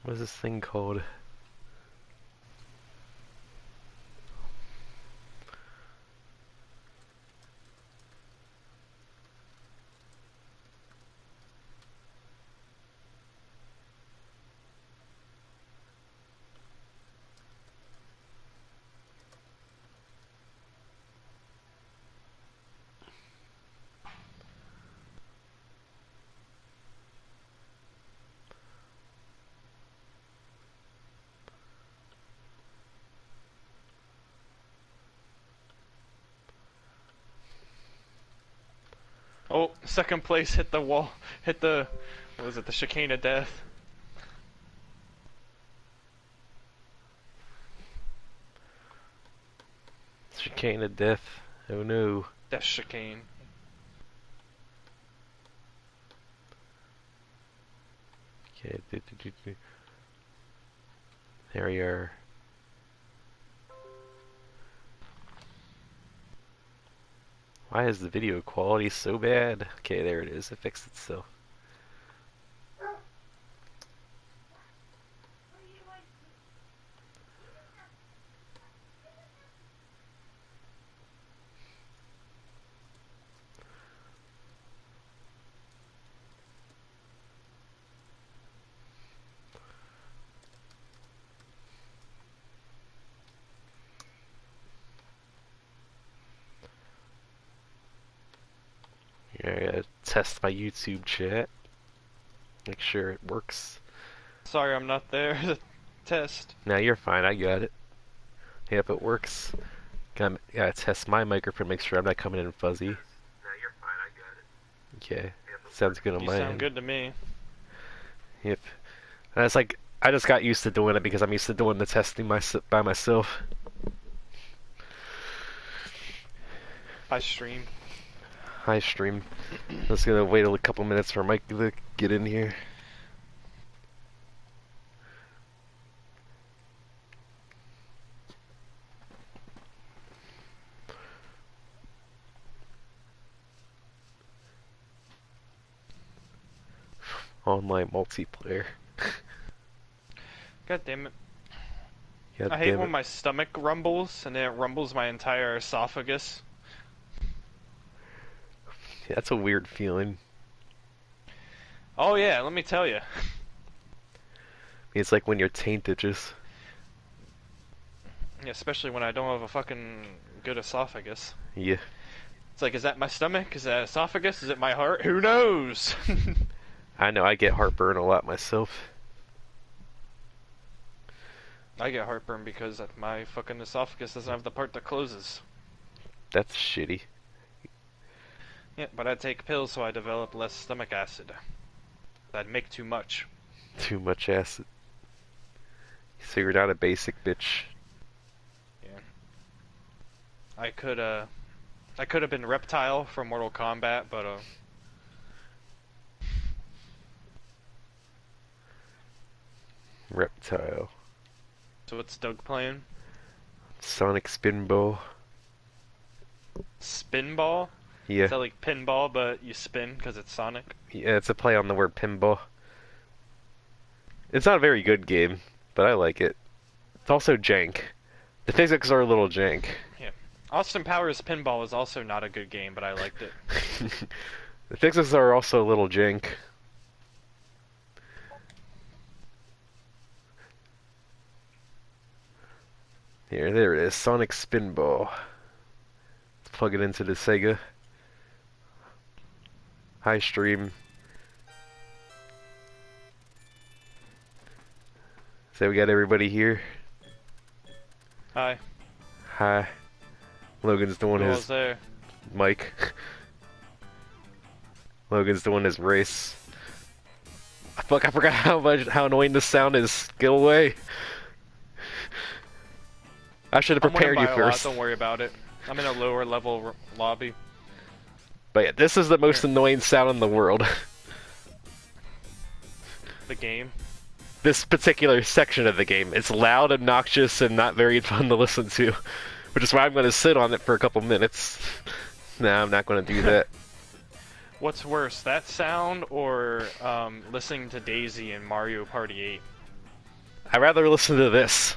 What's this thing called? Oh, second place hit the wall, hit the, what was it, the chicane of death. Chicane of death. Oh no. Death chicane. Okay, there we are. Why is the video quality so bad? Okay, there it is. It fixed itself. Here, I gotta test my YouTube chat. Make sure it works. Sorry, I'm not there to test. Now you're fine, I got it. Yep, it works. Gotta test my microphone, make sure I'm not coming in fuzzy. Now you're fine, I got it. Okay, sounds good on my end. You sound good to me. Yep. And it's like, I just got used to doing it because I'm used to doing the testing by myself. I stream. Hi, stream. Just gonna wait a couple minutes for Mike to get in here. Online multiplayer. God damn it. God I hate damn when it. my stomach rumbles and then it rumbles my entire esophagus. Yeah, that's a weird feeling. Oh yeah, let me tell you. It's like when your taint itches. Yeah, especially when I don't have a fucking good esophagus. Yeah. It's like, is that my stomach? Is that esophagus? Is it my heart? Who knows? I know, I get heartburn a lot myself. I get heartburn because my fucking esophagus doesn't have the part that closes. That's shitty. Yeah, but I take pills so I develop less stomach acid. I'd make too much. Too much acid. So you're not a basic bitch. Yeah. I could have been Reptile from Mortal Kombat, but Reptile. so what's Doug playing? Sonic Spinball. Spinball? Yeah. Is that like pinball, but you spin because it's Sonic? Yeah, it's a play on the word pinball. It's not a very good game, but I like it. It's also jank. The physics are a little jank. Yeah. Austin Powers Pinball is also not a good game, but I liked it. The physics are also a little jank. There it is. Sonic Spinball. Let's plug it into the SEGA. Hi, stream. So we got everybody here. Hi. Hi. Logan's doing Who his was there? mic. Logan's doing his race. Fuck, I forgot how annoying this sound is. Get away. I should have prepared you first. Don't worry about it. I'm in a lower level lobby. But yeah, this is the most annoying sound in the world. The game. This particular section of the game. It's loud, obnoxious, and not very fun to listen to. Which is why I'm going to sit on it for a couple minutes. Nah, I'm not going to do that. What's worse, that sound or listening to Daisy in Mario Party 8? I'd rather listen to this.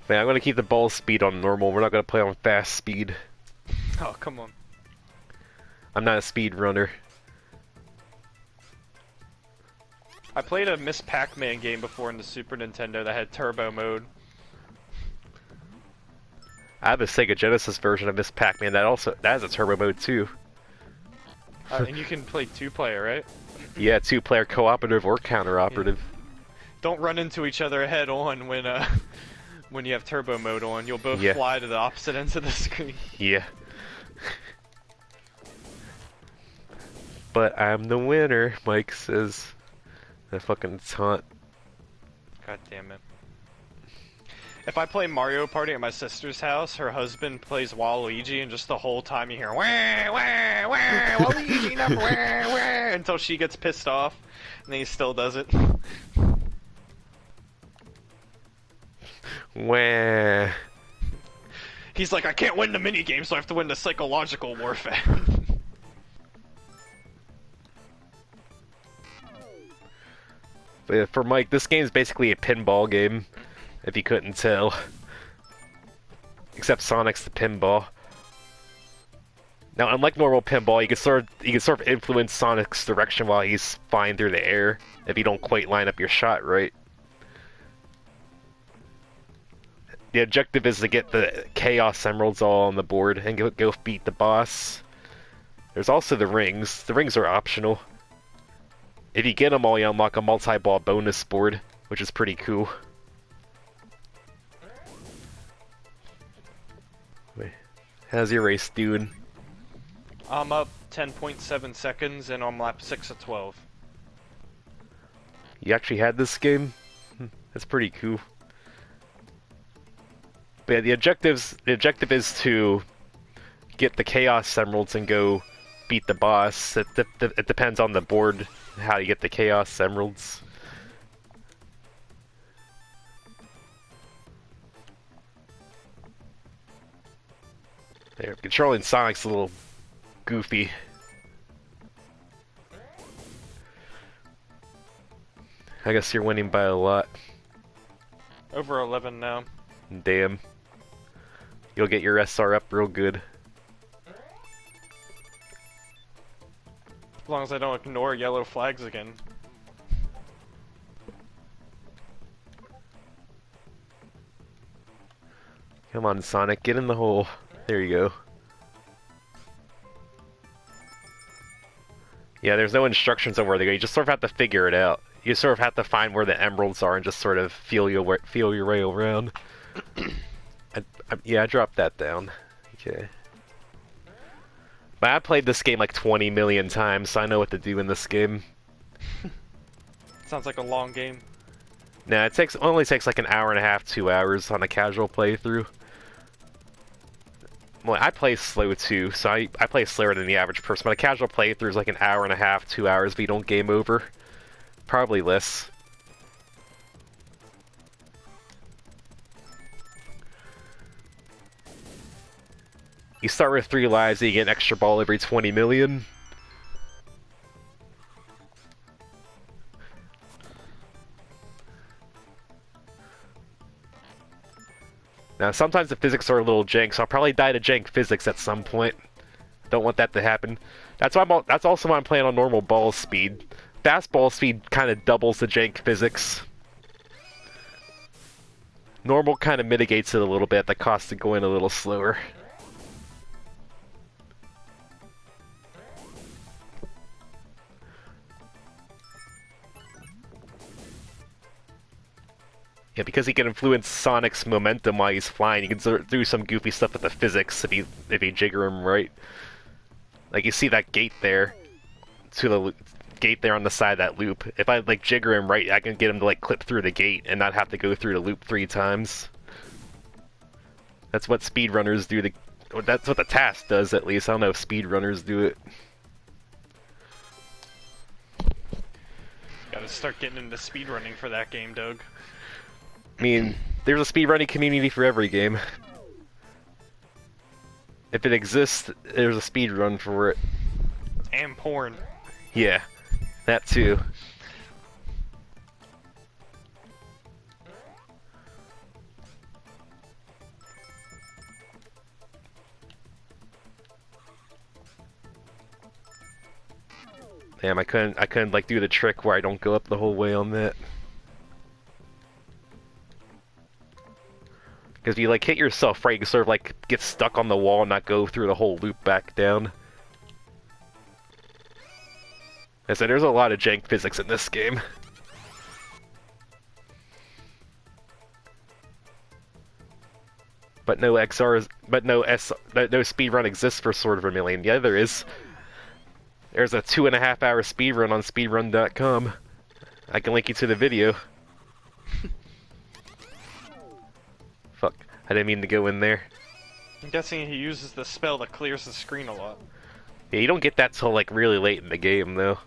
Man, I'm gonna keep the ball speed on normal. We're not gonna play on fast speed. Oh, come on. I'm not a speed runner. I played a Miss Pac-Man game before in the Super Nintendo that had turbo mode. I have a Sega Genesis version of Miss Pac-Man that has a turbo mode too. And you can play 2-player, right? Yeah, 2-player cooperative or counter-operative. Yeah. Don't run into each other head on when you have turbo mode on. You'll both fly to the opposite ends of the screen. Yeah. But I'm the winner, Mike says. That fucking taunt. God damn it. If I play Mario Party at my sister's house, her husband plays Waluigi, and just the whole time you hear wah, wah, wah, Waluigi number wah, wah, until she gets pissed off, and then he still does it. Wah. He's like, I can't win the minigame, so I have to win the psychological warfare. But for Mike, this game's basically a pinball game, if you couldn't tell. Except Sonic's the pinball. Now, unlike normal pinball, you can sort of influence Sonic's direction while he's flying through the air if you don't quite line up your shot right. The objective is to get the Chaos Emeralds all on the board and go beat the boss. There's also the rings. The rings are optional. If you get them all, you unlock a multi-ball bonus board, which is pretty cool. Wait, how's your race doing? I'm up 10.7 seconds, and I'm lap 6 of 12. You actually had this game? That's pretty cool. But yeah, the objective is to get the Chaos Emeralds and go beat the boss. It depends on the board how you get the Chaos Emeralds. There, controlling Sonic's a little goofy. I guess you're winning by a lot. Over 11 now. Damn. You'll get your SR up real good. As long as I don't ignore yellow flags again. Come on, Sonic, get in the hole. There you go. Yeah, there's no instructions on where they go. You just sort of have to figure it out. You sort of have to find where the emeralds are and just sort of feel your way around. Yeah, I dropped that down. Okay. But I played this game like 20 million times, so I know what to do in this game. Sounds like a long game. Nah, it only takes like an hour and a half, 2 hours on a casual playthrough. Well, I play slow too, so I play slower than the average person, but a casual playthrough is like an hour and a half, 2 hours if you don't game over. Probably less. You start with 3 lives and you get an extra ball every 20 million. Now, sometimes the physics are a little jank, so I'll probably die to jank physics at some point. Don't want that to happen. That's also why I'm playing on normal ball speed. Fast ball speed kind of doubles the jank physics. Normal kind of mitigates it a little bit at the cost of going a little slower. Yeah, because he can influence Sonic's momentum while he's flying, he can do some goofy stuff with the physics if you jigger him right. Like you see that gate there, to the gate there on the side of that loop. If I like jigger him right, I can get him to like clip through the gate and not have to go through the loop 3 times. That's what speedrunners do. That's what the task does, at least. I don't know if speedrunners do it. Gotta start getting into speedrunning for that game, Doug. I mean, there's a speedrunning community for every game. If it exists, there's a speed run for it. And porn. Yeah, that too. Damn, I couldn't like do the trick where I don't go up the whole way on that. Because if you like hit yourself right, you can sort of like get stuck on the wall and not go through the whole loop back down. I said there's a lot of jank physics in this game. But no XRs, but no speedrun exists for Sword of Vermilion. Yeah, there is. There's a 2.5-hour speedrun on speedrun.com. I can link you to the video. Fuck, I didn't mean to go in there. I'm guessing he uses the spell that clears the screen a lot. Yeah, you don't get that till like really late in the game, though.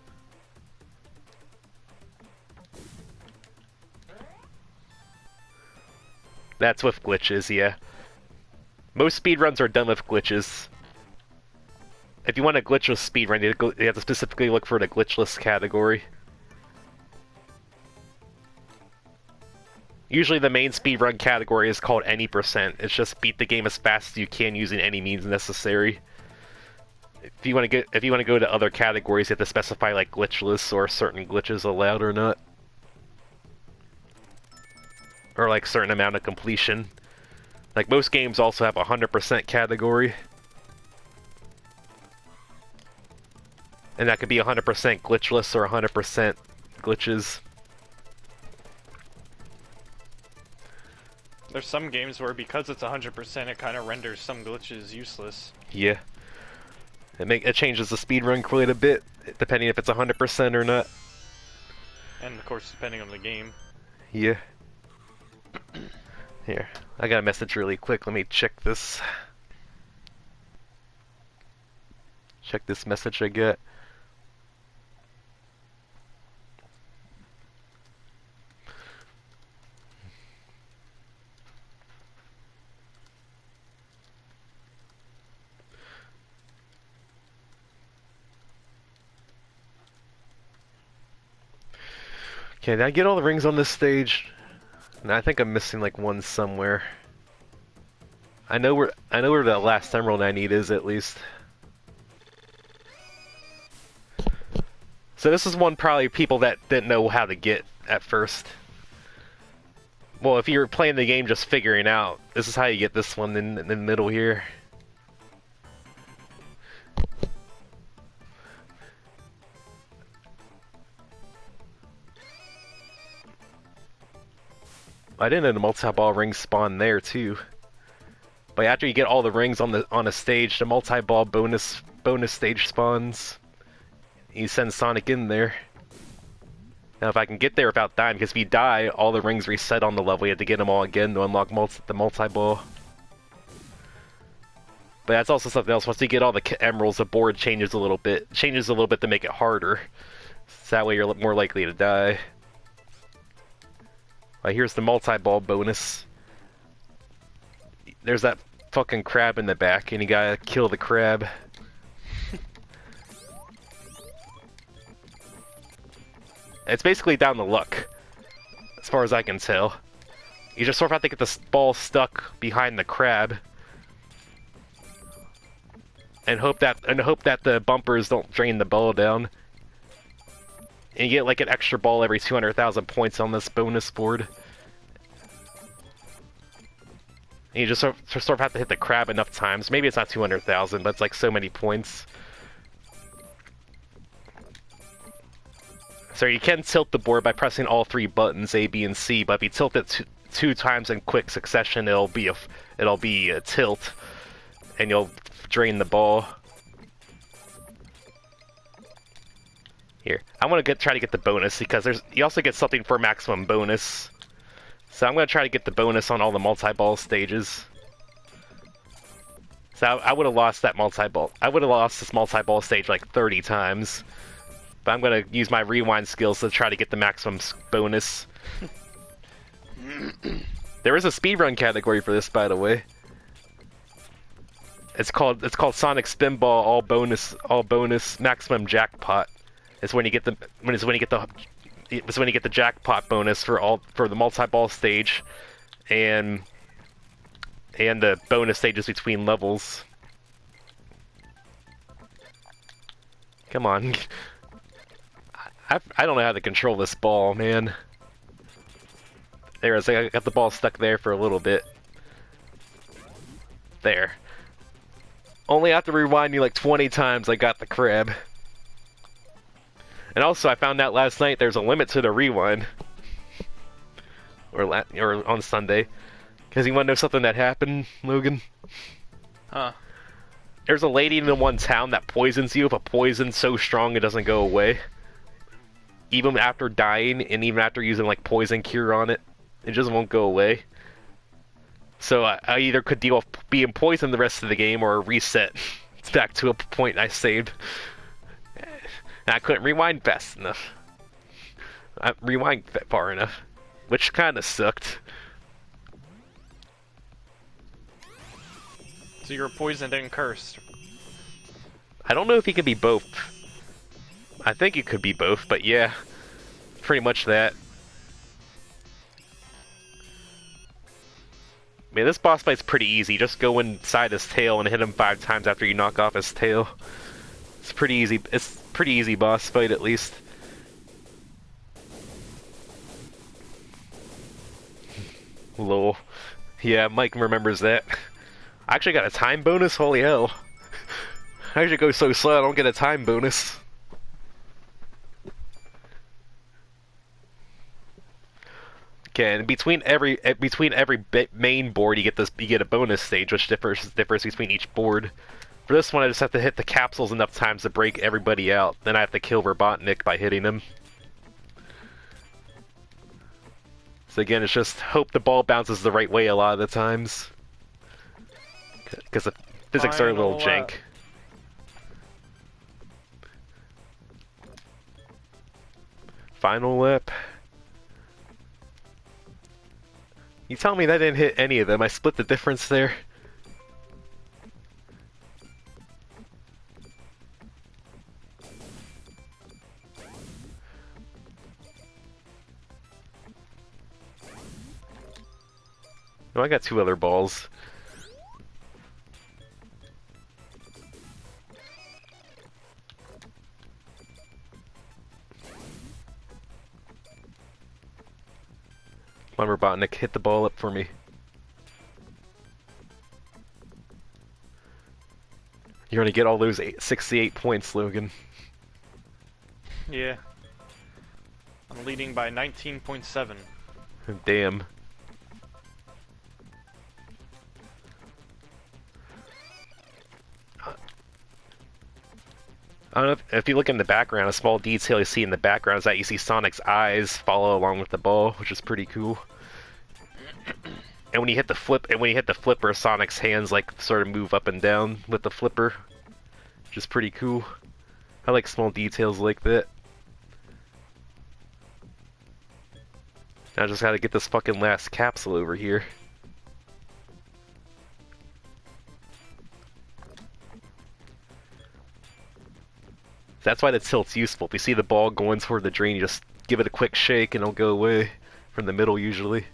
That's with glitches, yeah. Most speedruns are done with glitches. If you want a glitchless speedrun, you have to specifically look for the glitchless category. Usually the main speedrun category is called any %. It's just beat the game as fast as you can using any means necessary. If you want to go to other categories, you have to specify like glitchless or certain glitches allowed or not. Or like certain amount of completion. Like most games also have a 100% category. And that could be 100% glitchless or 100% glitches. There's some games where because it's 100% it kind of renders some glitches useless. Yeah. It changes the speedrun quite a bit, depending if it's 100% or not. And of course depending on the game. Yeah. Here, I got a message really quick. Let me check this. Check this message I got. Okay, did I get all the rings on this stage? No, I think I'm missing like one somewhere. I know where the last emerald I need is at least. So this is one probably people that didn't know how to get at first. Well, if you're playing the game just figuring out, this is how you get this one in the middle here. I didn't know the multi-ball rings spawn there too. But after you get all the rings on a stage, the multi-ball bonus stage spawns. You send Sonic in there. Now if I can get there without dying, because if you die, all the rings reset on the level. You have to get them all again to unlock the multi-ball. But that's also something else. Once you get all the emeralds, the board changes a little bit. Changes a little bit to make it harder. So that way you're more likely to die. Here's the multi-ball bonus. There's that fucking crab in the back, and you gotta kill the crab. It's basically down to luck, as far as I can tell. You just sort of have to get the ball stuck behind the crab, and hope that the bumpers don't drain the ball down. And you get like an extra ball every 200,000 points on this bonus board. And you just sort of have to hit the crab enough times. Maybe it's not 200,000, but it's like so many points. So you can tilt the board by pressing all 3 buttons, A, B, and C. But if you tilt it two times in quick succession, it'll be a tilt, and you'll drain the ball. Here, I want to try to get the bonus because you also get something for maximum bonus. So I'm going to try to get the bonus on all the multi-ball stages. So I would have lost that multi-ball. I would have lost this multi-ball stage like 30 times. But I'm going to use my rewind skills to try to get the maximum bonus. There is a speedrun category for this, by the way. It's called Sonic Spinball all bonus maximum jackpot. It's when you get the jackpot bonus for the multi-ball stage and the bonus stages between levels. Come on. I don't know how to control this ball, man. There, it's like I got the ball stuck there for a little bit. There. Only after rewinding like 20 times I got the crab. And also I found out last night there's a limit to the rewind. Or on Sunday. Because you want to know something that happened, Logan? Huh. There's a lady in the one town that poisons you with a poison so strong it doesn't go away. Even after dying, and even after using like poison cure on it, it just won't go away. So I either could deal with being poisoned the rest of the game, or reset back to a point I saved. And I couldn't rewind fast enough. I rewind far enough, which kind of sucked. So you were poisoned and cursed. I don't know if he could be both. I think it could be both, but yeah, pretty much that. I mean, this boss fight's pretty easy. Just go inside his tail and hit him 5 times after you knock off his tail. It's pretty easy. It's pretty easy boss fight, at least. Lol. Yeah, Mike remembers that. I actually got a time bonus? Holy hell. I actually go so slow I don't get a time bonus. Okay, and between every main board you get a bonus stage, which differs between each board. For this one, I just have to hit the capsules enough times to break everybody out. Then I have to kill Robotnik by hitting him. So again, it's just hope the ball bounces the right way a lot of the times. Because the physics are a little jank. Final lap. You tell me that didn't hit any of them. I split the difference there. No, I got 2 other balls. Come on, Robotnik, hit the ball up for me. You're gonna get all those 68 points, Logan. Yeah. I'm leading by 19.7. Damn. I don't know if you look in the background, a small detail you see in the background is that you see Sonic's eyes follow along with the ball, which is pretty cool. And when you hit the flipper, Sonic's hands like sort of move up and down with the flipper, which is pretty cool. I like small details like that. I just gotta get this fucking last capsule over here. That's why the tilt's useful. If you see the ball going toward the drain, you just give it a quick shake and it'll go away from the middle usually.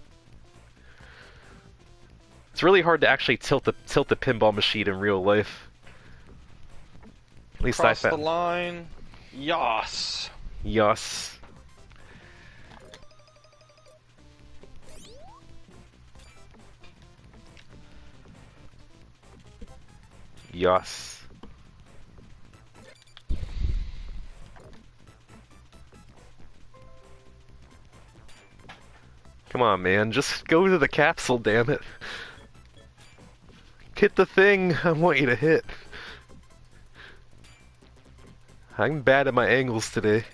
It's really hard to actually tilt the pinball machine in real life. At least Cross I the found. line. Yas. Yas. Yas. Come on, man. Just go to the capsule, damn it. Hit the thing I want you to hit. I'm bad at my angles today.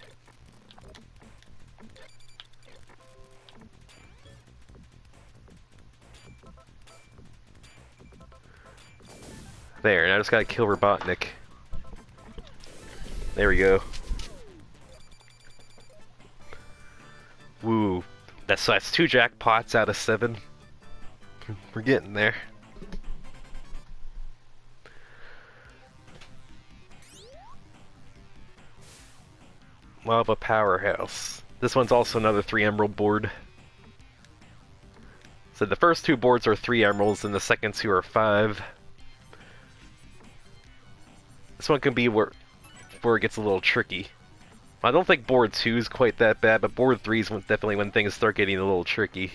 There, and I just gotta kill Robotnik. There we go. Woo. That's 2 jackpots out of 7. We're getting there. Lava Powerhouse. This one's also another 3 emerald board. So the first 2 boards are 3 emeralds, and the second 2 are 5. This one can be where it gets a little tricky. I don't think board 2 is quite that bad, but board 3 is definitely when things start getting a little tricky.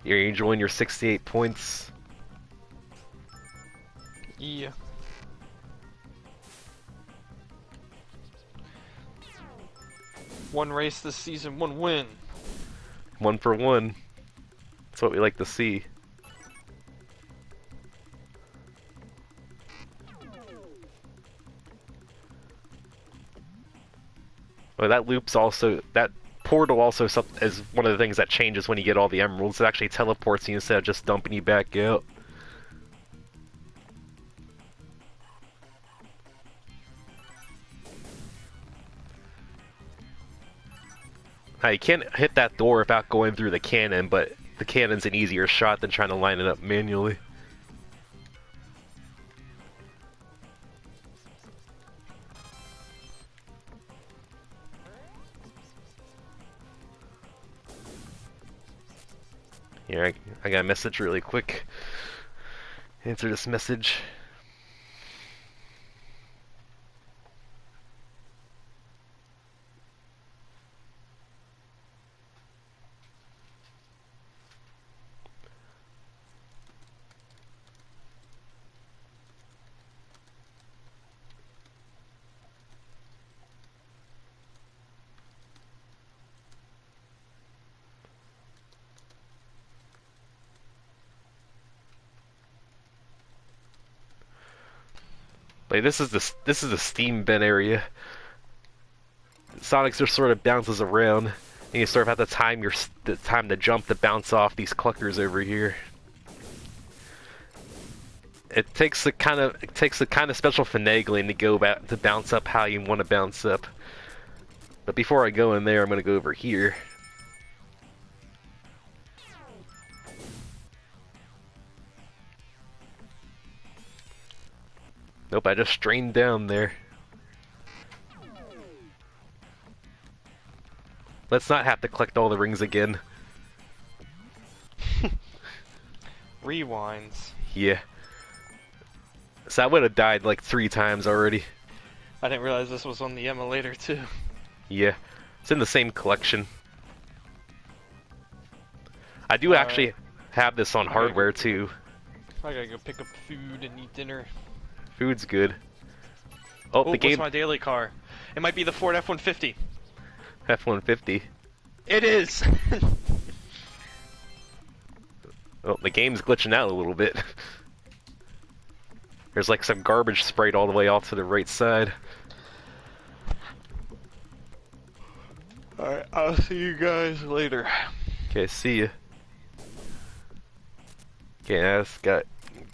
You're enjoying your 68 points. Yeah. One race this season, one win. 1 for 1. That's what we like to see. Well, that loop's also, that portal also is one of the things that changes when you get all the emeralds. It actually teleports you instead of just dumping you back out. Now, you can't hit that door without going through the cannon, but the cannon's an easier shot than trying to line it up manually. Here, I got a message really quick. Answer this message. Like this is the steam vent area. Sonic just sort of bounces around, and you sort of have to time the time to jump to bounce off these cluckers over here. It takes a kind of special finagling to go back to bounce up how you want to bounce up. But before I go in there, I'm gonna go over here. Nope, I just strained down there. Let's not have to collect all the rings again. Rewinds. Yeah. So I would have died like 3 times already. I didn't realize this was on the emulator too. Yeah. It's in the same collection. I do actually have this on hardware too. I gotta go pick up food and eat dinner. Food's good. Oh, the game. What's my daily car? It might be the Ford F-150. F-150. It is! Oh, the game's glitching out a little bit. There's like some garbage sprayed all the way off to the right side. Alright, I'll see you guys later. Okay, see ya. Okay, now it's got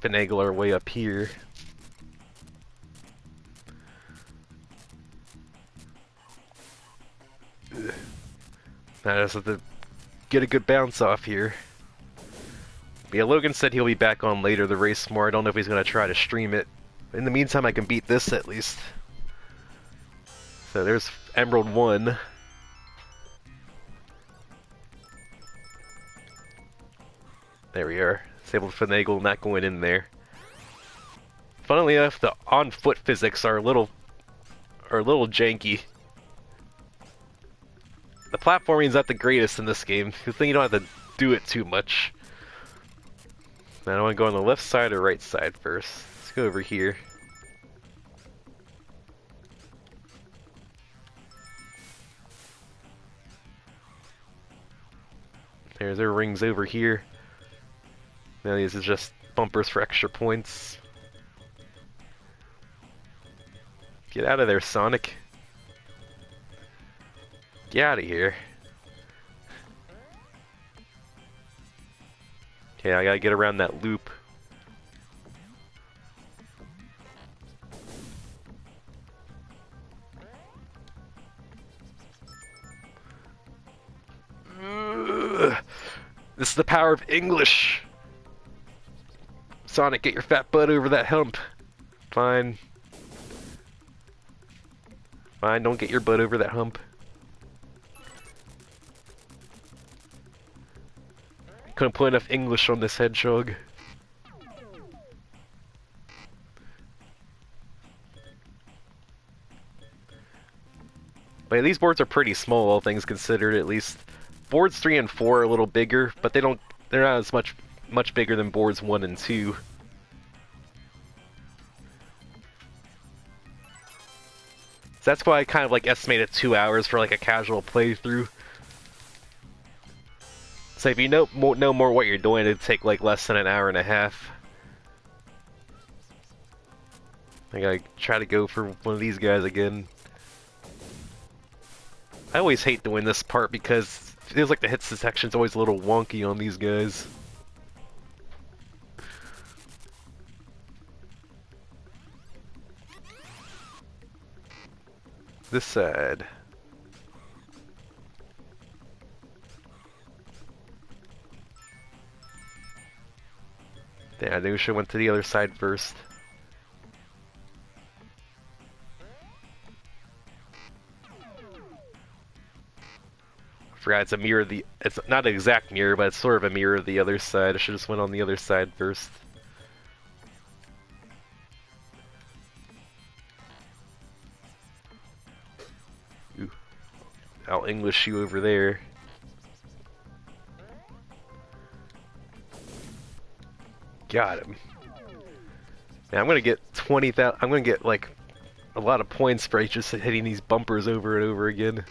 finagle our way up here. Now I just have to get a good bounce off here. But yeah, Logan said he'll be back on later to race more. I don't know if he's going to try to stream it. In the meantime, I can beat this at least. So there's Emerald 1. There we are. Disabled finagle, not going in there. Funnily enough, the on-foot physics are a little janky. The platforming's not the greatest in this game. Good thing you don't have to do it too much. Now I want to go on the left side or right side first. Let's go over here. There's our rings over here. Now these is just bumpers for extra points. Get out of there, Sonic. Get out of here. Okay, I gotta get around that loop. Ugh. This is the power of English. Sonic, get your fat butt over that hump. Fine. Fine, don't get your butt over that hump. Couldn't put enough English on this hedgehog. But yeah, these boards are pretty small, all things considered, at least. Boards 3 and 4 are a little bigger, but they're not as much bigger than boards 1 and 2. So that's why I kind of like estimated 2 hours for like a casual playthrough. So if you know more what you're doing, it'd take like less than an hour and a half. I gotta try to go for one of these guys again. I always hate doing this part because it feels like the hits detection's always a little wonky on these guys. This side. Yeah, I think we should have went to the other side first. I forgot it's a mirror of the... It's not an exact mirror, but it's sort of a mirror of the other side. I should have just went on the other side first. Ooh. I'll English you over there. Got him. Man, I'm gonna get 20,000. I'm gonna get like a lot of points for just hitting these bumpers over and over again.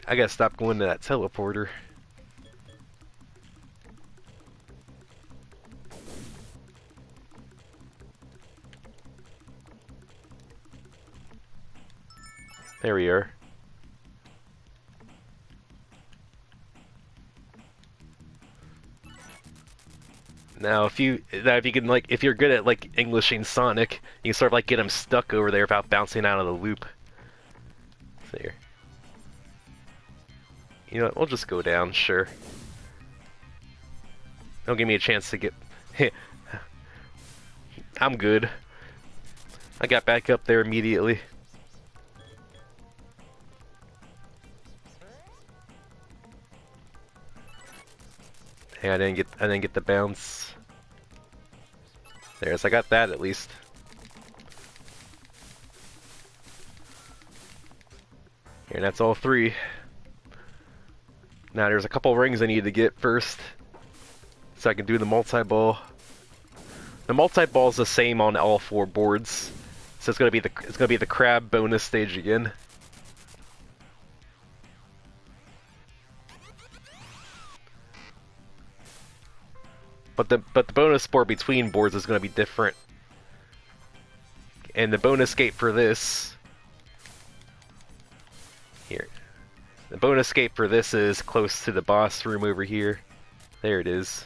I gotta stop going to that teleporter. There we are. Now, if you can like, if you're good at like Englishing Sonic, you can sort of like get him stuck over there without bouncing out of the loop. There. You know what? We'll just go down. Sure. Don't give me a chance to get. I'm good. I got back up there immediately. Hey, I didn't get the bounce. There, so I got that at least. Here, that's all 3. Now there's a couple rings I need to get first, so I can do the multi-ball. The multi-ball is the same on all 4 boards, so it's gonna be the crab bonus stage again. But the bonus board between boards is going to be different. And the bonus gate for this... Here. The bonus gate for this is close to the boss room over here. There it is.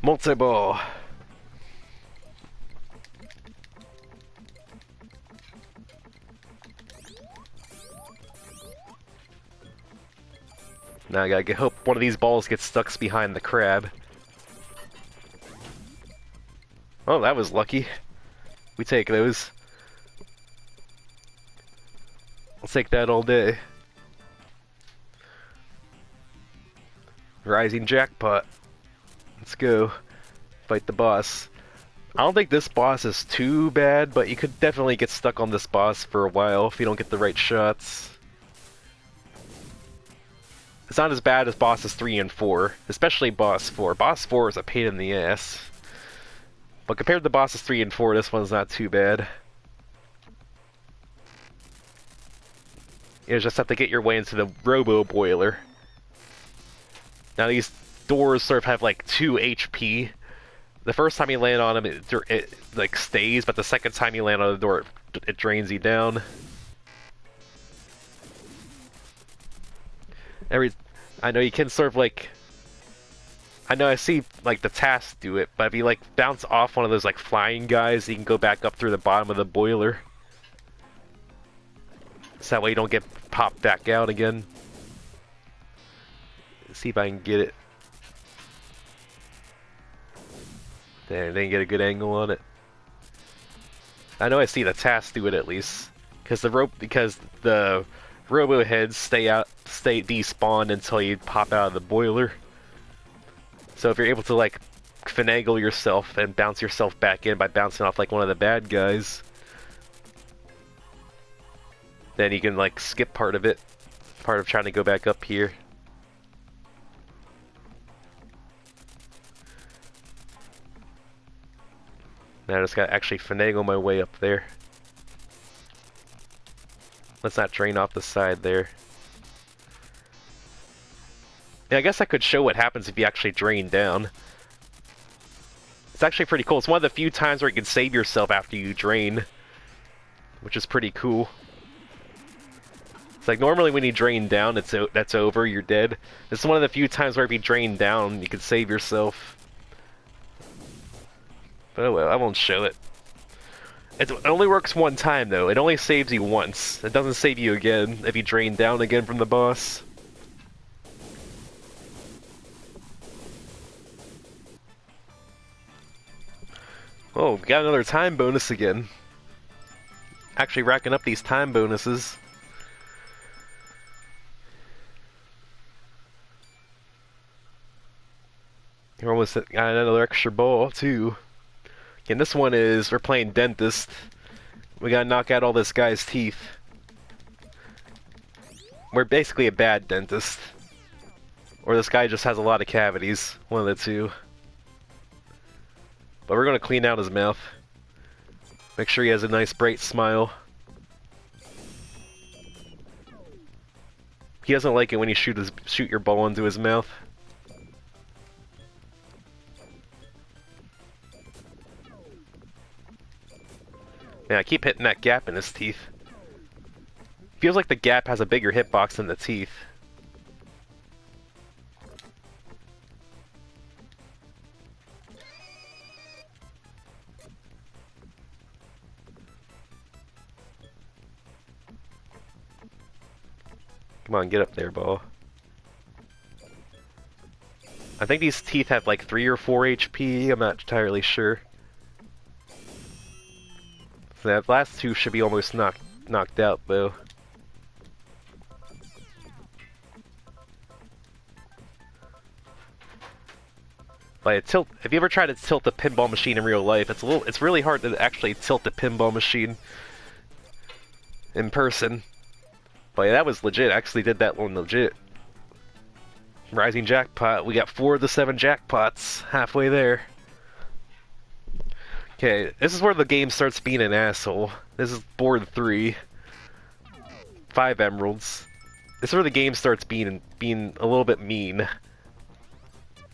Multi-ball. Now I gotta hope one of these balls gets stuck behind the crab. Oh, that was lucky. We take those. I'll take that all day. Rising jackpot. Let's go. Fight the boss. I don't think this boss is too bad, but you could definitely get stuck on this boss for a while if you don't get the right shots. It's not as bad as bosses 3 and 4, especially boss 4. Boss 4 is a pain in the ass. But compared to bosses 3 and 4, this one's not too bad. You just have to get your way into the Robo Boiler. Now these doors sort of have like 2 HP. The first time you land on them, it like stays, but the second time you land on the door, it drains you down. I know you can sort of like, I know I see like the tasks do it, but if you like bounce off one of those like flying guys, you can go back up through the bottom of the boiler. So that way you don't get popped back out again. Let's see if I can get it. Damn, didn't get a good angle on it. I know I see the task do it at least, because the robo heads stay despawned until you pop out of the boiler. So if you're able to like finagle yourself and bounce yourself back in by bouncing off like one of the bad guys, then you can like skip part of it, part of trying to go back up here. Now I just gotta actually finagle my way up there. Let's not drain off the side there. Yeah, I guess I could show what happens if you actually drain down. It's actually pretty cool. It's one of the few times where you can save yourself after you drain, which is pretty cool. It's like normally when you drain down, that's over, you're dead. It's one of the few times where if you drain down, you can save yourself. But oh well, I won't show it. It only works one time though. It only saves you once. It doesn't save you again if you drain down again from the boss. Oh, we got another time bonus again. Actually racking up these time bonuses. We're almost got another extra ball too. And this one is, we're playing dentist. We gotta knock out all this guy's teeth. We're basically a bad dentist. Or this guy just has a lot of cavities. One of the two. But we're gonna clean out his mouth. Make sure he has a nice bright smile. He doesn't like it when you shoot your ball into his mouth. Man, I keep hitting that gap in his teeth. Feels like the gap has a bigger hitbox than the teeth. Come on, get up there, ball. I think these teeth have like 3 or 4 HP, I'm not entirely sure. So that last two should be almost knocked out though. Like if you ever try to tilt the pinball machine in real life, it's really hard to actually tilt the pinball machine in person. But yeah, that was legit. I actually did that one legit. Rising jackpot. We got 4 of the 7 jackpots. Halfway there. Okay, this is where the game starts being an asshole. This is board 3. 5 emeralds. This is where the game starts being a little bit mean.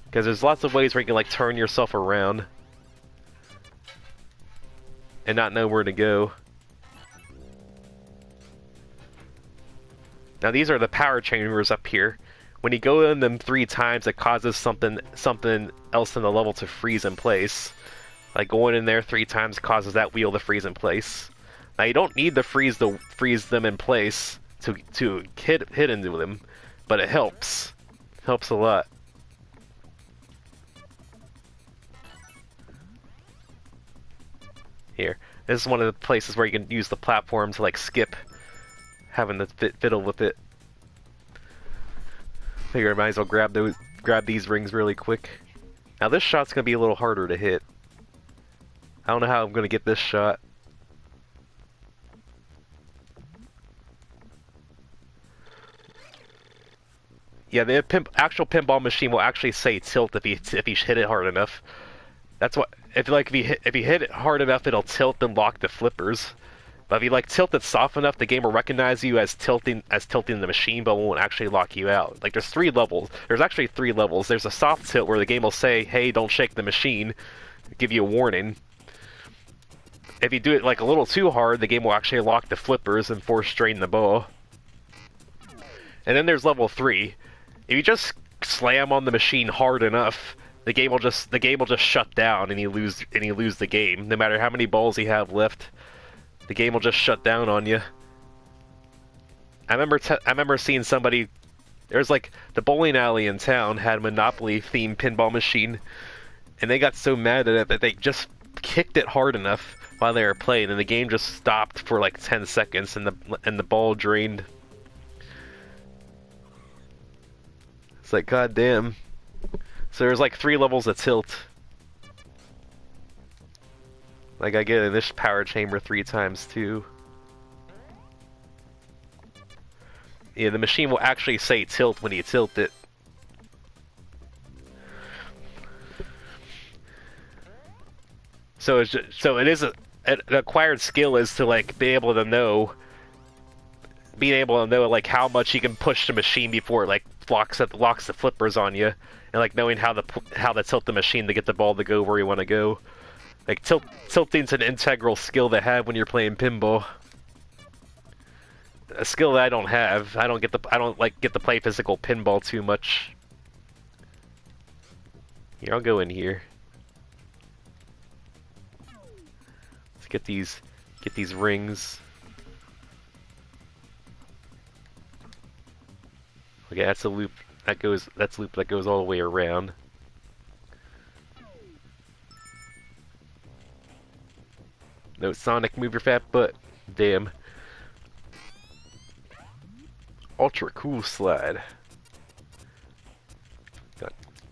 Because there's lots of ways where you can like turn yourself around. And not know where to go. Now these are the power chambers up here. When you go in them 3 times, it causes something else in the level to freeze in place. Like going in there 3 times causes that wheel to freeze in place. Now you don't need to freeze them in place to hit into them, but it helps. It helps a lot. Here, this is one of the places where you can use the platform to like skip having to fiddle with it. Figure I might as well grab these rings really quick. Now this shot's gonna be a little harder to hit. I don't know how I'm gonna get this shot. Yeah, the actual pinball machine will actually say tilt if you hit it hard enough. That's what if you hit it hard enough, it'll tilt and lock the flippers. But if you like tilt it soft enough, the game will recognize you as tilting the machine, but won't actually lock you out. Like there's 3 levels. There's actually 3 levels. There's a soft tilt where the game will say, "Hey, don't shake the machine," give you a warning. If you do it like a little too hard, the game will actually lock the flippers and force drain the ball. And then there's level 3. If you just slam on the machine hard enough, the game will just shut down and you lose the game. No matter how many balls you have left, the game will just shut down on you. I remember seeing somebody. There's like the bowling alley in town had a Monopoly themed pinball machine, and they got so mad at it that they just kicked it hard enough while they were playing, and the game just stopped for like 10 seconds, and the ball drained. It's like, god damn. So there's like 3 levels of tilt. Like I get in this power chamber 3 times too. Yeah, the machine will actually say tilt when you tilt it. So it is an acquired skill is to like being able to know like how much you can push the machine before it like locks the flippers on you, and like knowing how to tilt the machine to get the ball to go where you want to go. Like tilting's an integral skill to have when you're playing pinball. A skill that I don't have. I don't get to play physical pinball too much. Here, I'll go in here. Let's get these rings. Okay, that's a loop that goes all the way around. No Sonic, move your fat butt. Damn. Ultra cool slide.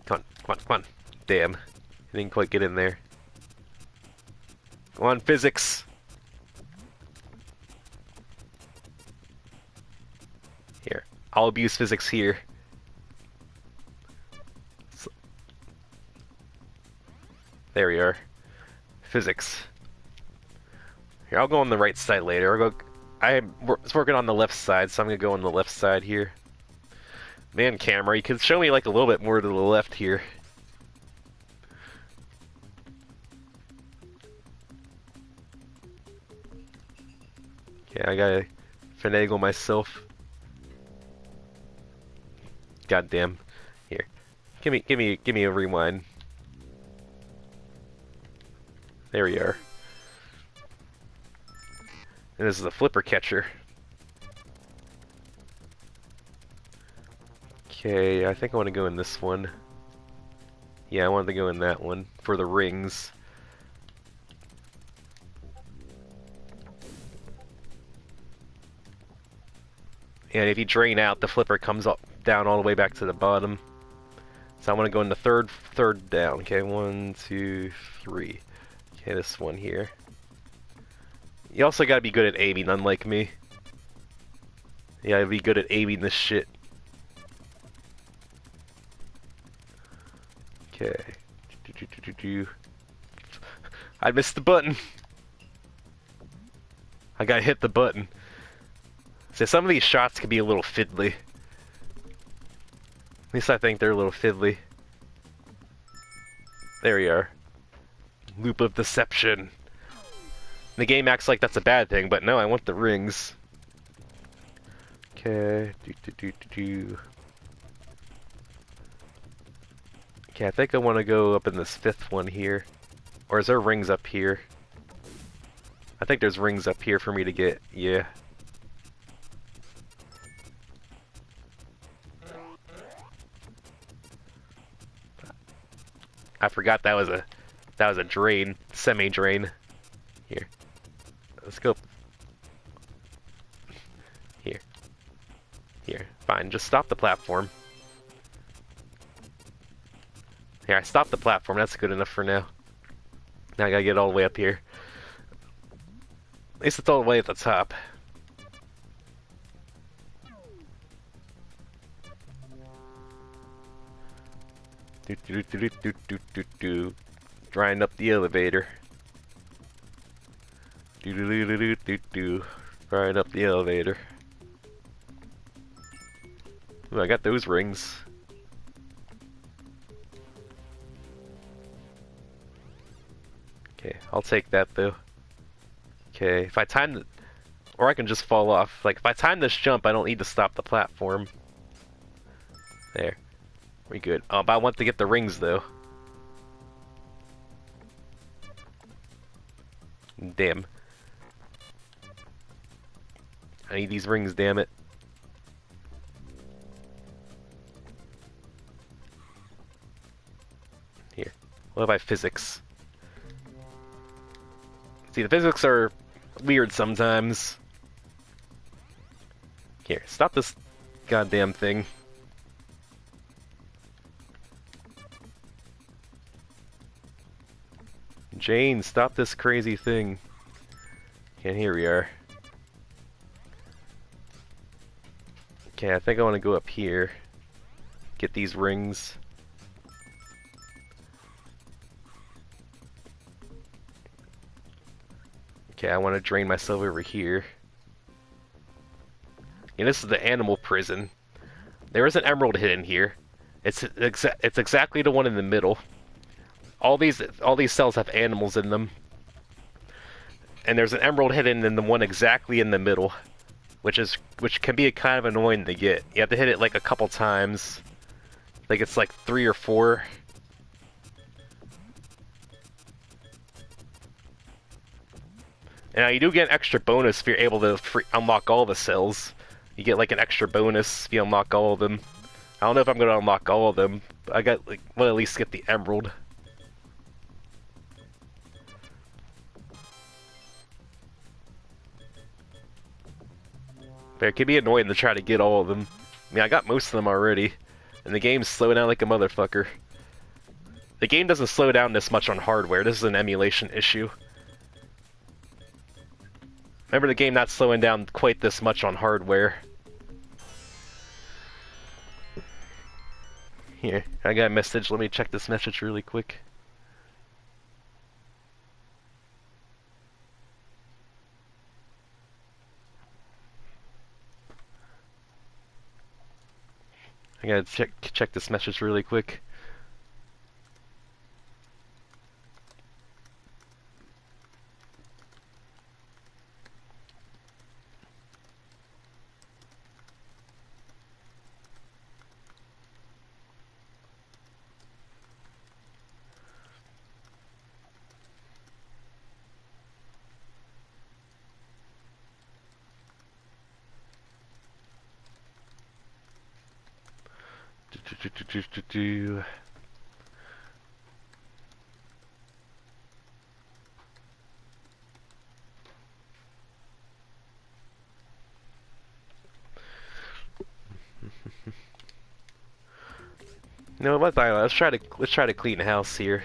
Come on. Damn. I didn't quite get in there. Come on, physics. Here. I'll abuse physics here. There we are. Physics. Here, I'll go on the right side later. I was working on the left side, so I'm gonna go on the left side here. Man, camera, you can show me like a little bit more to the left here. Okay, I gotta finagle myself. Goddamn. Here, give me a rewind. There we are. And this is a flipper catcher. Okay, I think I want to go in this one. Yeah, I wanted to go in that one for the rings. And if you drain out, the flipper comes up, down all the way back to the bottom. So I want to go in the third down. Okay, 1, 2, 3. Okay, this one here. You also gotta be good at aiming, unlike me. You gotta be good at aiming this shit. Okay. I missed the button. I gotta hit the button. So some of these shots can be a little fiddly. At least I think they're a little fiddly. There we are. Loop of deception. The game acts like that's a bad thing, but no, I want the rings. Okay. Okay, I think I want to go up in this 5th one here. Or is there rings up here? I think there's rings up here for me to get. Yeah. I forgot that was a drain, semi-drain. Here. Let's go. Here. Fine, just stop the platform. Here, I stopped the platform, that's good enough for now. Now I gotta get all the way up here. At least it's all the way at the top. Drying up the elevator. Drying up the elevator. Ooh, I got those rings. Okay, I'll take that though. Okay, if I time it, or I can just fall off. Like if I time this jump, I don't need to stop the platform. There. We good. But I want to get the rings though. Damn. I need these rings, damn it. Here. What about physics? See, the physics are weird sometimes. Here, stop this goddamn thing. Jane, stop this crazy thing. Okay, here we are. Okay, I think I want to go up here. Get these rings. Okay, I want to drain myself over here. And this is the animal prison. There is an emerald hidden here. It's exactly the one in the middle. All these cells have animals in them. And there's an emerald hidden in the one exactly in the middle, which can be kind of annoying to get. You have to hit it like a couple times. Like it's like 3 or 4. Now you do get an extra bonus if you're able to unlock all the cells. You get like an extra bonus if you unlock all of them. I don't know if I'm gonna unlock all of them, but I got like well at least get the emerald. But it can be annoying to try to get all of them. I mean, I got most of them already, and the game's slowing down like a motherfucker. The game doesn't slow down this much on hardware. This is an emulation issue. Remember the game not slowing down quite this much on hardware. Here, I got a message. Let me check this message really quick. I gotta check this message really quick. No, let's try to clean the house here.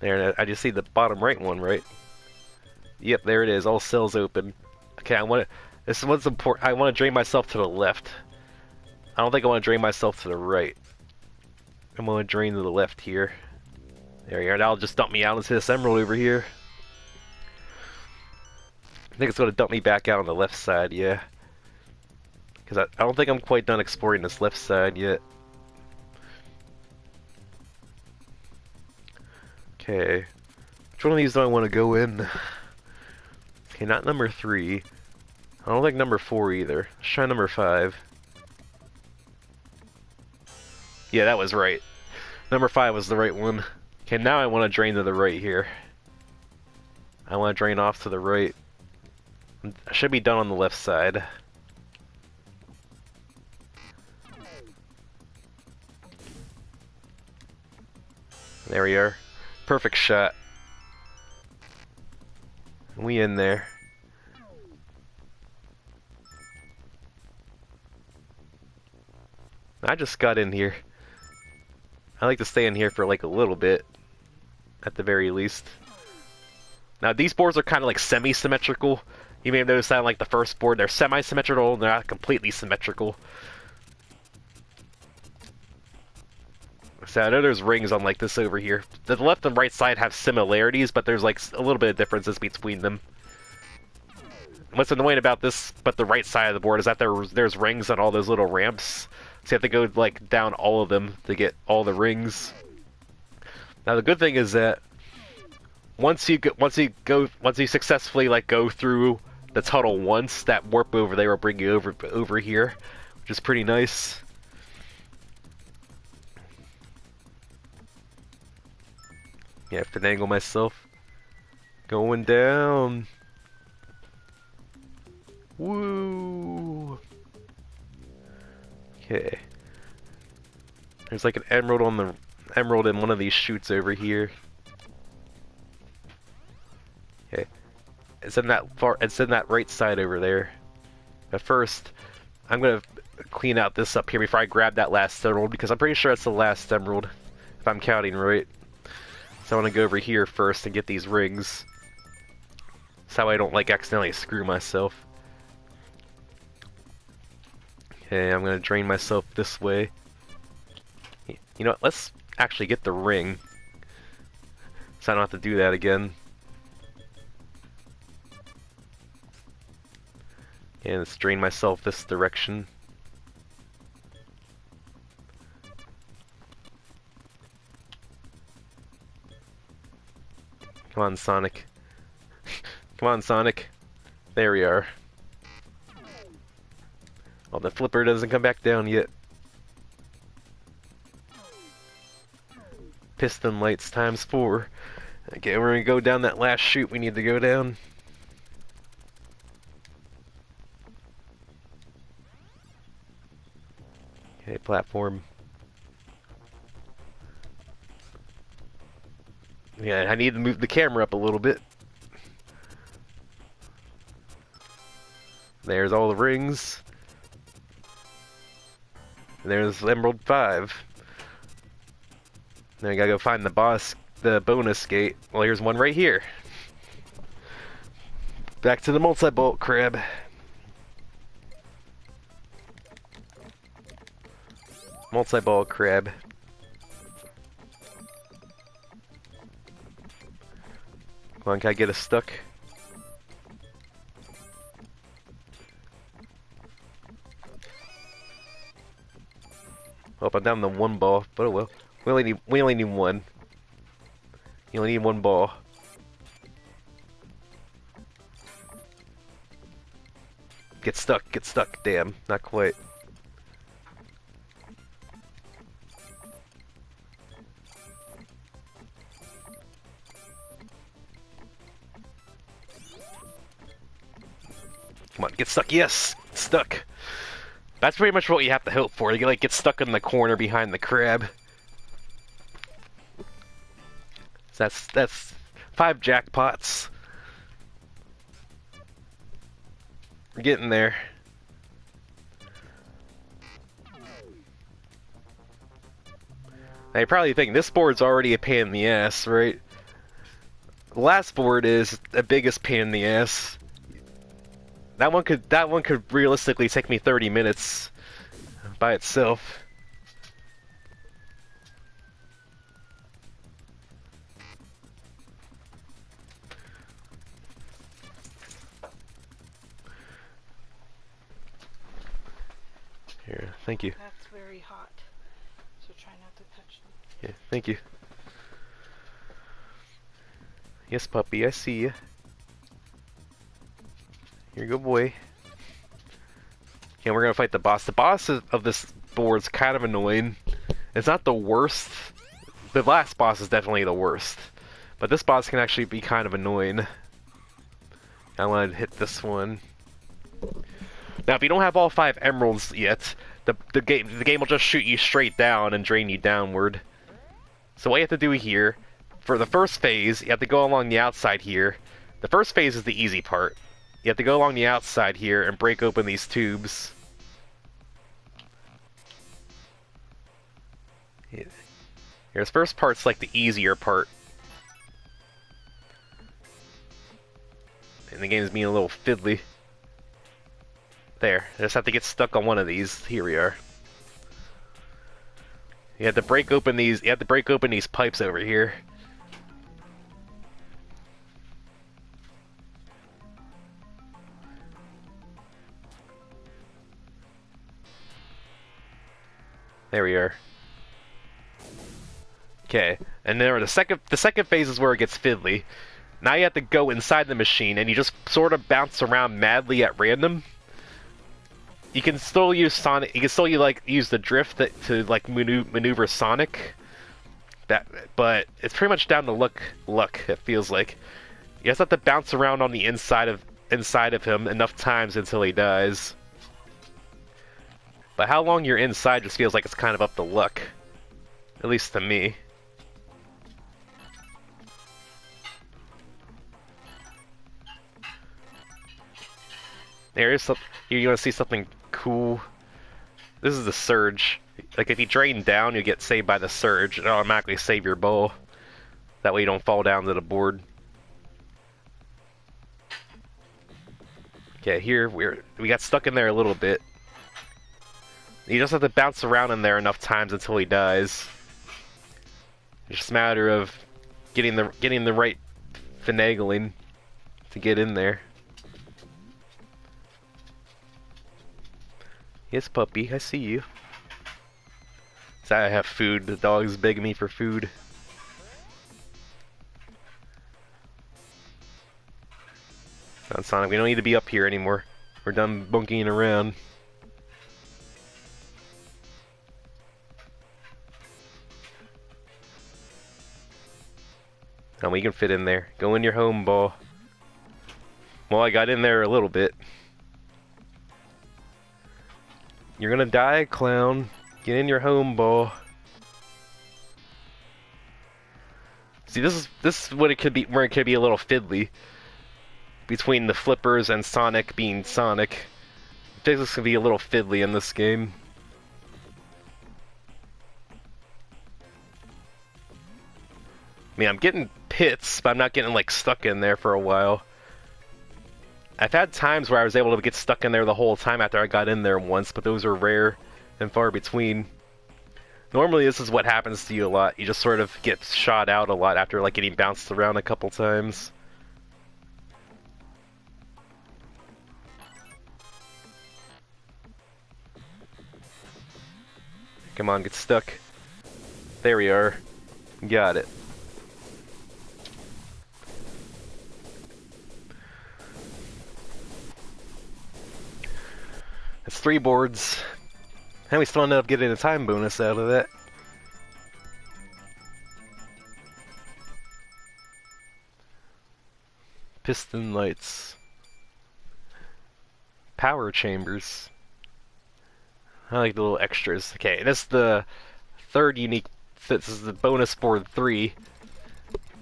There, I just see the bottom right one, right? Yep, there it is. All cells open. Okay, this one's important. I want to drain myself to the left. I don't think I want to drain myself to the right. I'm going to drain to the left here. There you are. That'll just dump me out into this emerald over here. I think it's going to dump me back out on the left side, yeah. Because I don't think I'm quite done exploring this left side yet. Okay. Which one of these do I want to go in? Okay, not number 3. I don't like number 4 either. Let's try number 5. Yeah, that was right. Number 5 was the right one. Okay, now I want to drain to the right here. I want to drain off to the right. I should be done on the left side. There we are. Perfect shot. We in there. I just got in here. I like to stay in here for like a little bit, at the very least. Now these boards are kind of like semi-symmetrical. You may have noticed that on like the first board, they're semi-symmetrical, they're not completely symmetrical. So I know there's rings on like this over here. The left and right side have similarities, but there's like a little bit of differences between them. What's annoying about this, but the right side of the board, is that there's rings on all those little ramps. So you have to go like down all of them to get all the rings. Now the good thing is that once you successfully like go through the tunnel once, that warp over there will bring you over here, which is pretty nice. Yeah, finagle myself. Going down. Woo! Okay. There's like an emerald in one of these chutes over here. Okay. It's in that right side over there. But first, I'm gonna clean out this up here before I grab that last emerald, because I'm pretty sure that's the last emerald, if I'm counting right. So I want to go over here first and get these rings. That's how I don't like accidentally screw myself. Okay, I'm gonna drain myself this way. You know what, let's actually get the ring, so I don't have to do that again. And let's drain myself this direction. Come on, Sonic. Come on, Sonic. There we are. Oh, the flipper doesn't come back down yet. Piston lights times 4. Okay, we're gonna go down that last chute we need to go down. Okay, platform. Yeah, I need to move the camera up a little bit. There's all the rings. There's Emerald 5. Then I gotta go find the bonus gate. Well, here's one right here. Back to the multi-bolt crab. Multi-ball crab. Come on, can I get us stuck? Oh, I'm down to 1 ball, but oh well. We only need 1. You only need 1 ball. Get stuck, damn, not quite. Come on, get stuck, yes! Stuck! That's pretty much what you have to hope for. You like get stuck in the corner behind the crab. So that's 5 jackpots. We're getting there. Now you're probably thinking this board's already a pain in the ass, right? The last board is the biggest pain in the ass. That one could realistically take me 30 minutes by itself. Here, thank you. That's very hot, so try not to touch them. Yeah, thank you. Yes, puppy, I see you. You're a good boy. Yeah, we're gonna fight the boss. The boss of this board's kind of annoying. It's not the worst. The last boss is definitely the worst. But this boss can actually be kind of annoying. I want to hit this one. Now, if you don't have all 5 emeralds yet, the game will just shoot you straight down and drain you downward. So what you have to do here, for the first phase, you have to go along the outside here. The first phase is the easy part. You have to go along the outside here and break open these tubes. Yeah. This first part's like the easier part. And the game's being a little fiddly. There, I just have to get stuck on one of these. Here we are. You have to break open these. You have to break open these pipes over here. There we are. Okay, and then the second phase is where it gets fiddly. Now you have to go inside the machine, and you just sort of bounce around madly at random. You can still use Sonic. You can still use the drift to like maneuver Sonic. But it's pretty much down to luck. It feels like you just have to bounce around on the inside of him enough times until he dies. But how long you're inside just feels like it's kind of up to luck. At least to me. There is some. You want to see something cool? This is the surge. Like if you drain down, you get saved by the surge. It automatically save your bow. That way you don't fall down to the board. Okay, here we got stuck in there a little bit. You just have to bounce around in there enough times until he dies. It's just a matter of getting the right finagling to get in there. Yes, puppy, I see you. So I have food. The dog's begging me for food. Come on, Sonic, we don't need to be up here anymore. We're done bunking around. And we can fit in there. Go in your home, ball. Well, I got in there a little bit. You're gonna die, clown. Get in your home, ball. See, this is what it could be, where it could be a little fiddly. Between the flippers and Sonic being Sonic. Physics can be a little fiddly in this game. I mean, I'm getting pits, but I'm not getting, like, stuck in there for a while. I've had times where I was able to get stuck in there the whole time after I got in there once, but those are rare and far between. Normally this is what happens to you a lot. You just sort of get shot out a lot after, like, getting bounced around a couple times. Come on, get stuck. There we are. Got it. It's 3 boards. And we still ended up getting a time bonus out of that. Piston lights. Power chambers. I like the little extras. Okay, this is the third unique. This is the bonus board 3.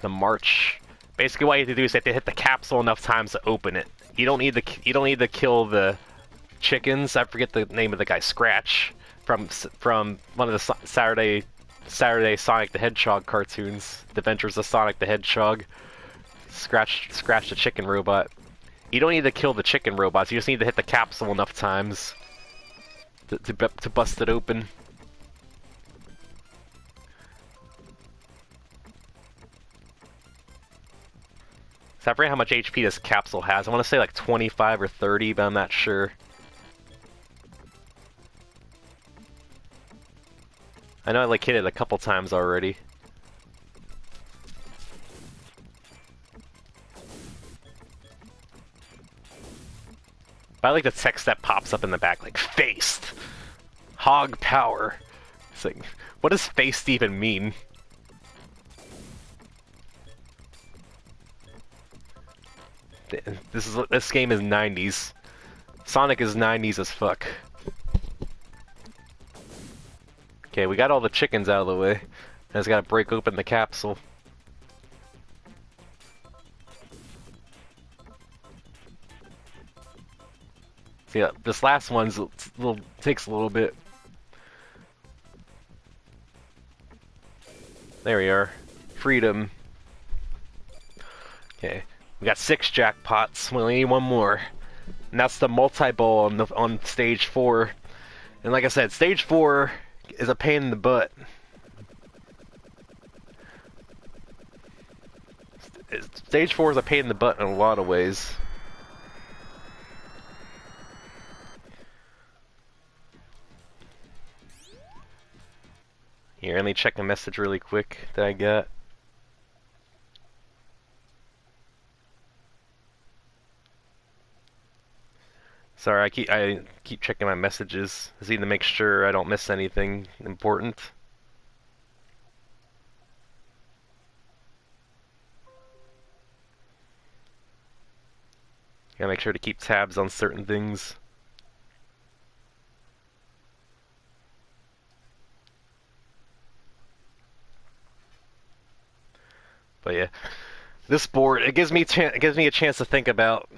The March. Basically, what you have to do is you have to hit the capsule enough times to open it. You don't need to kill the chickens. I forget the name of the guy. Scratch from one of the Saturday Sonic the Hedgehog cartoons. The Adventures of Sonic the Hedgehog. Scratch the chicken robot. You don't need to kill the chicken robots. You just need to hit the capsule enough times to bust it open. So I forget how much HP this capsule has. I want to say like 25 or 30, but I'm not sure. I know I like hit it a couple times already. But I like the text that pops up in the back, like, faced! Hog power! It's like, what does faced even mean? This game is 90s. Sonic is 90s as fuck. Okay, we got all the chickens out of the way. I just gotta break open the capsule. See, this last one's takes a little bit. There we are. Freedom. Okay, we got 6 jackpots. We only need 1 more, and that's the multi-ball on stage 4. And like I said, stage 4 is a pain in the butt. Stage 4 is a pain in the butt in a lot of ways. Here, let me check a message really quick that I got. Sorry, I keep checking my messages. I need to make sure I don't miss anything important. Gotta make sure to keep tabs on certain things. But yeah, this board, it gives me a chance to think about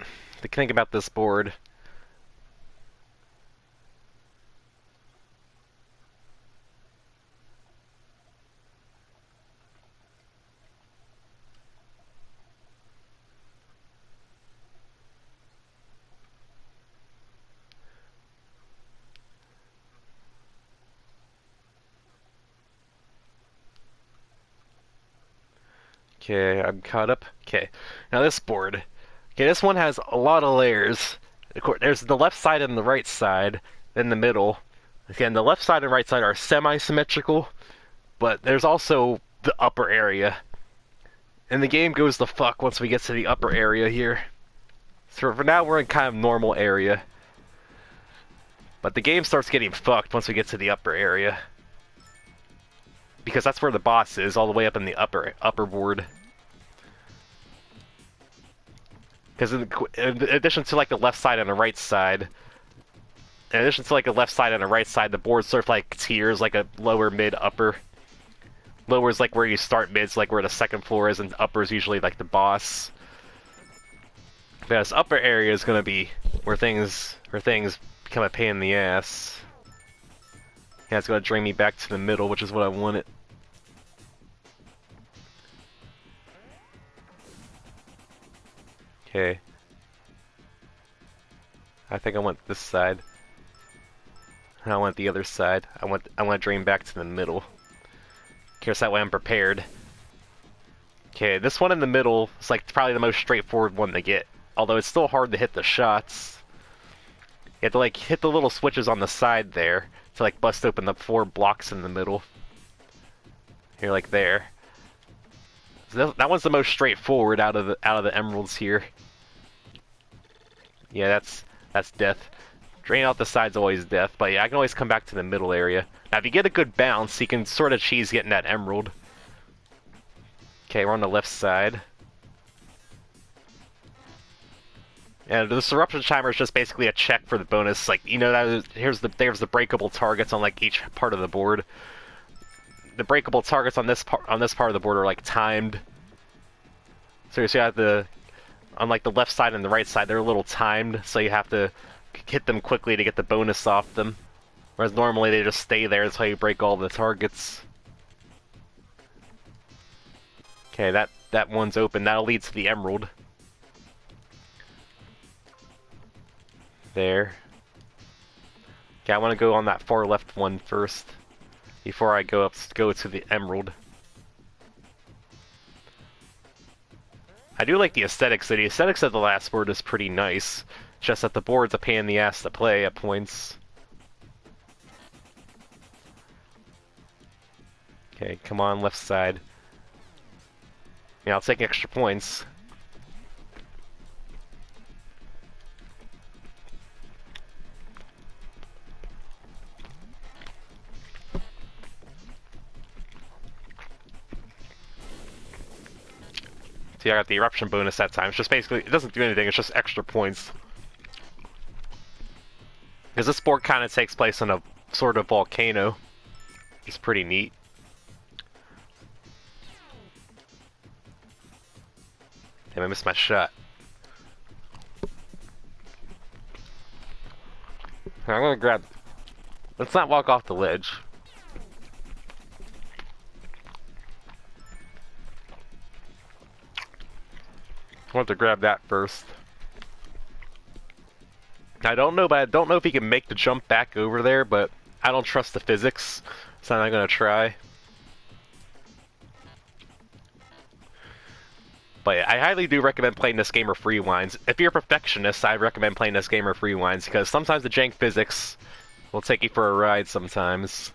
this board. Okay, I'm caught up. Okay, now this board. Okay, this one has a lot of layers. There's the left side and the right side, then the middle. Again, the left side and right side are semi-symmetrical, but there's also the upper area. And the game goes the fuck once we get to the upper area here. So for now, we're in kind of normal area. But the game starts getting fucked once we get to the upper area. Because that's where the boss is, all the way up in the upper board. Because in addition to like the left side and the right side, the board's sort of like tiers, like a lower, mid, upper. Lower is like where you start, mid's like where the second floor is, and upper is usually like the boss. This upper area is gonna be where things become a pain in the ass. Yeah, it's gonna drain me back to the middle, which is what I wanted. Okay. I think I want this side. I want the other side. I want to drain back to the middle. Okay, so that way I'm prepared. Okay, this one in the middle is like probably the most straightforward one to get. Although it's still hard to hit the shots. You have to like hit the little switches on the side there to like bust open the 4 blocks in the middle. Here, like there. So that one's the most straightforward out of the emeralds here. Yeah, that's death. Drain out the side's always death, but yeah, I can always come back to the middle area. Now, if you get a good bounce, you can sort of cheese getting that emerald. Okay, we're on the left side. And the disruption timer is just basically a check for the bonus. Like, you know, there's the breakable targets on like each part of the board. The breakable targets on this part of the board are like timed. So you have to, on like the left side and the right side, they're a little timed, so you have to hit them quickly to get the bonus off them. Whereas normally they just stay there until you break all the targets. Okay, that one's open. That'll lead to the emerald. There. Okay, I want to go on that far left one first before I go to the emerald. I do like the aesthetics. The aesthetics of the last board is pretty nice. Just that the board's a pain in the ass to play at points. Okay, come on, left side. Yeah, I'll take extra points. See, I got the eruption bonus that time. It's just basically, it doesn't do anything, it's just extra points. Because this board kind of takes place on a sort of volcano. It's pretty neat. Damn, I missed my shot. I'm gonna grab... Let's not walk off the ledge. I want to grab that first. I don't know if he can make the jump back over there, but I don't trust the physics, so I'm not gonna try. But yeah, I highly do recommend playing this game or free winds. If you're a perfectionist, I recommend playing this game or free winds, because sometimes the jank physics will take you for a ride sometimes.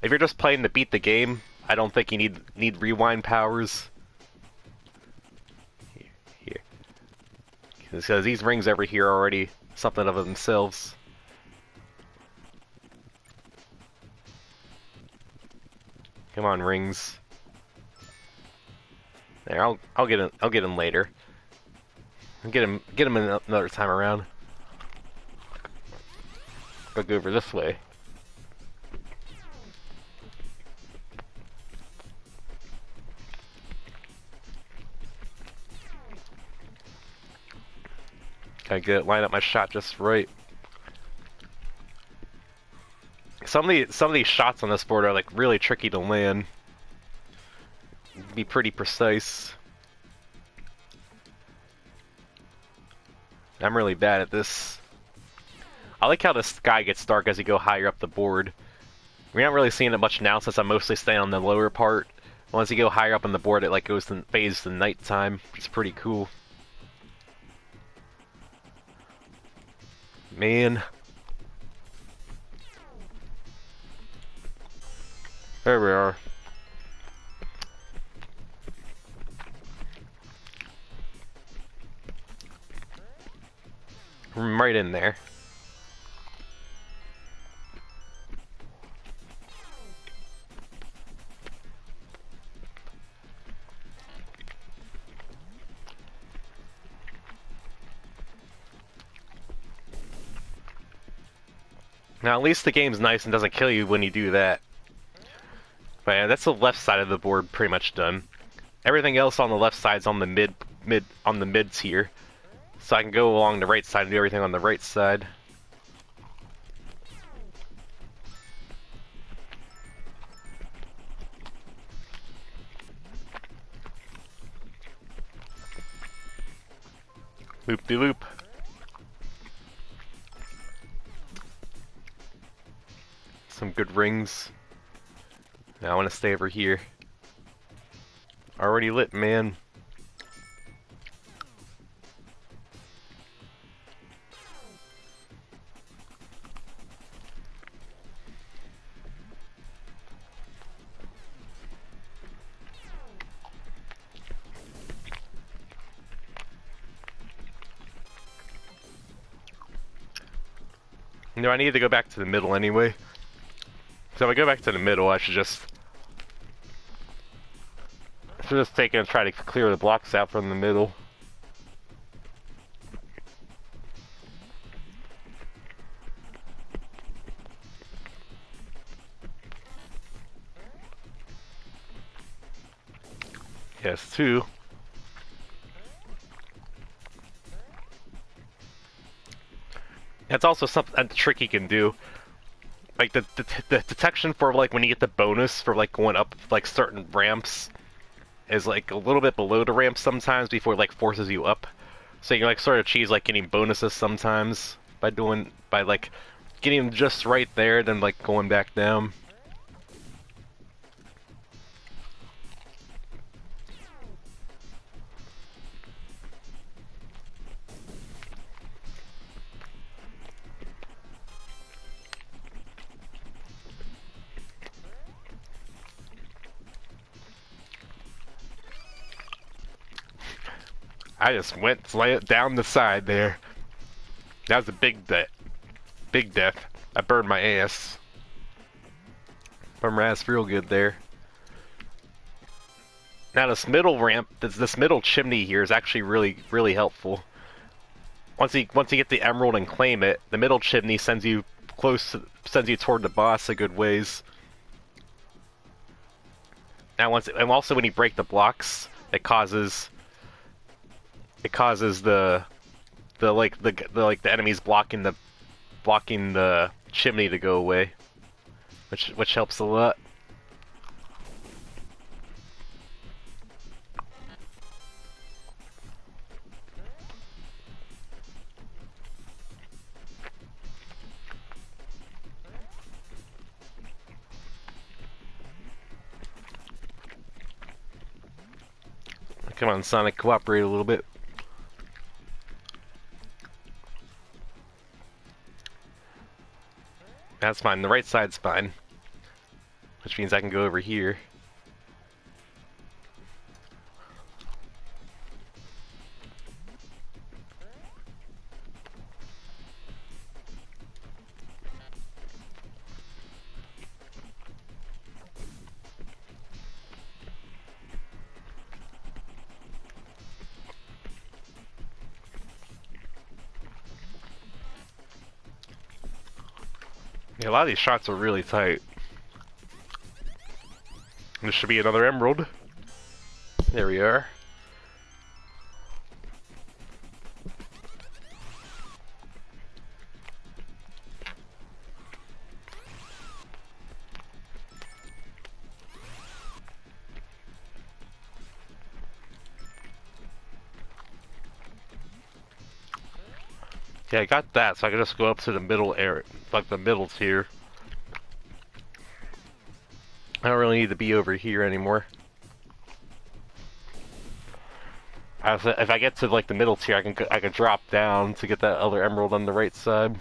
If you're just playing to beat the game, I don't think you need rewind powers. Here. Because these rings over here are already something of themselves. Come on, rings. There, I'll get him later. I'll get him another time around. I'll go over this way. Gotta get line up my shot just right. Some of these shots on this board are like really tricky to land. Be pretty precise. I'm really bad at this. I like how the sky gets dark as you go higher up the board. We're not really seeing it much now since I'm mostly staying on the lower part. Once you go higher up on the board, it like goes to fades to nighttime, which is pretty cool. Man. There we are. I'm right in there. Now at least the game's nice and doesn't kill you when you do that. But yeah, that's the left side of the board pretty much done. Everything else on the left side's on the mid tier. So I can go along the right side and do everything on the right side. Loop-de-loop. Some good rings. Now I want to stay over here. Already lit, man. No, I need to go back to the middle anyway. So if I go back to the middle, I should just take it and try to clear the blocks out from the middle. Yes, two. That's also something a trick you can do. Like the detection for like when you get the bonus for like going up like certain ramps is like a little bit below the ramp sometimes before it like forces you up. So you can like sort of achieve like getting bonuses sometimes by like getting them just right there, then like going back down. I just went down the side there. That was a big death. Big death. I burned my ass. Burned my ass real good there. Now this middle ramp, this middle chimney here is actually really helpful. Once you get the emerald and claim it, the middle chimney sends you toward the boss a good ways. Now and also when you break the blocks, it causes the enemies blocking the chimney to go away, which helps a lot. Come on, Sonic, cooperate a little bit. That's fine. The right side's fine. Which means I can go over here. Yeah, a lot of these shots are really tight. This should be another emerald. There we are. Yeah, I got that, so I can just go up to the middle area, like the middle tier. I don't really need to be over here anymore. If I get to like the middle tier, I can drop down to get that other emerald on the right side.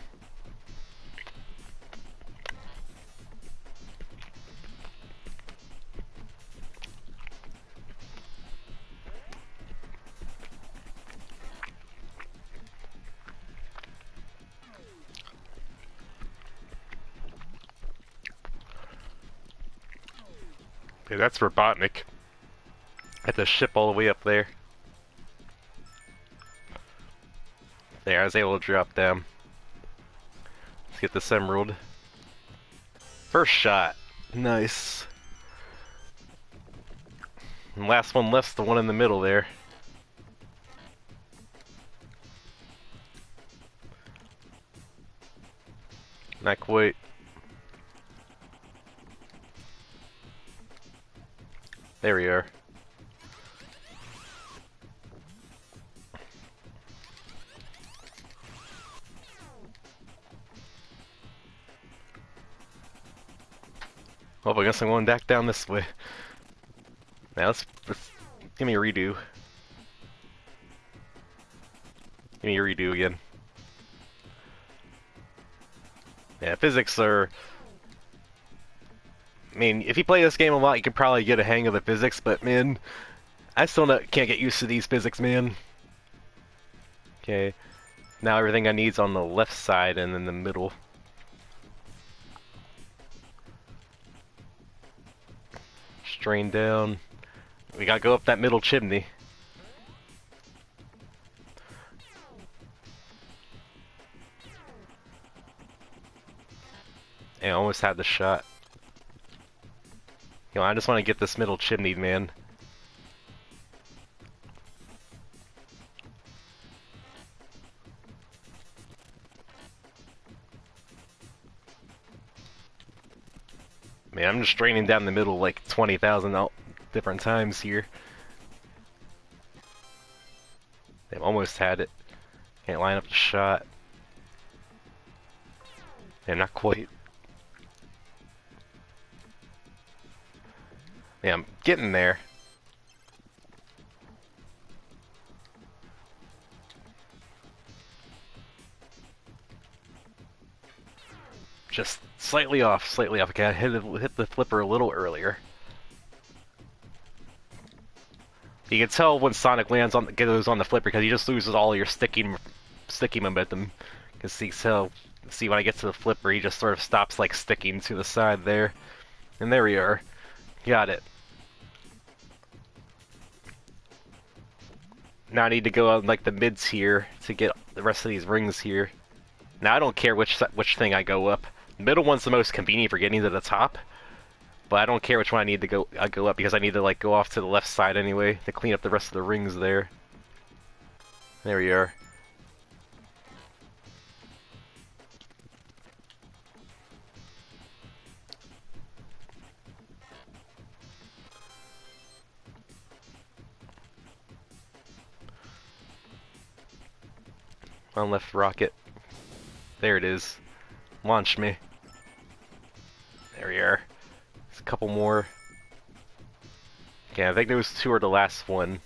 Okay, that's Robotnik. I have to ship all the way up there. There, I was able to drop down. Let's get this emerald. First shot. Nice. And last one left's the one in the middle there. Not quite. There we are. Well, I guess I'm going back down this way. Now let's give me a redo. Give me a redo again. Yeah, physics are... I mean, if you play this game a lot, you can probably get a hang of the physics, but man, I still can't get used to these physics, man. Okay, now everything I need's on the left side and in the middle. Strain down. We gotta go up that middle chimney. Yeah, I almost had the shot. You know, I just want to get this middle chimney, man. Man, I'm just draining down the middle like 20,000 different times here. They've almost had it. Can't line up the shot. Yeah, not quite. Yeah, I'm getting there. Just slightly off, slightly off. Okay, I hit the flipper a little earlier. You can tell when Sonic goes on the flipper because he just loses all your sticky momentum. You can see when I get to the flipper, he just sort of stops like sticking to the side there. And there we are. Got it. Now I need to go on like the mid tier to get the rest of these rings here. Now I don't care which thing I go up. The middle one's the most convenient for getting to the top, but I don't care which one I need to go up because I need to like go off to the left side anyway to clean up the rest of the rings there. There we are. On left rocket. There it is. Launch me. There we are. There's a couple more. Okay, I think those two are the last one.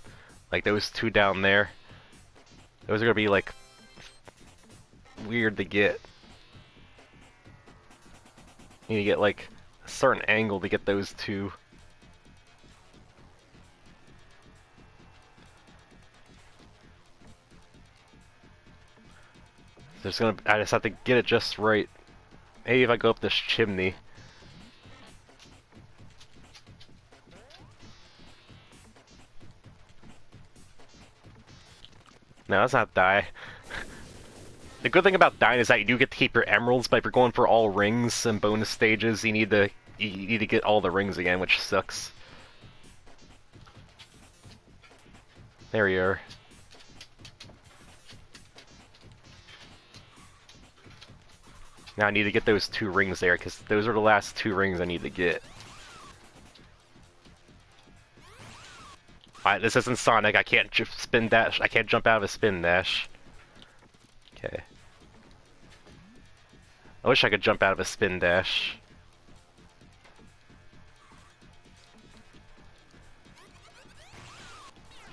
Like those two down there. Those are gonna be like weird to get. You need to get like a certain angle to get those two. I just have to get it just right. Maybe if I go up this chimney. No, let's not die. The good thing about dying is that you do get to keep your emeralds, but if you're going for all rings and bonus stages, you need to get all the rings again, which sucks. There we are. Now I need to get those two rings there, because those are the last two rings I need to get. Alright, this isn't Sonic, I can't spin dash, I can't jump out of a spin dash. Okay. I wish I could jump out of a spin dash.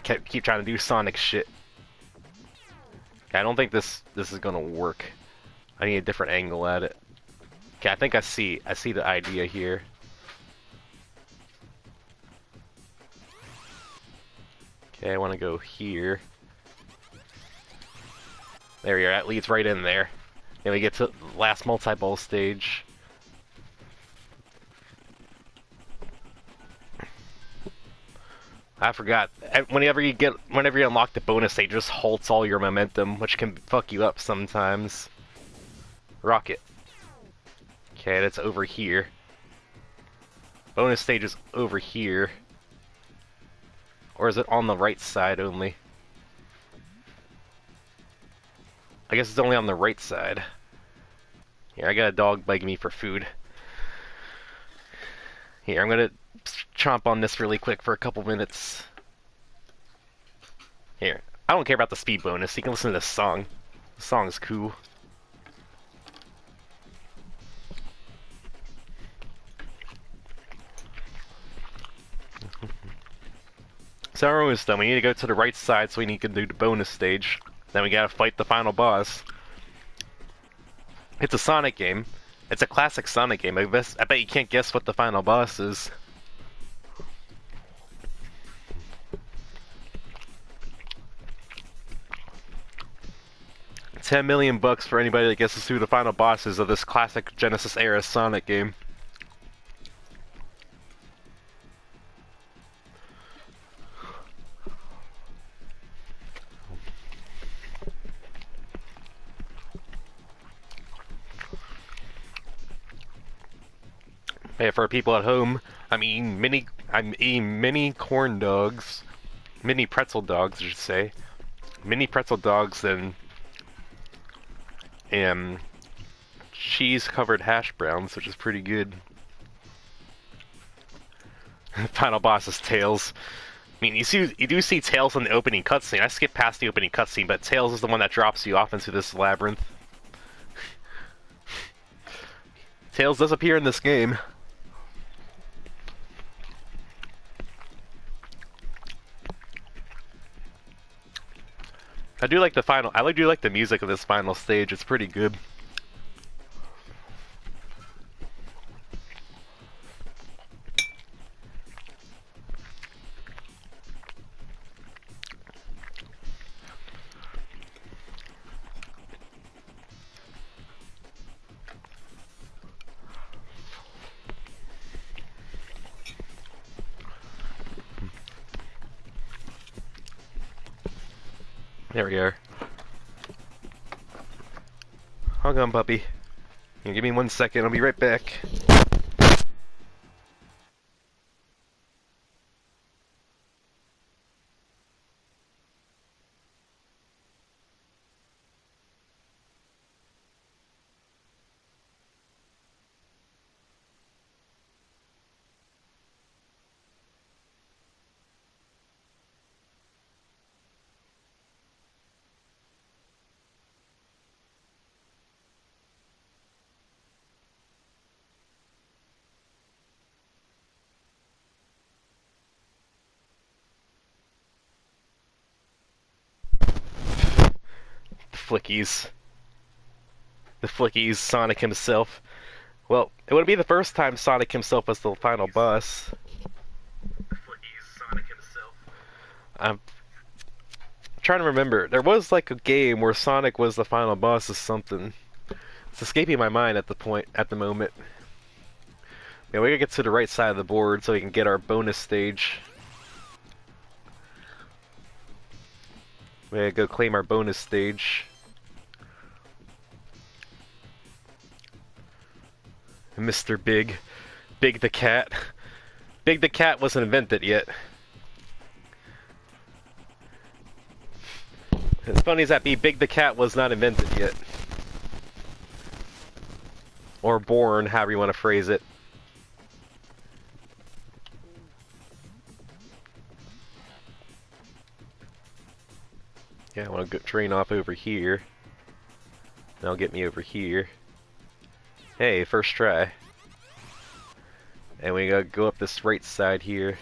Keep trying to do Sonic shit. Okay, I don't think this is gonna work. I need a different angle at it. Okay, I think I see the idea here. Okay, I want to go here. There we are. That leads right in there. Then we get to the last multi-ball stage. I forgot. Whenever you unlock the bonus stage, it just halts all your momentum, which can fuck you up sometimes. Rocket. Okay, that's over here. Bonus stage is over here. Or is it on the right side only? I guess it's only on the right side. Here, I got a dog begging me for food. Here, I'm gonna chomp on this really quick for a couple minutes. Here, I don't care about the speed bonus. You can listen to this song. The song's cool. So we're almost done. We need to go to the right side so we can do the bonus stage. Then we gotta fight the final boss. It's a Sonic game. It's a classic Sonic game. I bet you can't guess what the final boss is. $10 million for anybody that guesses who the final boss is of this classic Genesis era Sonic game. Hey, for people at home, I'm eating mini corn dogs, mini pretzel dogs, I should say, mini pretzel dogs and cheese-covered hash browns, which is pretty good. Final boss is Tails. I mean, you do see Tails in the opening cutscene. I skipped past the opening cutscene, but Tails is the one that drops you off into this labyrinth. Tails does appear in this game. I do like the music of this final stage. It's pretty good. There we are. Hang on, puppy. Give me 1 second, I'll be right back. Flickies. The Flickies, Sonic himself. Well, it would be the first time Sonic himself was the final boss. The Flickies, Sonic himself. I'm trying to remember. There was like a game where Sonic was the final boss of something. It's escaping my mind at the moment. Yeah, we gotta get to the right side of the board so we can get our bonus stage. We gotta go claim our bonus stage. Mr. Big. Big the Cat. Big the Cat wasn't invented yet. As funny as that be, Big the Cat was not invented yet. Or born, however you want to phrase it. Yeah, I want to train off over here. That'll get me over here. Hey, first try. And we gotta go up this right side here.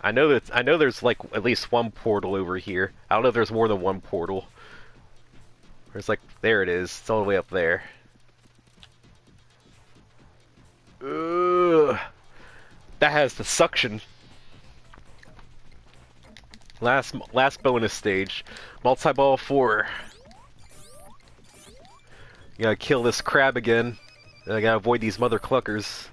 I know there's like at least one portal over here. I don't know if there's more than one portal. There's like, there it is. It's all the way up there. Ugh. That has the suction. Last bonus stage. Multi-ball 4. You gotta kill this crab again. And I gotta avoid these mother cluckers.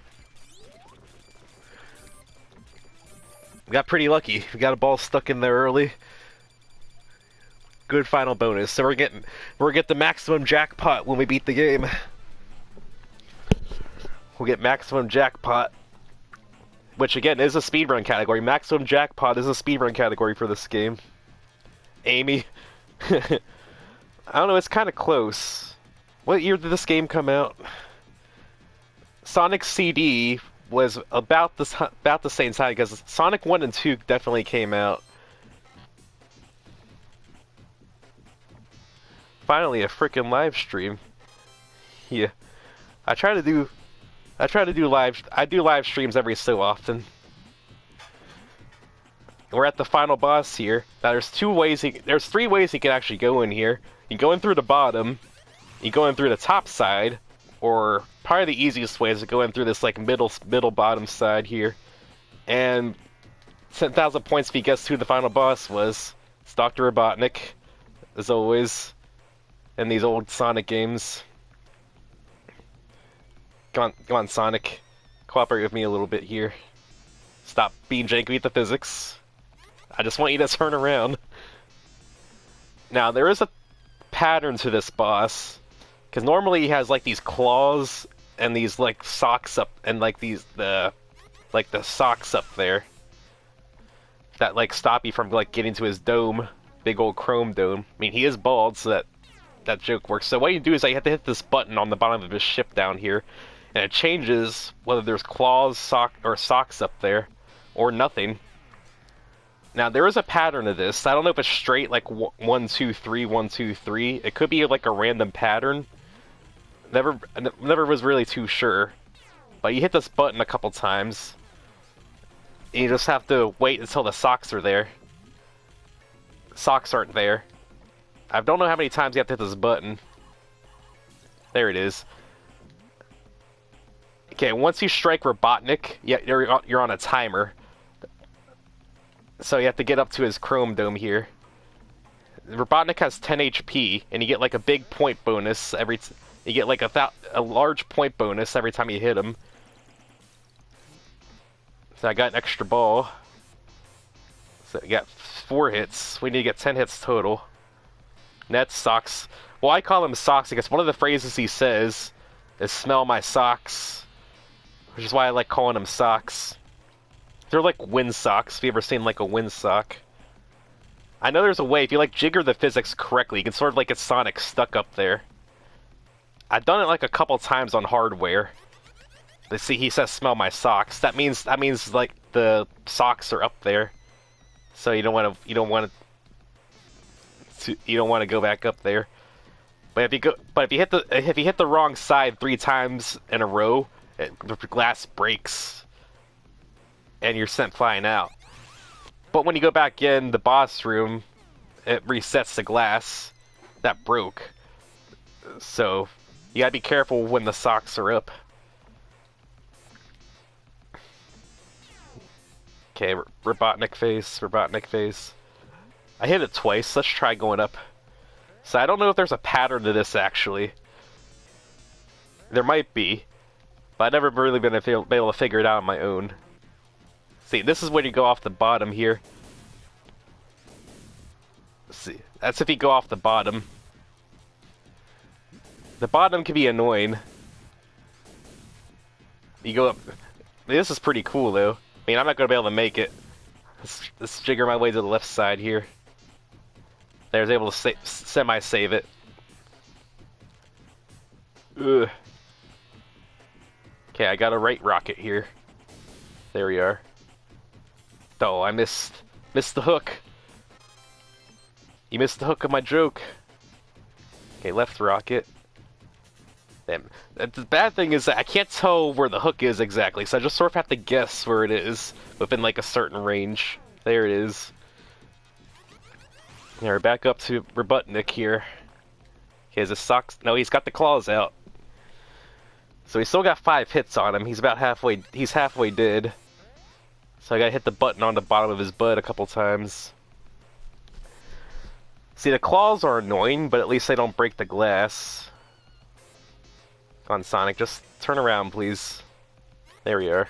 We got pretty lucky. We got a ball stuck in there early. Good final bonus. So we're getting the maximum jackpot when we beat the game. We'll get maximum jackpot, which again is a speedrun category. Maximum jackpot is a speedrun category for this game. Amy. I don't know, it's kind of close. What year did this game come out? Sonic CD was about the same time, because Sonic 1 and 2 definitely came out. Finally, a freaking live stream. Yeah, I do live streams every so often. We're at the final boss here. Now there's there's 3 ways you can actually go in here. You go in through the bottom, you go in through the top side, or probably the easiest way is to go in through this like middle bottom side here. And 10,000 points if you guess who the final boss was. It's Dr. Robotnik, as always, in these old Sonic games. Come on, Sonic. Cooperate with me a little bit here. Stop being janky with the physics. I just want you to turn around. Now, there is a pattern to this boss. Because normally he has like these claws and these like socks up, and like the socks up there that like stop you from like getting to his dome, big old chrome dome. I mean, he is bald, so that joke works. So what you do is you have to hit this button on the bottom of his ship down here, and it changes whether there's claws, socks up there, or nothing. Now there is a pattern to this. I don't know if it's straight like 1, 2, 3, 1, 2, 3. It could be like a random pattern. Never was really too sure. But you hit this button a couple times, and you just have to wait until the socks are there. Socks aren't there. I don't know how many times you have to hit this button. There it is. Okay, once you strike Robotnik, you're on a timer. So you have to get up to his chrome dome here. Robotnik has 10 HP, and you get like a big point bonus you get like a large point bonus every time you hit him. So I got an extra ball. So we got 4 hits. We need to get 10 hits total. Net socks. Well, I call him socks because one of the phrases he says is "smell my socks," which is why I like calling him socks. They're like wind socks. Have you ever seen like a wind sock? I know there's a way, if you like jigger the physics correctly, you can sort of like get Sonic stuck up there. I've done it like a couple times on hardware. Let's see, he says "smell my socks." That means like the socks are up there, so you don't want to go back up there. But if you hit the wrong side 3 times in a row, the glass breaks, and you're sent flying out. But when you go back in the boss room, it resets the glass that broke. So you gotta be careful when the socks are up. Okay, Robotnik face. I hit it twice. Let's try going up. So I don't know if there's a pattern to this actually. There might be, but I've never really been able to figure it out on my own. See, this is when you go off the bottom here. See, that's if you go off the bottom. The bottom can be annoying. You go up. This is pretty cool though. I mean, I'm not gonna be able to make it. Let's jigger my way to the left side here. I was able to semi-save it. Ugh. Okay, I got a right rocket here. There we are. Oh, I missed the hook. You missed the hook of my joke. Okay, left rocket. Damn. The bad thing is that I can't tell where the hook is exactly, so I just sort of have to guess where it is within like a certain range. There it is. Alright, back up to Robotnik here. He has his socks. No, he's got the claws out. So he's still got 5 hits on him. He's about halfway. He's halfway dead. So I gotta hit the button on the bottom of his butt a couple times. See, the claws are annoying, but at least they don't break the glass. Come on, Sonic, just turn around, please. There we are.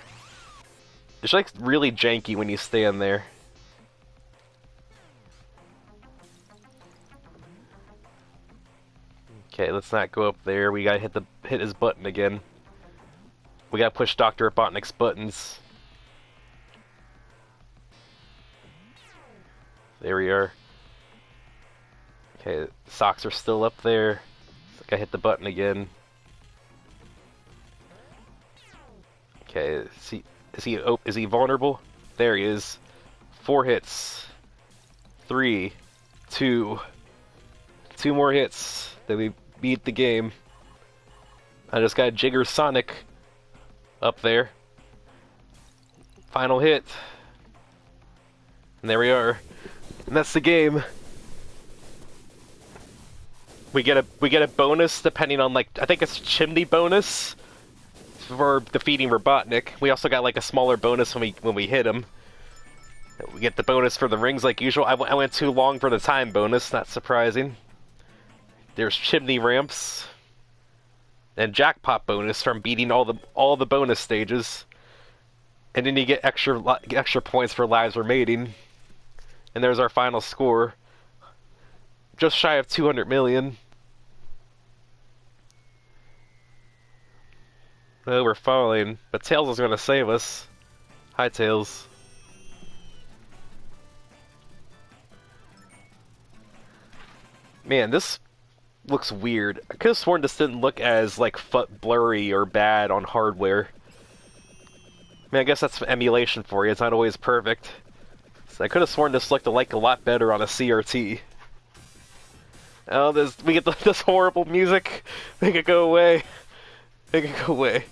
It's like really janky when you stand there. Okay, let's not go up there. We gotta hit his button again. We gotta push Dr. Robotnik's buttons. There we are. Okay, socks are still up there. So I gotta hit the button again. Okay, is he vulnerable? There he is. 4 hits. 3, 2. 2 more hits. Then we beat the game. I just got Jigger Sonic up there. Final hit. And there we are. And that's the game. We get a bonus depending on, like, I think it's chimney bonus for defeating Robotnik. We also got like a smaller bonus when we hit him. We get the bonus for the rings like usual. I went too long for the time bonus, not surprising. There's chimney ramps and jackpot bonus from beating all the bonus stages. And then you get extra points for lives remaining. And there's our final score. Just shy of 200 million. Oh, we're falling, but Tails is gonna save us. Hi, Tails. Man, this looks weird. I could have sworn this didn't look as, like, blurry or bad on hardware. I mean, I guess that's emulation for you. It's not always perfect. So I could have sworn this looked like a lot better on a CRT. Oh, we get this horrible music. Make it go away. Make it go away.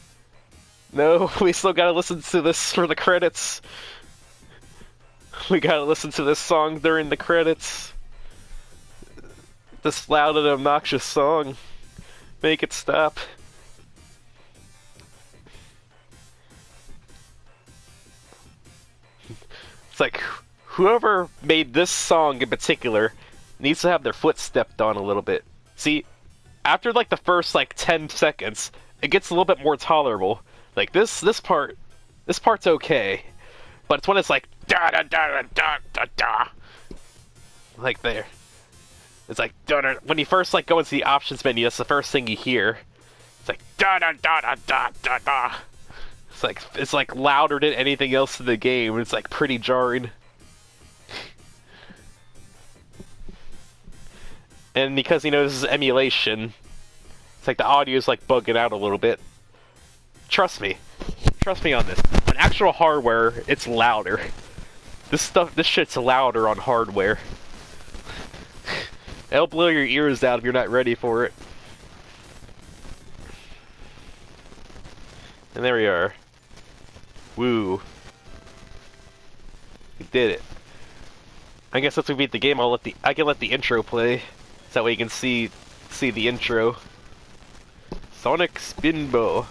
No, we still gotta listen to this for the credits. We gotta listen to this song during the credits. This loud and obnoxious song. Make it stop. It's like, whoever made this song in particular needs to have their foot stepped on a little bit. See, after like the first like 10 seconds, it gets a little bit more tolerable. Like this part's okay, but it's when it's like da da da da da da, like there. It's like da da. When you first like go into the options menu, that's the first thing you hear. It's like da da da da da da da. It's like louder than anything else in the game. It's like pretty jarring. And because this is emulation, it's like the audio is like bugging out a little bit. Trust me on this. On actual hardware, it's louder. This shit's louder on hardware. It'll blow your ears out if you're not ready for it. And there we are. Woo. We did it. I guess once we beat the game, I can let the intro play, so that way you can see the intro. Sonic Spinball.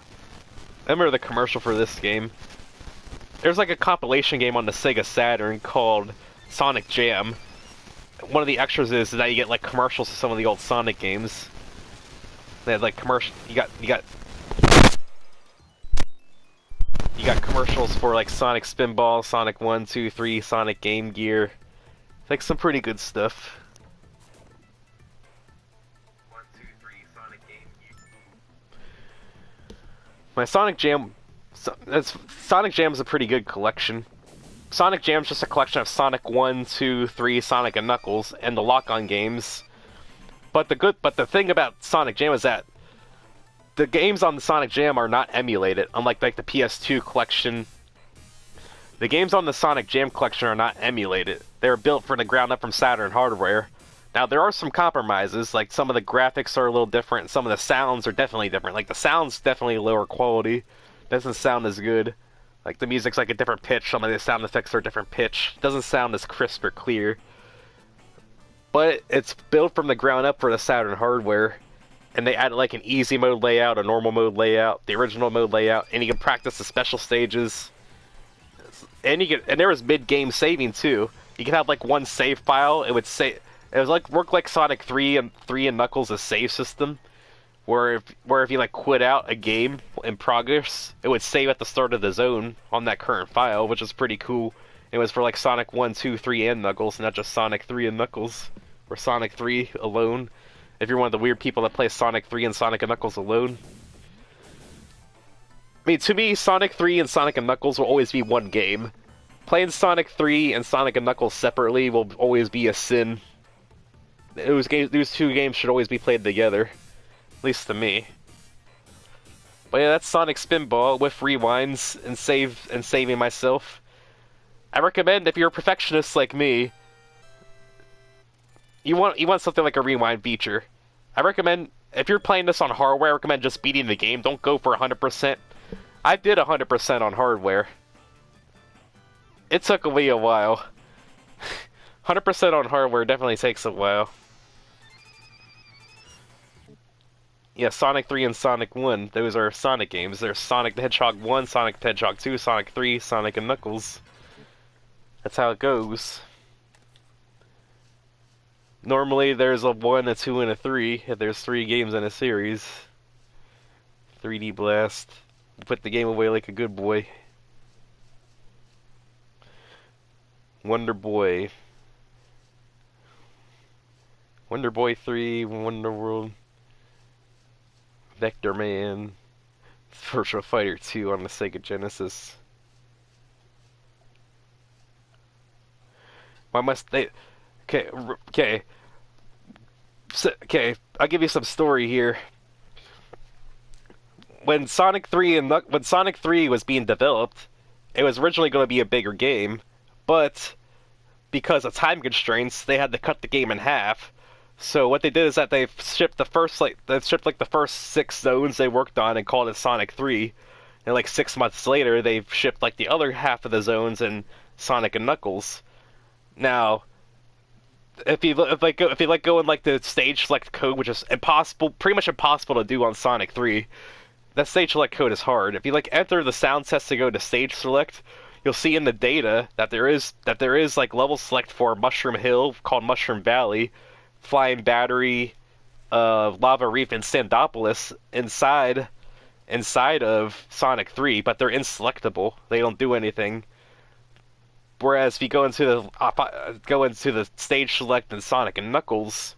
I remember the commercial for this game. There's like a compilation game on the SEGA Saturn called Sonic Jam. One of the extras is that you get like commercials to some of the old Sonic games. They had like commercial. You got commercials for like Sonic Spinball, Sonic 1, 2, 3, Sonic Game Gear. Like some pretty good stuff. 1, 2, 3, Sonic Game Gear. My Sonic Jam is a pretty good collection. Sonic Jam's just a collection of Sonic 1, 2, 3, Sonic and Knuckles, and the lock-on games. But the thing about Sonic Jam is that the games on the Sonic Jam are not emulated, unlike like the PS2 collection. The games on the Sonic Jam collection are not emulated. They were built from the ground up from Saturn hardware. Now, there are some compromises, like some of the graphics are a little different, some of the sounds are definitely different. Like, the sound's definitely lower quality, doesn't sound as good. Like, the music's like a different pitch, some of the sound effects are a different pitch, doesn't sound as crisp or clear. But it's built from the ground up for the Saturn hardware, and they added like an easy mode layout, a normal mode layout, the original mode layout, and you can practice the special stages. And there was mid-game saving too. You could have like one save file, it would say it was like work like Sonic 3 and Knuckles' save system, where if you like quit out a game in progress, it would save at the start of the zone on that current file, which is pretty cool. It was for like Sonic 1, 2, 3, and Knuckles, not just Sonic 3 and Knuckles, or Sonic 3 alone. If you're one of the weird people that play Sonic 3 and Sonic and Knuckles alone. I mean, to me, Sonic 3 and Sonic and Knuckles will always be one game. Playing Sonic 3 and Sonic and Knuckles separately will always be a sin. Those two games should always be played together. At least to me. But yeah, that's Sonic Spinball with rewinds and saving myself. I recommend, if you're a perfectionist like me, you want something like a rewind feature. I recommend, if you're playing this on hardware, I recommend just beating the game. Don't go for 100%. I did 100% on hardware. It took me a while. 100% on hardware definitely takes a while. Yeah, Sonic 3 and Sonic 1, those are Sonic games. There's Sonic the Hedgehog 1, Sonic the Hedgehog 2, Sonic 3, Sonic and Knuckles. That's how it goes. Normally there's a 1, a 2, and a 3, if there's 3 games in a series. 3D Blast. Put the game away like a good boy. Wonder Boy. Wonder Boy 3, Wonder World. Vector Man. Virtua Fighter 2 on the Sega Genesis. Why must they... Okay. Okay, I'll give you some story here. When Sonic 3 was being developed, it was originally going to be a bigger game, but because of time constraints, they had to cut the game in half. So what they did is that they shipped the first 6 zones they worked on and called it Sonic 3. And like 6 months later, they shipped like the other half of the zones in Sonic and Knuckles. Now, if you go in like the stage select code, which is pretty much impossible to do on Sonic 3. That stage select code is hard. If you like enter the sound test to go to stage select, you'll see in the data that there is like level select for Mushroom Hill called Mushroom Valley, Flying Battery, Lava Reef, and Sandopolis inside of Sonic 3, but they're inselectable. They don't do anything. Whereas if you go into the stage select in Sonic and Knuckles,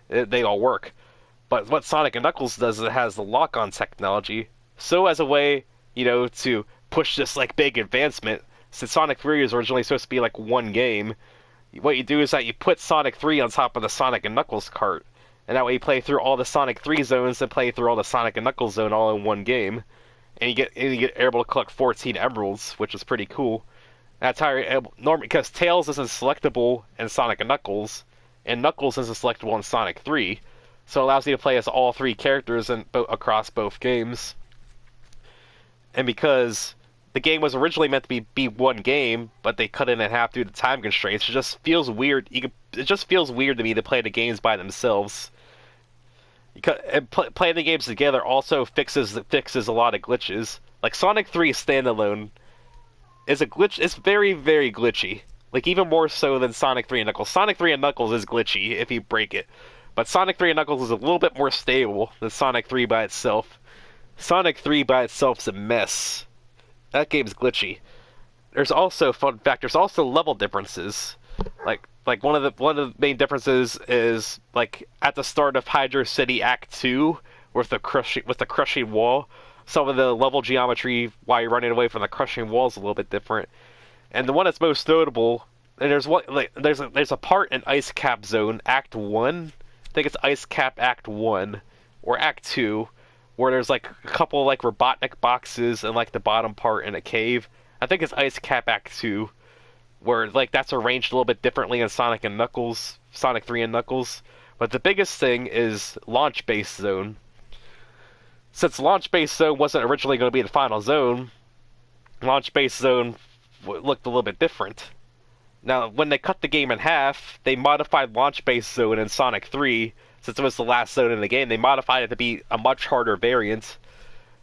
they all work. But what Sonic and Knuckles does is it has the lock-on technology. So as a way, to push this like big advancement, since Sonic 3 was originally supposed to be like one game, what you do is that you put Sonic 3 on top of the Sonic and Knuckles cart, and that way you play through all the Sonic 3 zones and play through all the Sonic and Knuckles zone all in one game, and you get able to collect 14 emeralds, which is pretty cool. That's how you're able, normally, because Tails isn't selectable in Sonic and Knuckles isn't selectable in Sonic 3, so it allows you to play as all 3 characters across both games. And because the game was originally meant to be one game, but they cut it in half due to time constraints, it just feels weird. It just feels weird to me to play the games by themselves. Playing the games together also fixes a lot of glitches. Like Sonic 3 standalone is a glitch. It's very, very glitchy. Like even more so than Sonic 3 and Knuckles. Sonic 3 and Knuckles is glitchy if you break it, but Sonic 3 and Knuckles is a little bit more stable than Sonic 3 by itself. Sonic 3 by itself is a mess. That game's glitchy. There's also level differences. Like one of the main differences is like at the start of Hydro City Act 2 with the crushing wall. Some of the level geometry while you're running away from the crushing wall is a little bit different. And the one that's most notable, and there's a part in Ice Cap Zone Act 1. I think it's Ice Cap Act 1 or Act 2, where there's like a couple like Robotnik boxes and like the bottom part in a cave. I think it's Ice Cap Act 2. where like that's arranged a little bit differently in Sonic and Knuckles, Sonic 3 and Knuckles. But the biggest thing is Launch Base Zone. Since Launch Base Zone wasn't originally going to be the final zone, Launch Base Zone looked a little bit different. Now, when they cut the game in half, they modified Launch Base Zone in Sonic 3, since it was the last zone in the game. They modified it to be a much harder variant.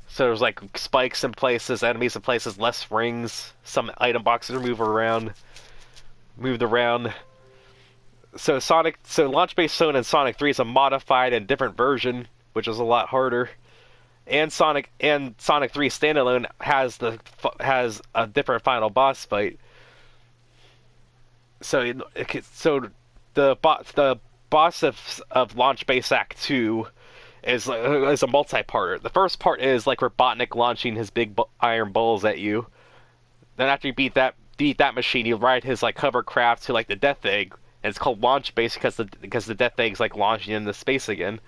So there's like spikes in places, enemies in places, less rings, some item boxes are moved around. So Launch Base Zone in Sonic 3 is a modified and different version, which is a lot harder. And Sonic 3 standalone has a different final boss fight. So the boss of Launch Base Act 2 is a multi-parter. The first part is like Robotnik launching his big iron balls at you. Then after you beat that machine, you ride his like hovercraft to like the Death Egg, and it's called Launch Base because the Death Egg's like launching into space again.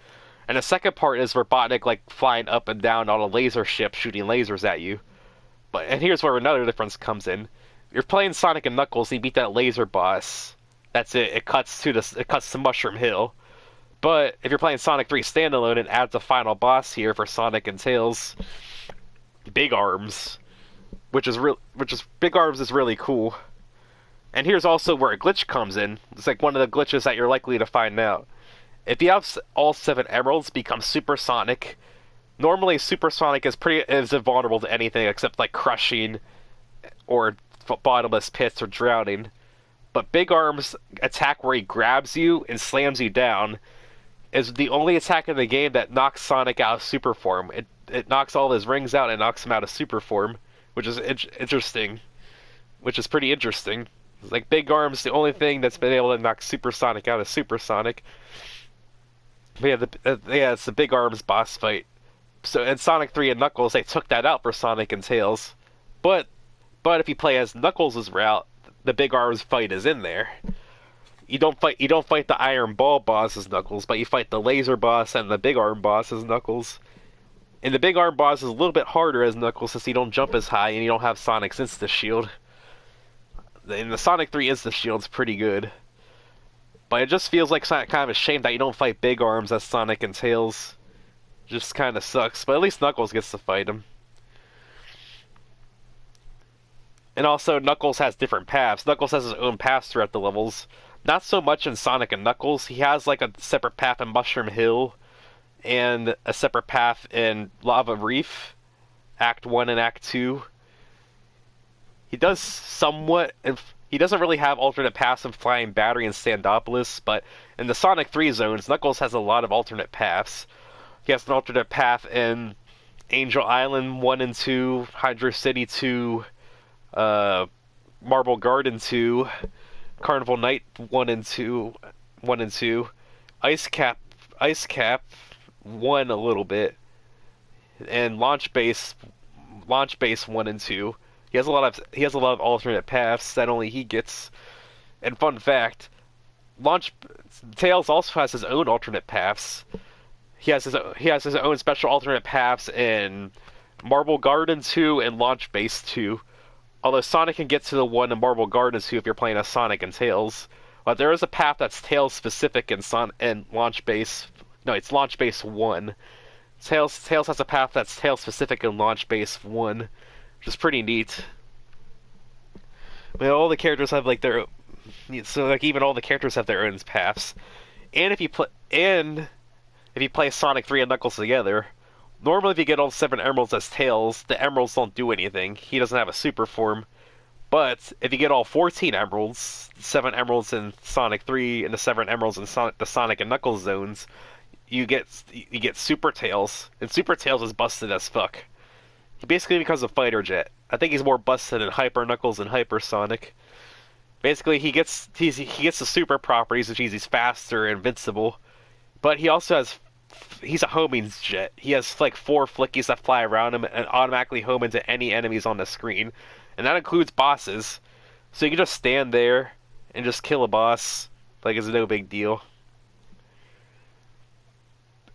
And the second part is Robotnik like flying up and down on a laser ship, shooting lasers at you. And here's where another difference comes in. You're playing Sonic and Knuckles, and you beat that laser boss. That's it. It cuts to Mushroom Hill. But if you're playing Sonic 3 standalone, it adds a final boss here for Sonic and Tails, Big Arms, Big Arms is really cool. And here's also where a glitch comes in. It's like one of the glitches that you're likely to find out. If you have all 7 emeralds become Super Sonic, normally Super Sonic is invulnerable to anything except like crushing or bottomless pits or drowning. But Big Arm's attack where he grabs you and slams you down is the only attack in the game that knocks Sonic out of super form. It knocks all his rings out and knocks him out of super form, which is interesting. Which is pretty interesting. It's like Big Arm's the only thing that's been able to knock Super Sonic out of Super Sonic. But yeah, it's the Big Arms boss fight. So in Sonic 3 and Knuckles, they took that out for Sonic and Tails. But if you play as Knuckles' route, the Big Arms fight is in there. You don't fight the Iron Ball boss as Knuckles, but you fight the Laser boss and the Big Arm boss as Knuckles. And the Big Arm boss is a little bit harder as Knuckles since you don't jump as high and you don't have Sonic's Insta Shield. And the Sonic 3 Insta Shield's pretty good. But it just feels like kind of a shame that you don't fight Big Arms as Sonic and Tails. Just kind of sucks, but at least Knuckles gets to fight him. And also, Knuckles has different paths. Knuckles has his own paths throughout the levels. Not so much in Sonic and Knuckles. He has like a separate path in Mushroom Hill, and a separate path in Lava Reef, Act 1 and Act 2. He does somewhat... He doesn't really have alternate paths in Flying Battery and Standopolis, but in the Sonic 3 zones, Knuckles has a lot of alternate paths. He has an alternate path in Angel Island 1 and 2, Hydro City 2, Marble Garden 2, Carnival Night 1 and 2, Ice Cap 1 a little bit, and Launch Base 1 and 2. He has a lot of alternate paths that only he gets. And fun fact, Tails also has his own alternate paths. He has his own special alternate paths in Marble Garden 2 and Launch Base 2. Although Sonic can get to the one in Marble Garden 2 if you're playing as Sonic and Tails. But there is a path that's Tails specific in Launch Base. No, it's Launch Base 1. Tails has a path that's Tails specific in Launch Base 1, which is pretty neat. I mean, all the characters have like their even all the characters have their own paths. And if you play Sonic 3 and Knuckles together, normally if you get all 7 emeralds as Tails, the emeralds don't do anything. He doesn't have a super form. But if you get all 14 emeralds, 7 emeralds in Sonic 3 and the 7 emeralds in the Sonic and Knuckles zones, you get Super Tails, and Super Tails is busted as fuck. He basically becomes a fighter jet. I think he's more busted than Hyper Knuckles and Hyper Sonic. Basically, he gets the super properties, which means he's faster and invincible. But he also he's a homing jet. He has like 4 flickies that fly around him and automatically home into any enemies on the screen. And that includes bosses. So you can just stand there and just kill a boss like it's no big deal.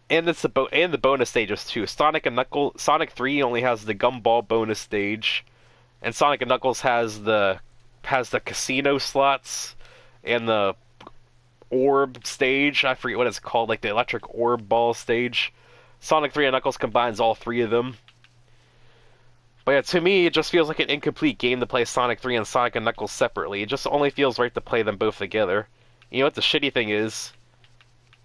And it's the bonus stages too. Sonic 3 only has the gumball bonus stage, and Sonic and Knuckles has the has the casino slots and the orb stage. I forget what it's called, like the electric orb ball stage. Sonic 3 and Knuckles combines all three of them. But yeah, to me, it just feels like an incomplete game to play Sonic 3 and Sonic and Knuckles separately. It just only feels right to play them both together. You know what the shitty thing is?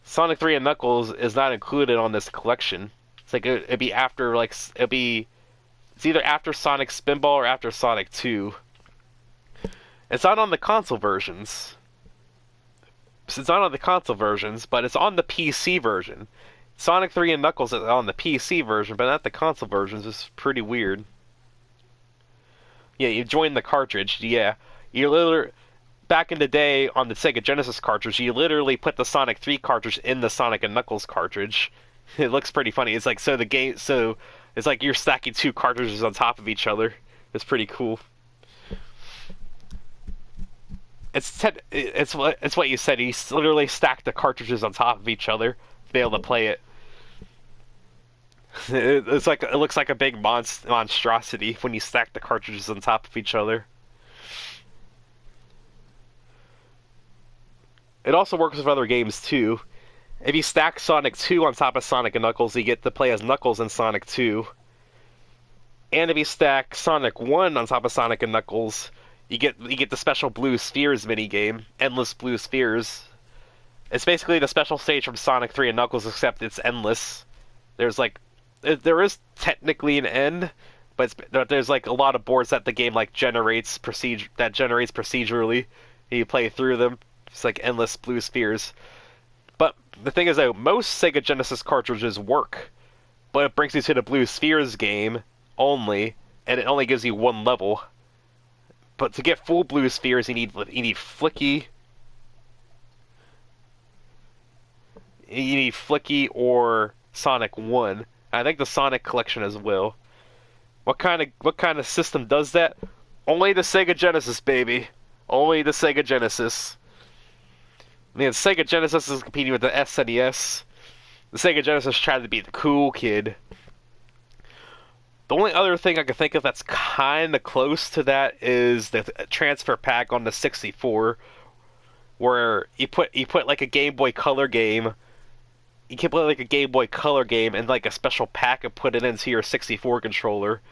Sonic 3 and Knuckles is not included on this collection. It's like it'd be after it's either after Sonic Spinball or after Sonic 2. It's not on the console versions. It's not on the console versions, but it's on the PC version. Sonic 3 and Knuckles is on the PC version, but not the console versions. It's pretty weird. Yeah, you join the cartridge. Yeah, you literally back in the day on the Sega Genesis cartridge, you literally put the Sonic 3 cartridge in the Sonic and Knuckles cartridge. It looks pretty funny. It's like so it's like you're stacking two cartridges on top of each other. It's pretty cool. It's what you said. You literally stack the cartridges on top of each other to be able to play it. It looks like a big monstrosity when you stack the cartridges on top of each other. It also works with other games too. If you stack Sonic 2 on top of Sonic and Knuckles, you get to play as Knuckles in Sonic 2. And if you stack Sonic 1 on top of Sonic and Knuckles, you get the special Blue Spheres minigame, Endless Blue Spheres. It's basically the special stage from Sonic 3 and Knuckles, except it's endless. There is technically an end, but there's like a lot of boards that the game like generates procedurally, and you play through them. It's like endless blue spheres. But the thing is, though, most Sega Genesis cartridges work, but it brings you to the Blue Spheres game only, and it only gives you one level. But to get full Blue Spheres, you need Flicky. You need Flicky or Sonic 1. I think the Sonic collection as well. What kind of system does that? Only the Sega Genesis, baby. Only the Sega Genesis. I mean, the Sega Genesis is competing with the SNES. The Sega Genesis tried to be the cool kid. The only other thing I can think of that's kind of close to that is the transfer pack on the 64, where you put like a Game Boy Color game. You can play like a Game Boy Color game and like a special pack and put it into your 64 controller,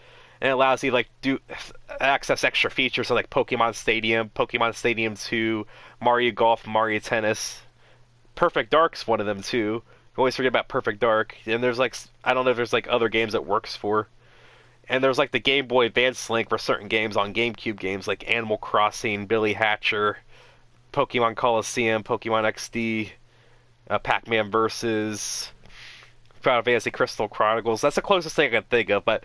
and it allows you like access extra features like Pokemon Stadium 2, Mario Golf, Mario Tennis. Perfect Dark's one of them too. You always forget about Perfect Dark. And there's like I don't know if there's like other games it works for. And there's like the Game Boy Advance link for certain games on GameCube games like Animal Crossing, Billy Hatcher, Pokemon Coliseum, Pokemon XD. Pac-Man versus Final Fantasy Crystal Chronicles. That's the closest thing I can think of, but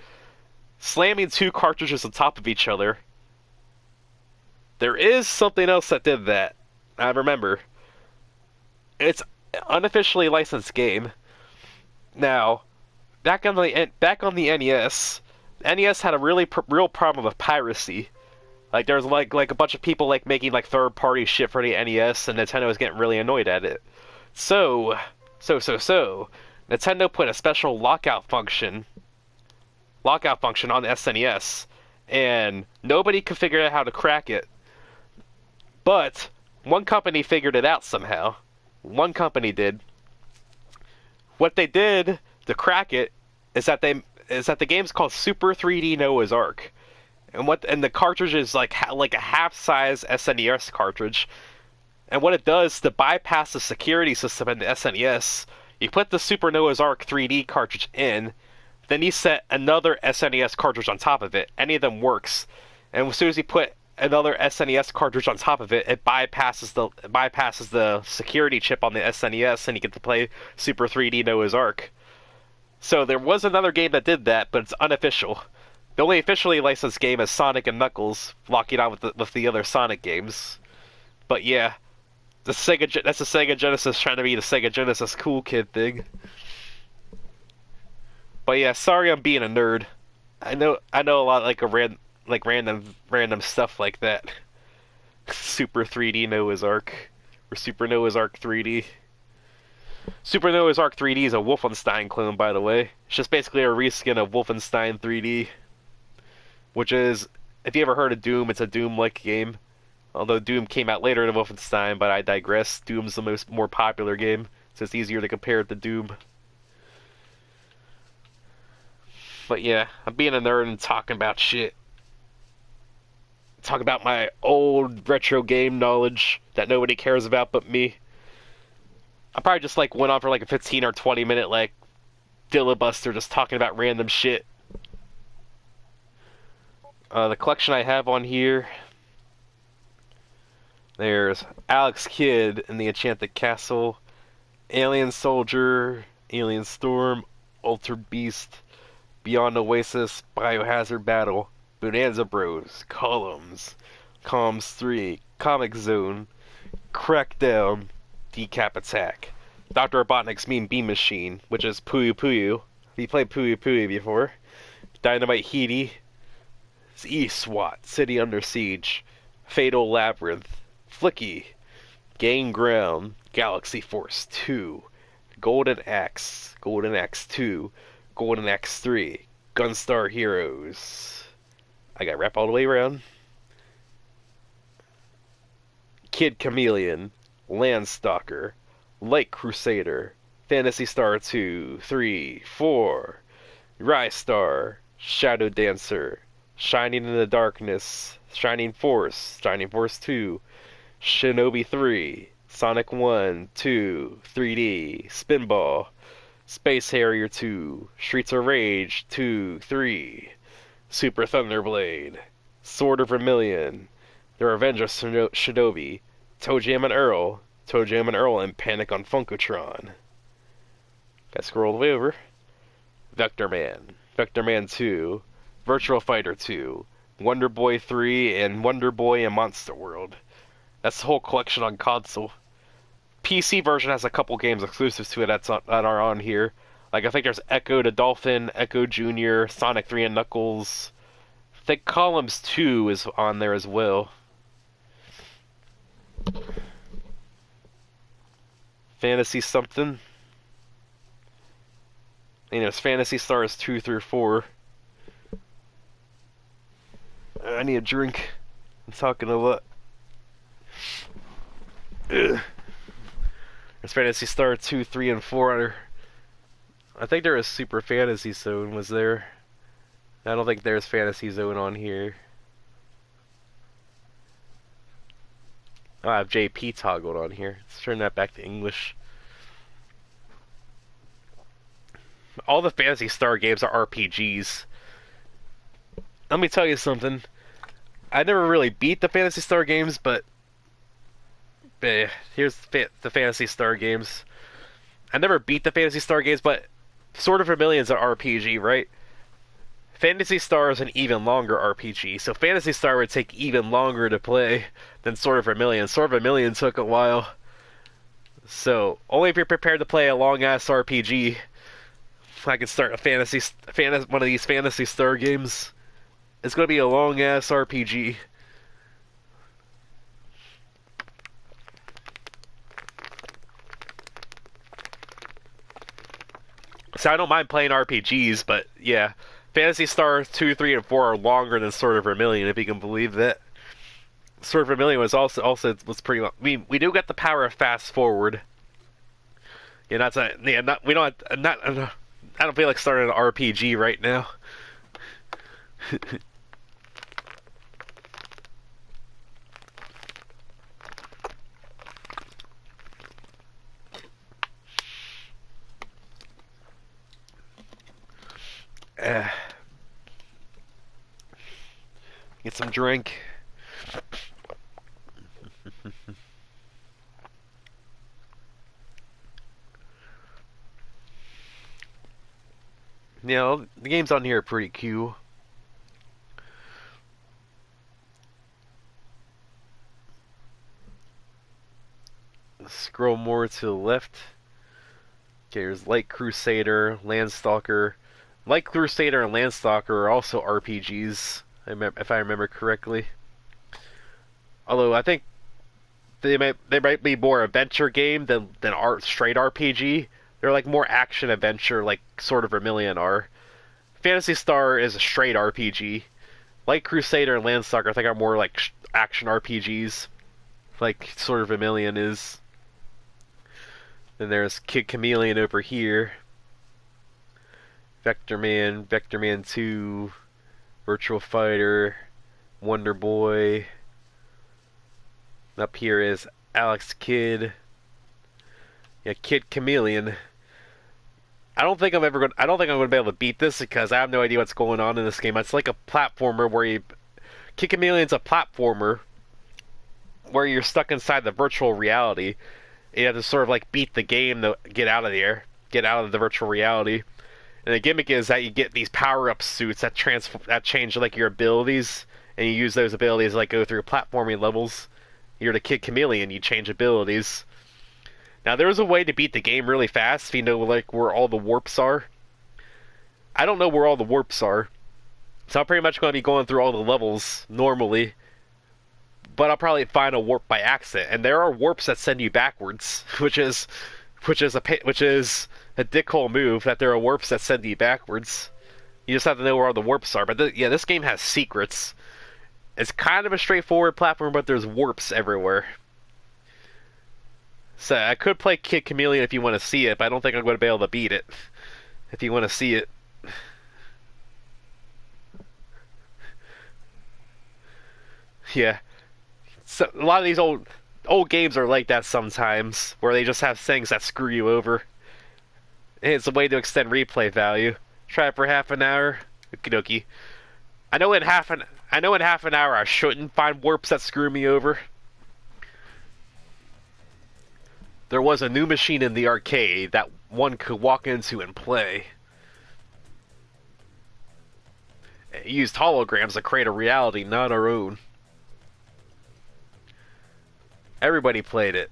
slamming two cartridges on top of each other, there is something else that did that. I remember. It's an unofficially licensed game. Now, back on the NES, NES had a real problem with piracy. Like there's like a bunch of people like making like third-party shit for the NES, and Nintendo was getting really annoyed at it. So, Nintendo put a special lockout function on the SNES, and nobody could figure out how to crack it. But one company figured it out somehow. One company did. What they did to crack it is that the game's called Super 3D Noah's Ark, and the cartridge is like a half-size SNES cartridge. And what it does to bypass the security system in the SNES, you put the Super Noah's Ark 3D cartridge in, then you set another SNES cartridge on top of it. Any of them works. And as soon as you put another SNES cartridge on top of it, it bypasses the security chip on the SNES, and you get to play Super 3D Noah's Ark. So there was another game that did that, but it's unofficial. The only officially licensed game is Sonic and Knuckles, locking on with the other Sonic games. But yeah. That's the Sega Genesis trying to be the Sega Genesis cool kid thing. But yeah, sorry I'm being a nerd. I know a lot like random stuff like that. Super 3D Noah's Ark or Super Noah's Ark 3D. Super Noah's Ark 3D is a Wolfenstein clone, by the way. It's just basically a reskin of Wolfenstein 3D, which is, if you ever heard of Doom, it's a Doom-like game. Although Doom came out later than Wolfenstein, but I digress. Doom's the more popular game, so it's easier to compare it to Doom. But yeah, I'm being a nerd and talking about shit. Talking about my old retro game knowledge that nobody cares about but me. I probably just like went on for like a 15 or 20 minute like filibuster just talking about random shit. The collection I have on here, there's Alex Kidd in the Enchanted Castle, Alien Soldier, Alien Storm, Altered Beast, Beyond Oasis, Biohazard Battle, Bonanza Bros, Columns, Comms 3, Comic Zone, Crackdown, Decap Attack, Dr. Robotnik's Mean Beam Machine, which is Puyo Puyo. Have you played Puyo Puyo before? Dynamite Heady, E-SWAT, City Under Siege, Fatal Labyrinth, Flicky, Gain Ground, Galaxy Force 2, Golden Axe 2, Golden Axe 3, Gunstar Heroes. I got rep all the way around. Kid Chameleon, Landstalker, Light Crusader, Phantasy Star 2, 3, 4, Rise Star, Shadow Dancer, Shining in the Darkness, Shining Force 2, Shinobi 3, Sonic 1, 2, 3D, Spinball, Space Harrier 2, Streets of Rage 2, 3, Super Thunderblade, Sword of Vermilion, The Revenge of Shinobi, Toe Jam and Earl, and Panic on Funkotron. Got scroll all the way over. Vector Man 2, Virtual Fighter 2, Wonder Boy 3, and Wonder Boy and Monster World. That's the whole collection on console. PC version has a couple games exclusives to it that are on here. Like, I think there's Echo the Dolphin, Echo Jr., Sonic 3 and Knuckles. I think Columns 2 is on there as well. Fantasy something. And there's Phantasy Stars 2 through 4. I need a drink. I'm talking a lot. Ugh. There's Phantasy Star 2, 3, and 4. I think there was Super Fantasy Zone was there. I don't think there's Fantasy Zone on here. Oh, I have JP toggled on here. Let's turn that back to English. All the Phantasy Star games are RPGs. Let me tell you something. I never really beat the Phantasy Star games, but here's the Phantasy Star games. I never beat the Phantasy Star games, but Sword of Vermilion is an RPG, right? Phantasy Star is an even longer RPG, so Phantasy Star would take even longer to play than Sword of Vermilion. Sword of Vermilion took a while. So, only if you're prepared to play a long-ass RPG, I can start one of these Phantasy Star games. It's going to be a long-ass RPG. So I don't mind playing RPGs, but yeah. Phantasy Star 2, 3, and 4 are longer than Sword of Vermilion, if you can believe that. Sword of Vermilion was also was pretty long. I mean, we do get the power of fast forward. Yeah, that's a, yeah, not we don't not I don't feel like starting an RPG right now. Get some drink. You know, the games on here are pretty cool. Scroll more to the left. Okay, there's Light Crusader, Landstalker. Light Crusader and Landstalker are also RPGs, if I remember correctly. Although I think they might be more adventure game than straight RPG. They're like more action adventure, like Sword of Vermilion are. Phantasy Star is a straight RPG. Light Crusader and Landstalker I think are more like action RPGs, like sort of Chameleon is. Then there's Kid Chameleon over here. Vector Man 2, Virtual Fighter, Wonder Boy. Up here is Alex Kidd. Yeah, Kid Chameleon. I don't think I'm going to be able to beat this because I have no idea what's going on in this game. It's like a platformer where Kid Chameleon's a platformer where you're stuck inside the virtual reality. You have to sort of like beat the game to get out of there, get out of the virtual reality. And the gimmick is that you get these power-up suits that change like your abilities, and you use those abilities to like go through platforming levels. You're the Kid Chameleon, you change abilities. Now there's a way to beat the game really fast if you know like where all the warps are. I don't know where all the warps are, so I'm pretty much going to be going through all the levels normally. But I'll probably find a warp by accident, and there are warps that send you backwards, which is a dickhole move. That there are warps that send you backwards. You just have to know where all the warps are. But yeah, this game has secrets. It's kind of a straightforward platform, but there's warps everywhere. So I could play Kid Chameleon if you want to see it, but I don't think I'm going to be able to beat it. If you want to see it. Yeah. So a lot of these old games are like that sometimes, where they just have things that screw you over. And it's a way to extend replay value. Try it for half an hour. Okie dokie. I know in half an hour I shouldn't find warps that screw me over. There was a new machine in the arcade that one could walk into and play. It used holograms to create a reality not our own. Everybody played it.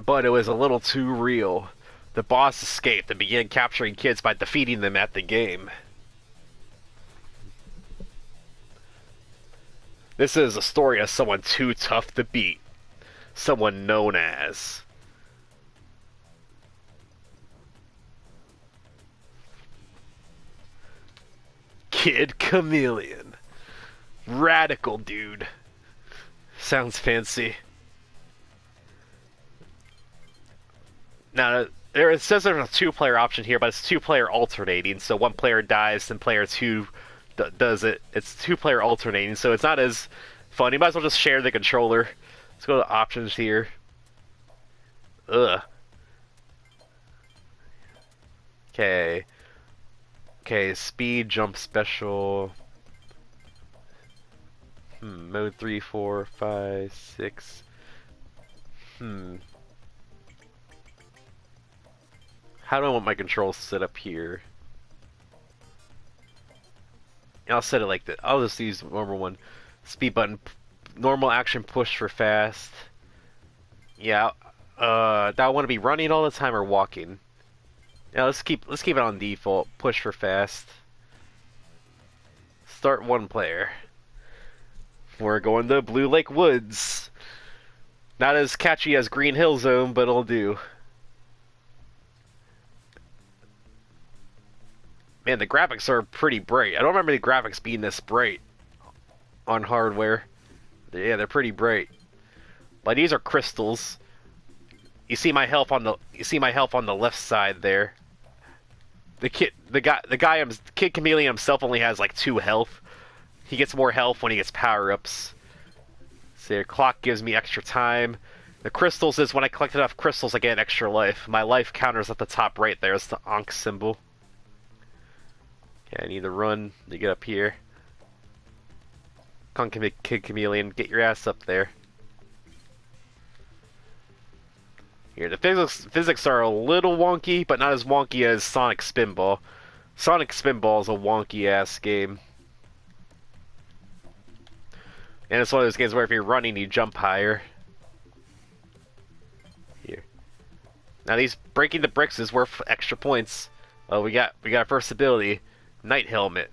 But it was a little too real. The boss escaped and began capturing kids by defeating them at the game. This is a story of someone too tough to beat. Someone known as Kid Chameleon. Radical dude. Sounds fancy. Now, it says there's a two-player option here, but it's two-player alternating. So one player dies, and player two does it. It's two-player alternating, so it's not as fun. You might as well just share the controller. Let's go to options here. Ugh. Okay. Okay, speed, jump special. Mode 3, 4, 5, 6. How do I want my controls set up here? I'll set it like that. I'll just use the normal one. Speed button. Normal action push for fast. Yeah. Do I want to be running all the time or walking? Yeah, let's keep it on default. Push for fast. Start one player. We're going to Blue Lake Woods. Not as catchy as Green Hill Zone, but it'll do. Man, the graphics are pretty bright. I don't remember the graphics being this bright on hardware. Yeah, they're pretty bright. But these are crystals. You see my health on the left side there. Kid Chameleon himself only has like 2 health. He gets more health when he gets power-ups. So your clock gives me extra time. The crystals is when I collect enough crystals I get an extra life. My life counter's at the top right there. It's the Ankh symbol. Okay, I need to run to get up here. Come on, Kid Chameleon, get your ass up there. Here, the physics are a little wonky, but not as wonky as Sonic Spinball. Sonic Spinball is a wonky-ass game. And it's one of those games where if you're running, you jump higher. Here. Now these breaking the bricks is worth extra points. Oh, we got our first ability. Night Helmet.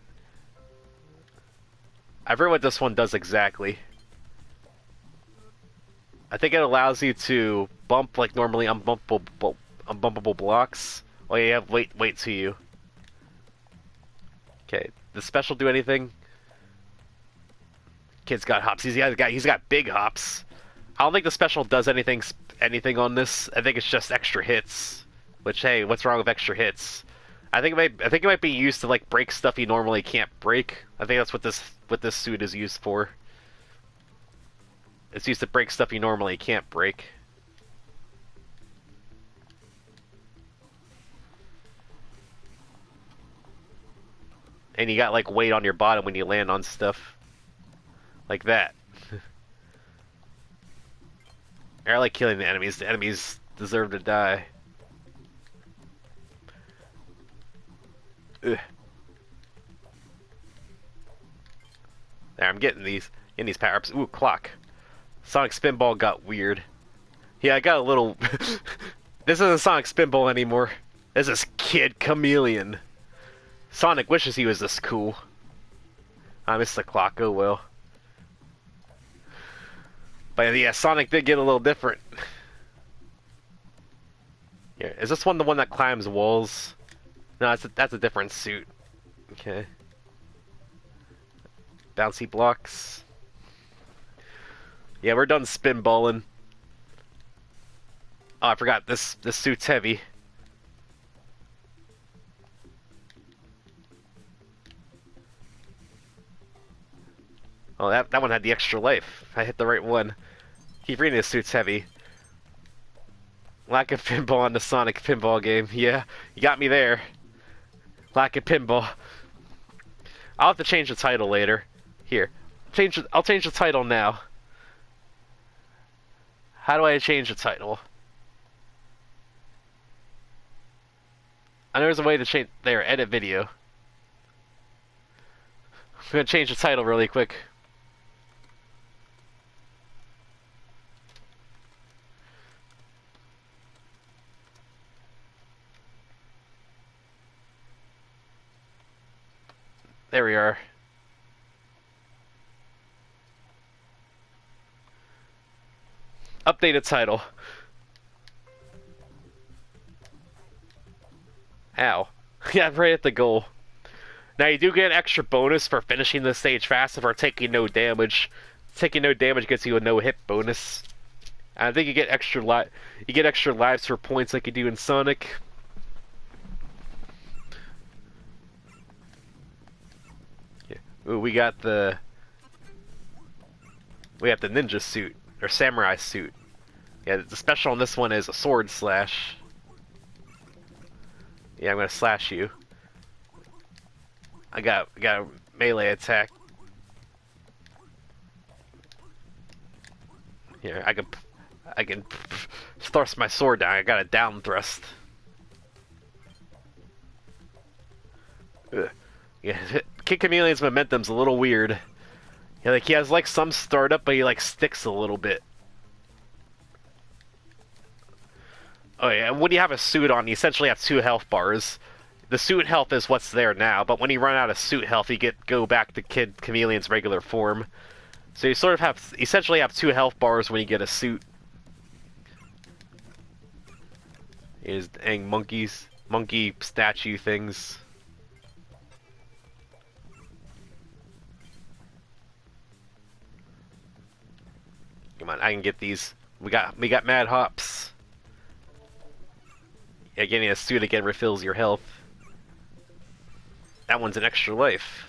I forget what this one does exactly. I think it allows you to bump like normally unbumpable blocks. Oh yeah, you have weight to you. Okay, does special do anything? Kid's got hops. He's got big hops. I don't think the special does anything on this. I think it's just extra hits. Which, hey, what's wrong with extra hits? I think it might be used to like break stuff you normally can't break. I think that's what this suit is used for. It's used to break stuff you normally can't break. And you got like weight on your bottom when you land on stuff. Like that. I like killing the enemies. The enemies deserve to die. Ugh. There, I'm getting these power-ups. Ooh, clock. Sonic Spinball got weird. Yeah, I got a little... This isn't Sonic Spinball anymore. This is Kid Chameleon. Sonic wishes he was this cool. I missed the clock, oh well. But yeah, Sonic did get a little different. Here, is this one the one that climbs walls? No, that's a different suit. Okay. Bouncy blocks. Yeah, we're done spinballing. Oh, I forgot, this suit's heavy. Oh, that one had the extra life. I hit the right one. Keep reading, this suit's heavy. Lack of pinball on the Sonic pinball game. Yeah, you got me there. Lack of pinball. I'll have to change the title later. Here, I'll change the title now. How do I change the title? I know there's a way to change. There, edit video. I'm gonna change the title really quick. There we are. Updated title. Ow. Yeah, I'm right at the goal. Now you do get an extra bonus for finishing the stage fast or taking no damage. Taking no damage gets you a no hit bonus. And I think you get extra lives for points like you do in Sonic. Yeah. Ooh, we got the ninja suit or samurai suit. Yeah, the special on this one is a sword slash. Yeah, I'm gonna slash you. I got a melee attack. Here, I can thrust my sword down. I got a down thrust. Ugh. Yeah, Kid Chameleon's momentum's a little weird. Yeah, like he has like some startup, but he like sticks a little bit. Oh yeah, when you have a suit on, you essentially have 2 health bars. The suit health is what's there now, but when you run out of suit health, you go back to Kid Chameleon's regular form. So you sort of essentially have 2 health bars when you get a suit. Here's dang monkey statue things. Come on, I can get these. We got mad hops. Yeah, getting a suit again refills your health. That one's an extra life.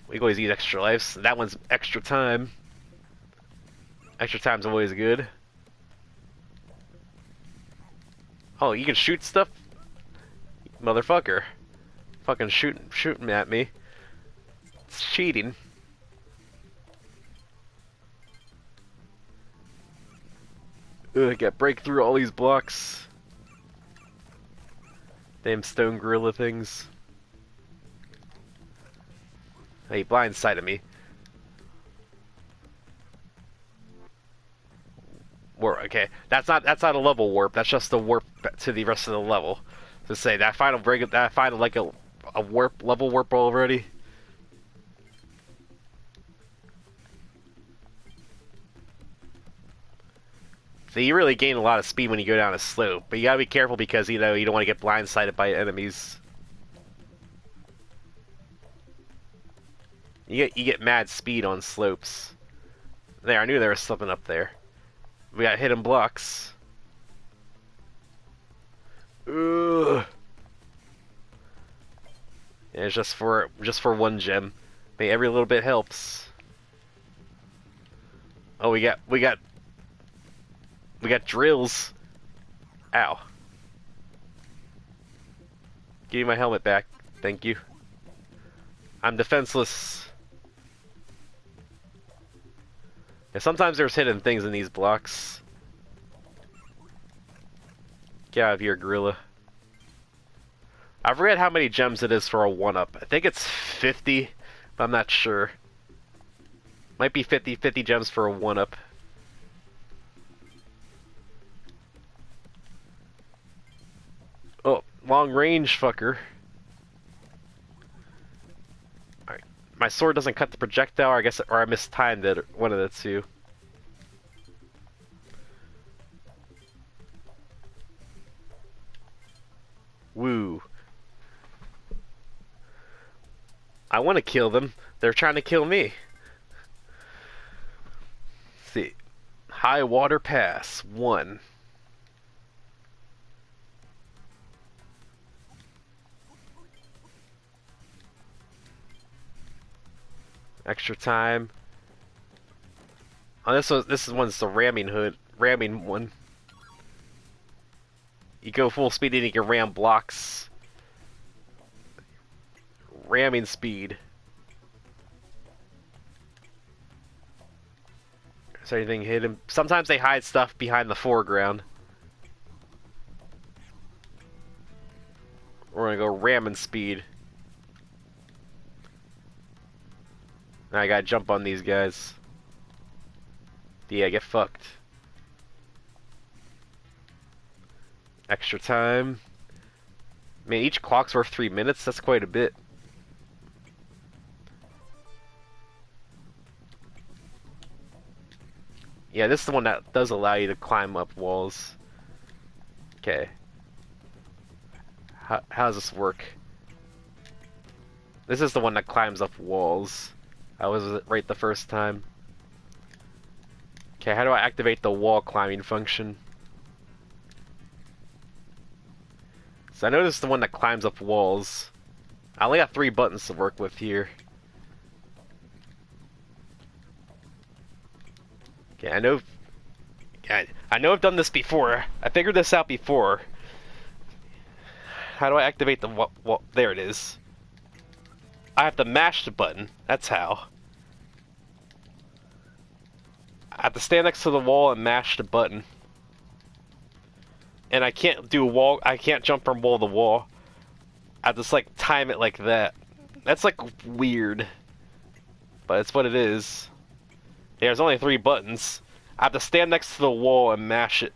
We always eat extra lives. That one's extra time. Extra time's always good. Oh, you can shoot stuff? Motherfucker. Fucking shooting at me. It's cheating. Ugh, got break through all these blocks. Damn stone gorilla things. Hey, blindsided me. Warp. Okay, that's not a level warp. That's just a warp to the rest of the level. To say that final break, that final like a warp level warp already. So you really gain a lot of speed when you go down a slope, but you gotta be careful because you don't want to get blindsided by enemies. You get mad speed on slopes. There, I knew there was something up there. We got hidden blocks. Ugh. Yeah, it's just for one gem. But every little bit helps. Oh, we got drills. Ow. Give me my helmet back. Thank you. I'm defenseless. Yeah, sometimes there's hidden things in these blocks. Get out of here, gorilla. I forget how many gems it is for a 1-up. I think it's 50, but I'm not sure. Might be 50 gems for a 1-up. Oh, long range fucker. Alright. My sword doesn't cut the projectile, or I mistimed it, or one of the two. Woo. I want to kill them. They're trying to kill me. Let's see. High water pass 1. Extra time. Oh, this one's the ramming one. You go full speed and you can ram blocks. Ramming speed. Is there anything hidden? Sometimes they hide stuff behind the foreground. We're gonna go ramming speed. Now I gotta jump on these guys. Yeah, get fucked. Extra time. Man, each clock's worth 3 minutes. That's quite a bit. Yeah, this is the one that does allow you to climb up walls. Okay. How does this work? This is the one that climbs up walls. I was right the first time. Okay, how do I activate the wall climbing function? So I know this is the one that climbs up walls. I only got 3 buttons to work with here. Okay, I know I've done this before. I figured this out before. How do I activate the wall? There it is. I have to mash the button. That's how. I have to stand next to the wall and mash the button. And I can't do wall. I can't jump from wall to wall. I just like time it like that. That's like weird, but it's what it is. Yeah, there's only 3 buttons. I have to stand next to the wall and mash it.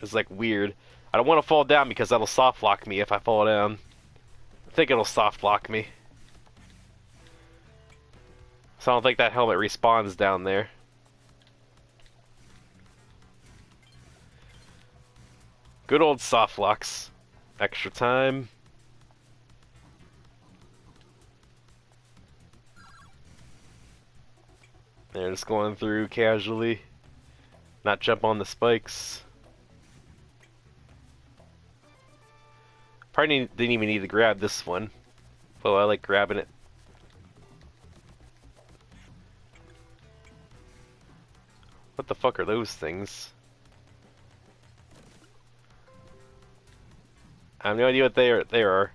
It's like weird. I don't want to fall down because that'll soft lock me if I fall down. I think it'll soft lock me. So I don't think that helmet respawns down there. Good old soft locks. Extra time. They're just going through casually. Not jump on the spikes. Probably didn't even need to grab this one. Oh, I like grabbing it. What the fuck are those things? I have no idea what they are.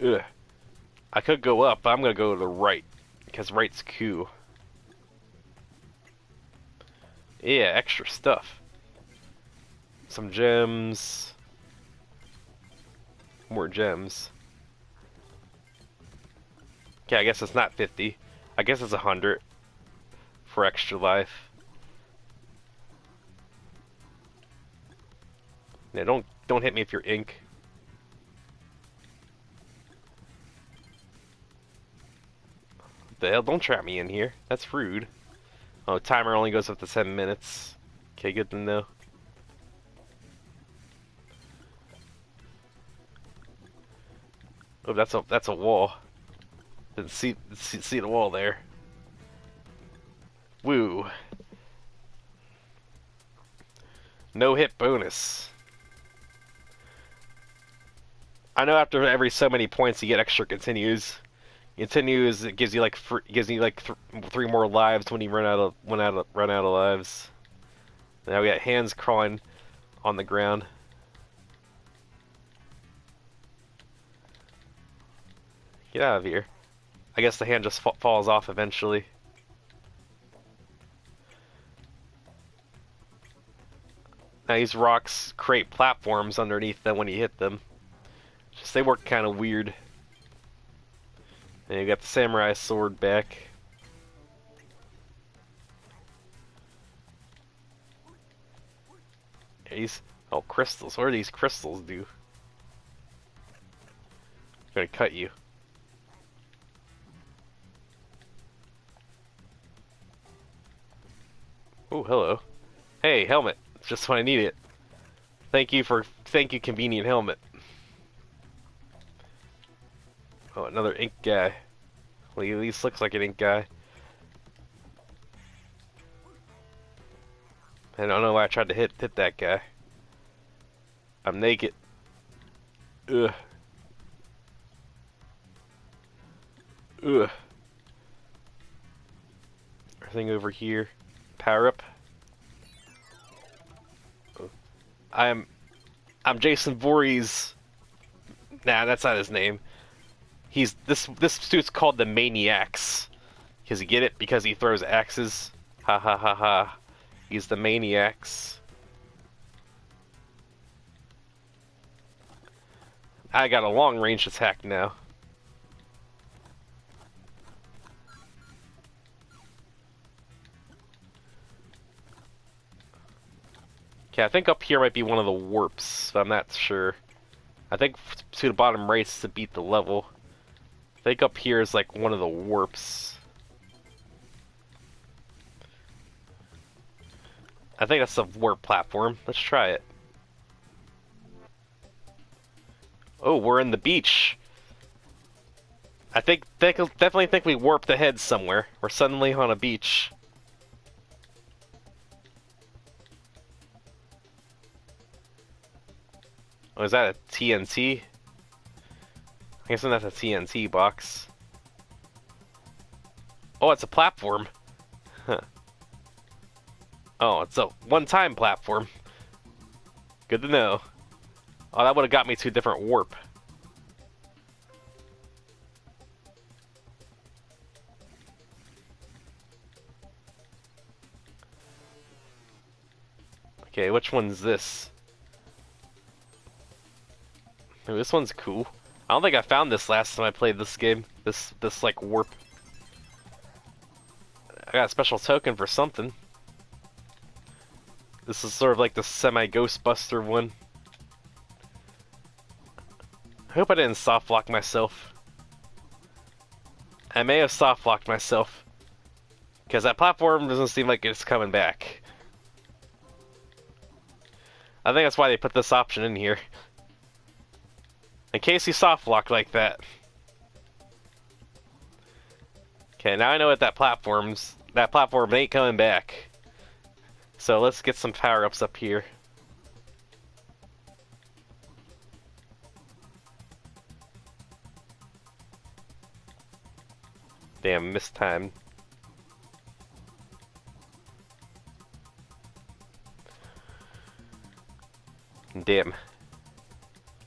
Ugh. I could go up, but I'm gonna go to the right, because right's cool. Yeah, extra stuff. Some gems. More gems. Okay, I guess it's not 50. I guess it's 100 for extra life. Yeah, don't hit me if you're ink. What the hell? Don't trap me in here. That's rude. Oh, timer only goes up to 7 minutes. Okay, good to know. Oh, that's a wall. Didn't see the wall there. Woo. No hit bonus. I know after every so many points you get extra continues. Continues, it gives you like three more lives when you run out of lives. Now we got hands crawling on the ground. Get out of here. I guess the hand just falls off eventually. Now these rocks create platforms underneath them when you hit them. Just they work kind of weird. And you got the samurai sword back. These crystals. What do these crystals do? I'm gonna cut you. Oh, hello. Hey, helmet. Just when I need it. Thank you, convenient helmet. Oh, another ink guy. Well, he at least looks like an ink guy. I don't know why I tried to hit that guy. I'm naked. Ugh. Ugh. Everything over here. Power up. I'm Jason Voorhees. Nah, that's not his name. He's this suit's called the Maniacs. Because you get it? Because he throws axes. Ha ha ha ha. He's the Maniacs. I got a long range attack now. Okay, I think up here might be one of the warps, but I'm not sure. I think to the bottom right is to beat the level. I think up here is like one of the warps. I think that's a warp platform. Let's try it. Oh, we're in the beach. I definitely think we warped ahead somewhere. We're suddenly on a beach. Oh, is that a TNT? I guess that's a TNT box. Oh, it's a platform. Huh. Oh, it's a one-time platform. Good to know. Oh, that would have got me to a different warp. Okay, which one's this? Ooh, this one's cool. I don't think I found this last time I played this game. This like warp. I got a special token for something. This is sort of like the semi-Ghostbuster one. I hope I didn't soft lock myself. I may have soft locked myself. Because that platform doesn't seem like it's coming back. I think that's why they put this option in here. In case you soft lock like that. Okay, now I know what that platform ain't coming back. So let's get some power-ups up here. Damn, missed time. Damn.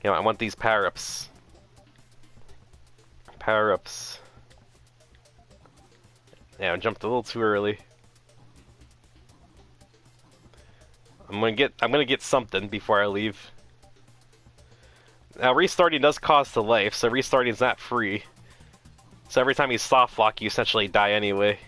You know, I want these power-ups. Power-ups. Yeah, I jumped a little too early. I'm gonna get something before I leave. Now restarting does cost a life, so restarting is not free. So every time you soft lock, you essentially die anyway.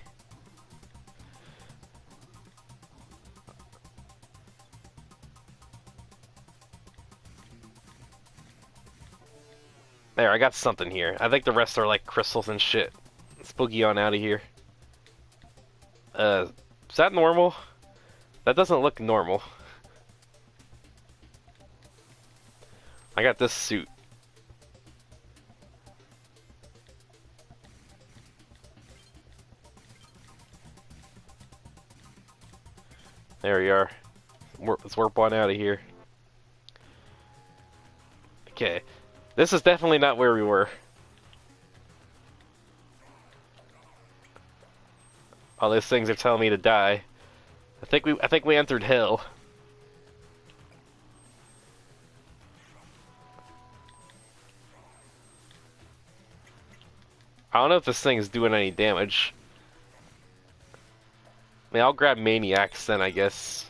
There, I got something here. I think the rest are like crystals and shit. Let's boogie on out of here. Is that normal? That doesn't look normal. I got this suit. There we are. Let's warp on out of here. Okay. This is definitely not where we were. All those things are telling me to die. I think we entered hell. I don't know if this thing is doing any damage. I mean, I'll grab Maniacs then, I guess.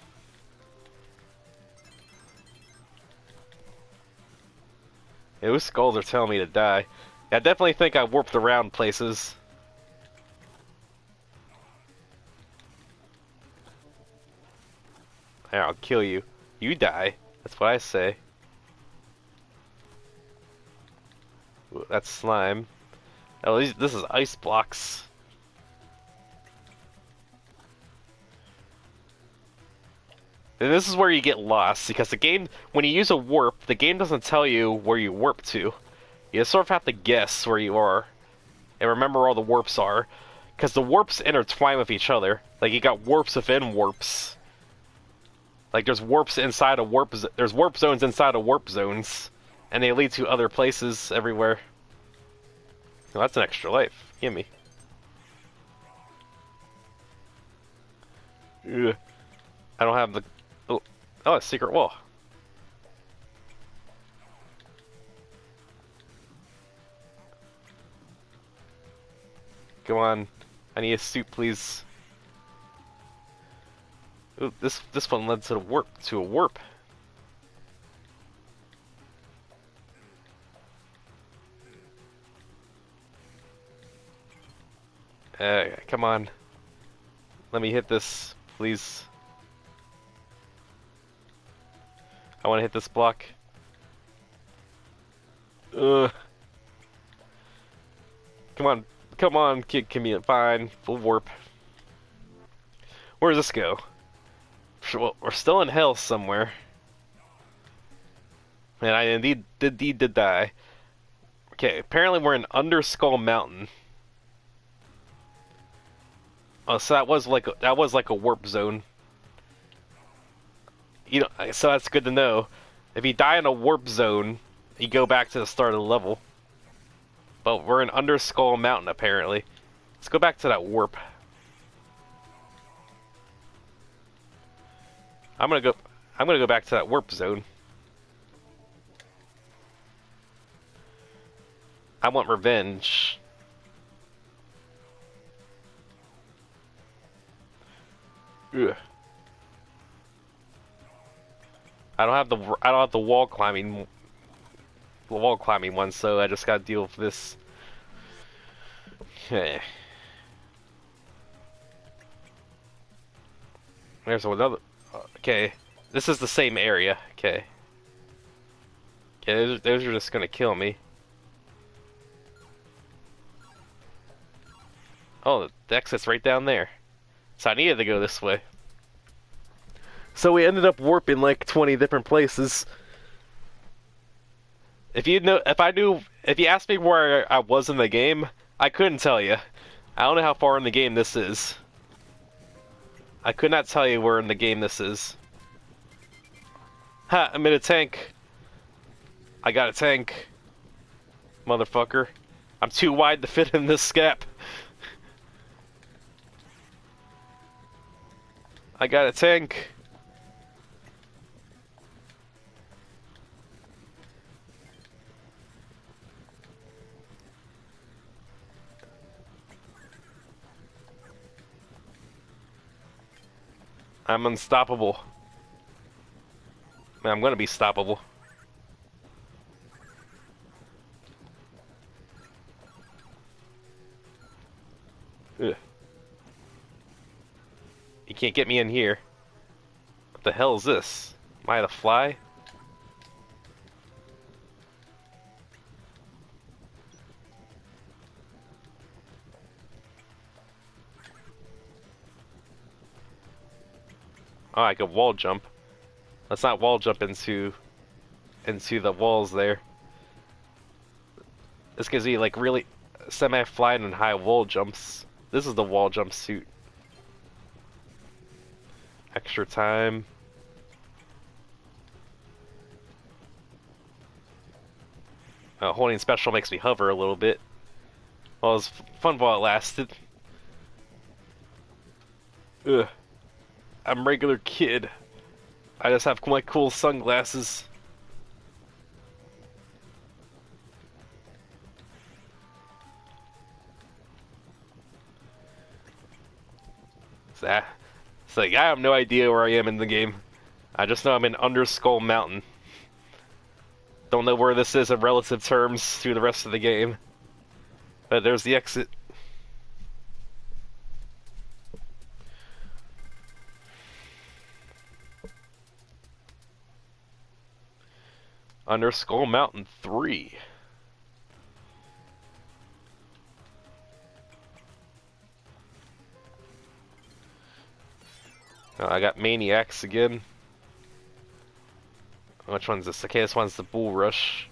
Yeah, those skulls are telling me to die. Yeah, I definitely think I warped around places. Here, I'll kill you. You die. That's what I say. Ooh, that's slime. Oh, this is ice blocks. And this is where you get lost, because the game, when you use a warp, the game doesn't tell you where you warp to. You sort of have to guess where you are, and remember where all the warps are, because the warps intertwine with each other. Like, you got warps within warps. Like, there's warps inside of there's warp zones inside of warp zones, and they lead to other places everywhere. Well, that's an extra life. Gimme. Ugh. I don't have the... Oh, a secret wall. Go on. I need a suit, please. Ooh, this one led to a warp. Come on. Let me hit this, please. I want to hit this block. Ugh. Come on, kid, Chameleon. Fine, full warp. Where does this go? Well, we're still in hell somewhere. And I indeed did die. Okay, apparently we're in Underskull Mountain. Oh, so that was like a warp zone. You know, so that's good to know. If you die in a warp zone, you go back to the start of the level. But we're in Underskull Mountain apparently. Let's go back to that warp. I'm gonna go back to that warp zone. I want revenge. Ugh. I don't have the wall climbing one, so I just gotta deal with this. Okay. There's another. Okay, this is the same area. Okay. Okay, those are just gonna kill me. Oh, the exit's right down there. So I needed to go this way. So we ended up warping like 20 different places. If you asked me where I was in the game, I couldn't tell you. I don't know how far in the game this is. I could not tell you where in the game this is. Ha, I'm in a tank. I got a tank. Motherfucker. I'm too wide to fit in this gap. I got a tank. I'm unstoppable. Man, I'm gonna be stoppable. Ugh. You can't get me in here. What the hell is this? Am I to fly? Oh, I could wall jump. Let's not wall jump into the walls there. This gives me like really semi-flying and high wall jumps. This is the wall jump suit. Extra time. Holding special makes me hover a little bit. Well, it was fun while it lasted. Ugh. I'm a regular kid. I just have my cool sunglasses. It's like, I have no idea where I am in the game. I just know I'm in Underskull Mountain. Don't know where this is in relative terms through the rest of the game. But there's the exit. Underskull Mountain 3. Oh, I got Maniacs again. Which one's this? Okay, this one's the Bull Rush.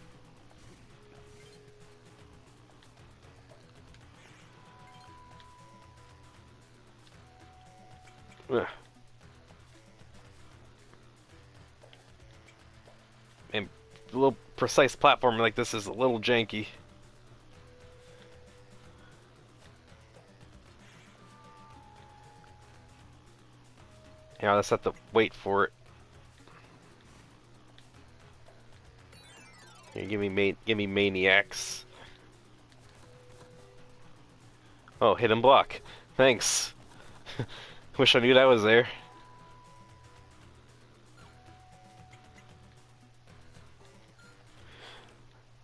Ugh. And a little precise platform like this is a little janky. Yeah, let's have to wait for it. Here, give me Maniacs. Oh, hidden block. Thanks. Wish I knew that was there.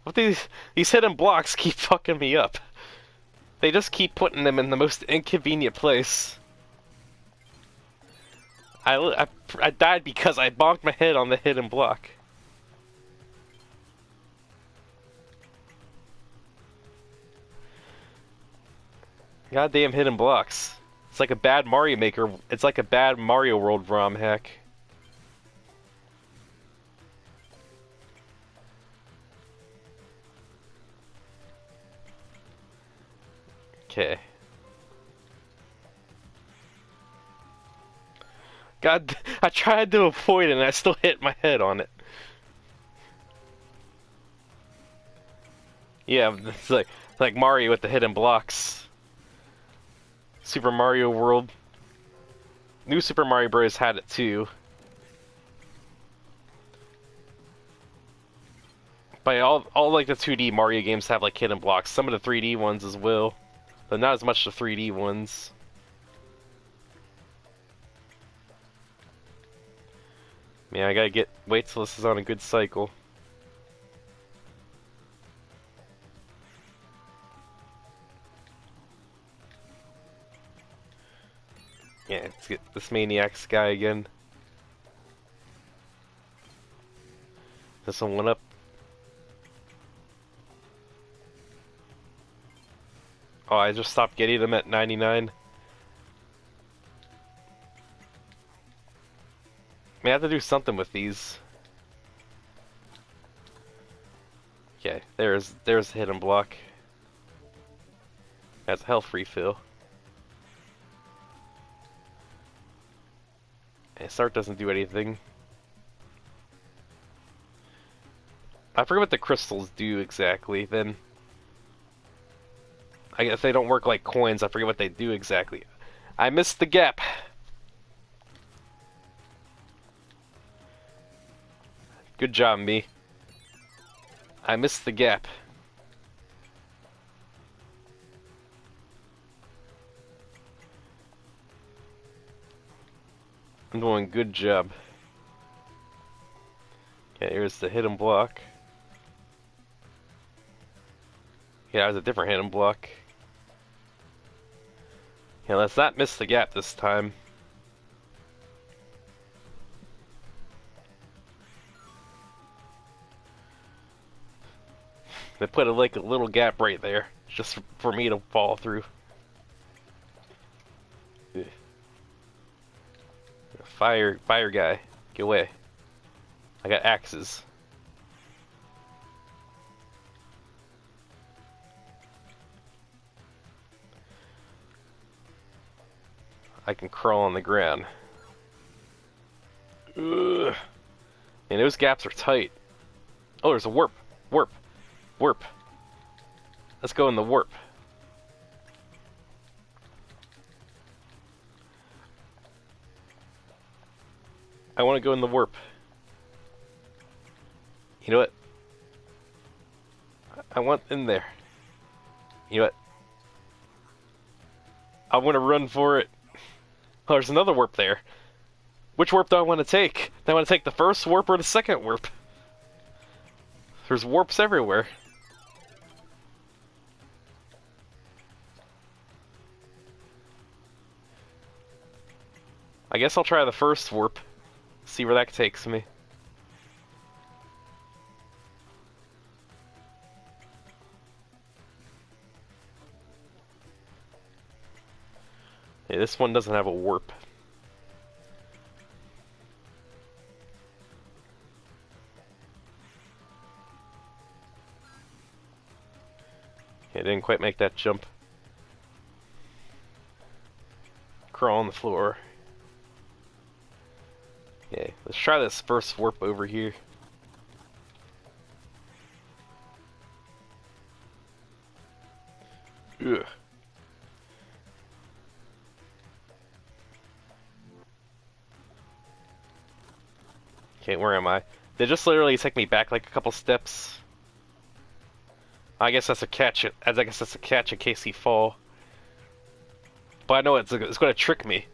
What these hidden blocks keep fucking me up. They just keep putting them in the most inconvenient place. I died because I bonked my head on the hidden block. Goddamn hidden blocks. It's like a bad Mario Maker. It's like a bad Mario World ROM hack. Okay. God, I tried to avoid it and I still hit my head on it. Yeah, it's like Mario with the hidden blocks. Super Mario World. New Super Mario Bros. Had it too. But all like the 2D Mario games have like hidden blocks. Some of the 3D ones as well. But not as much the 3D ones. Man, I gotta wait till this is on a good cycle. Yeah, let's get this Maniacs guy again. This one went up. Oh, I just stopped getting them at 99. I have to do something with these. Okay, there's the hidden block. That's a health refill. And start doesn't do anything. I forget what the crystals do exactly, then. I guess they don't work like coins, I forget what they do exactly. I missed the gap! Good job, me. I missed the gap. I'm doing a good job. Okay, here's the hidden block. Yeah, there's a different hidden block. Yeah, let's not miss the gap this time. They put like a little gap right there, just for me to fall through. Ugh. Fire guy, get away. I got axes. I can crawl on the ground. Ugh. Man, those gaps are tight. Oh, there's a warp. Warp. Warp. Let's go in the warp. I want to go in the warp. You know what? I want in there. You know what? I want to run for it. Oh, there's another warp there. Which warp do I want to take? Do I want to take the first warp or the second warp? There's warps everywhere. I guess I'll try the first warp. See where that takes me. Yeah, this one doesn't have a warp. Yeah, didn't quite make that jump. Crawl on the floor. Okay, let's try this first warp over here. Ugh. Okay, where am I? They just literally take me back like a couple steps. I guess that's a catch. I guess that's a catch in case he fall. But I know it's going to trick me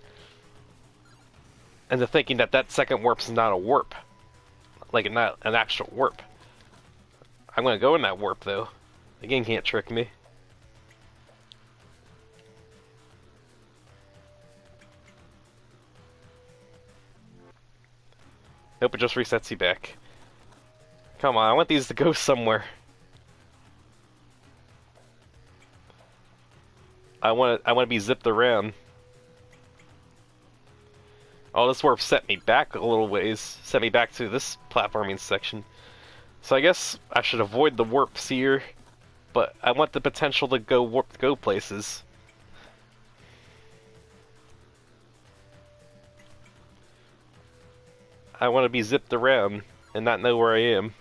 into thinking that that second warp's not a warp, like not an actual warp. I'm going to go in that warp though. The game can't trick me. Nope, it just resets you back. Come on, I want these to go somewhere. I want to be zipped around. Oh, this warp set me back a little ways. Set me back to this platforming section. So I guess I should avoid the warps here, but I want the potential to go places. I want to be zipped around and not know where I am.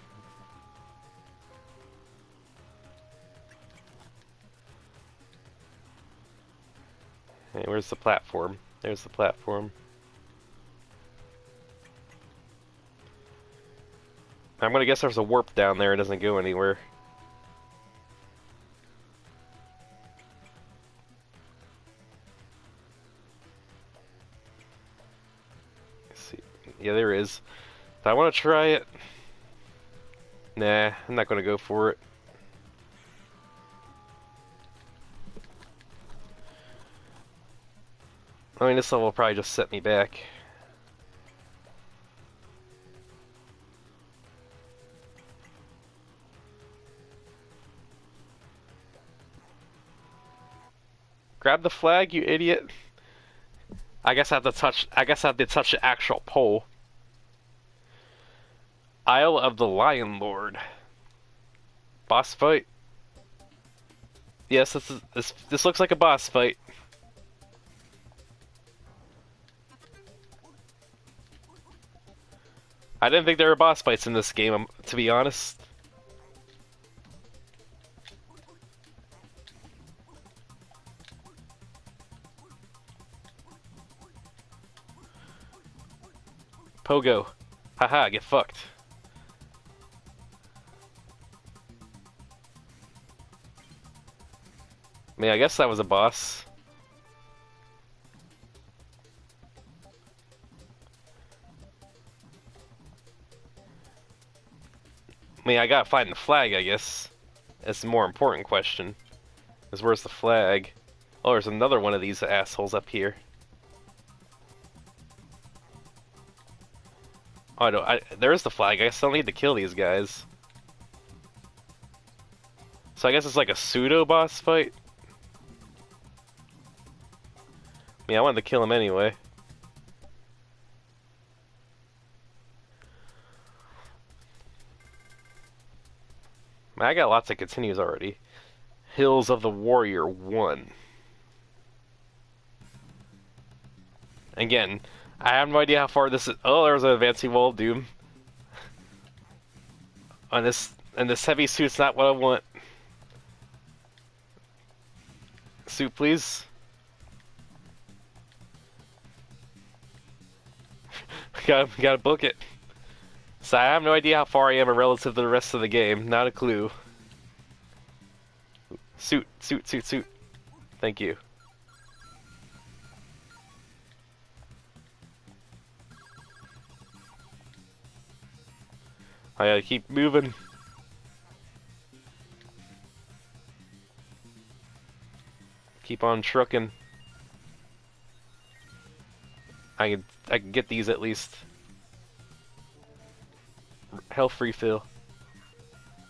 Hey, where's the platform? There's the platform. I'm gonna guess there's a warp down there. It doesn't go anywhere. Let's see. Yeah, there is. Do I want to try it? Nah, I'm not gonna go for it. I mean, this level will probably just set me back. Grab the flag, you idiot. I guess I have to touch the actual pole. Isle of the Lion Lord. Boss fight. Yes, this looks like a boss fight. I didn't think there were boss fights in this game, to be honest. Pogo. Haha, get fucked. I mean, I guess that was a boss. I mean, I gotta find the flag, I guess. That's the more important question. Is where's the flag? Oh, there's another one of these assholes up here. Oh, there's the flag. I still need to kill these guys. So I guess it's like a pseudo-boss fight? I mean, I wanted to kill him anyway. I got lots of continues already. Hills of the Warrior 1. Again, I have no idea how far this is. Oh, there's an advancing wall of doom. And this heavy suit's not what I want. Suit, please. gotta book it. So I have no idea how far I am relative to the rest of the game. Not a clue. Suit. Thank you. I gotta keep moving. Keep on trucking. I can get these at least. Health refill.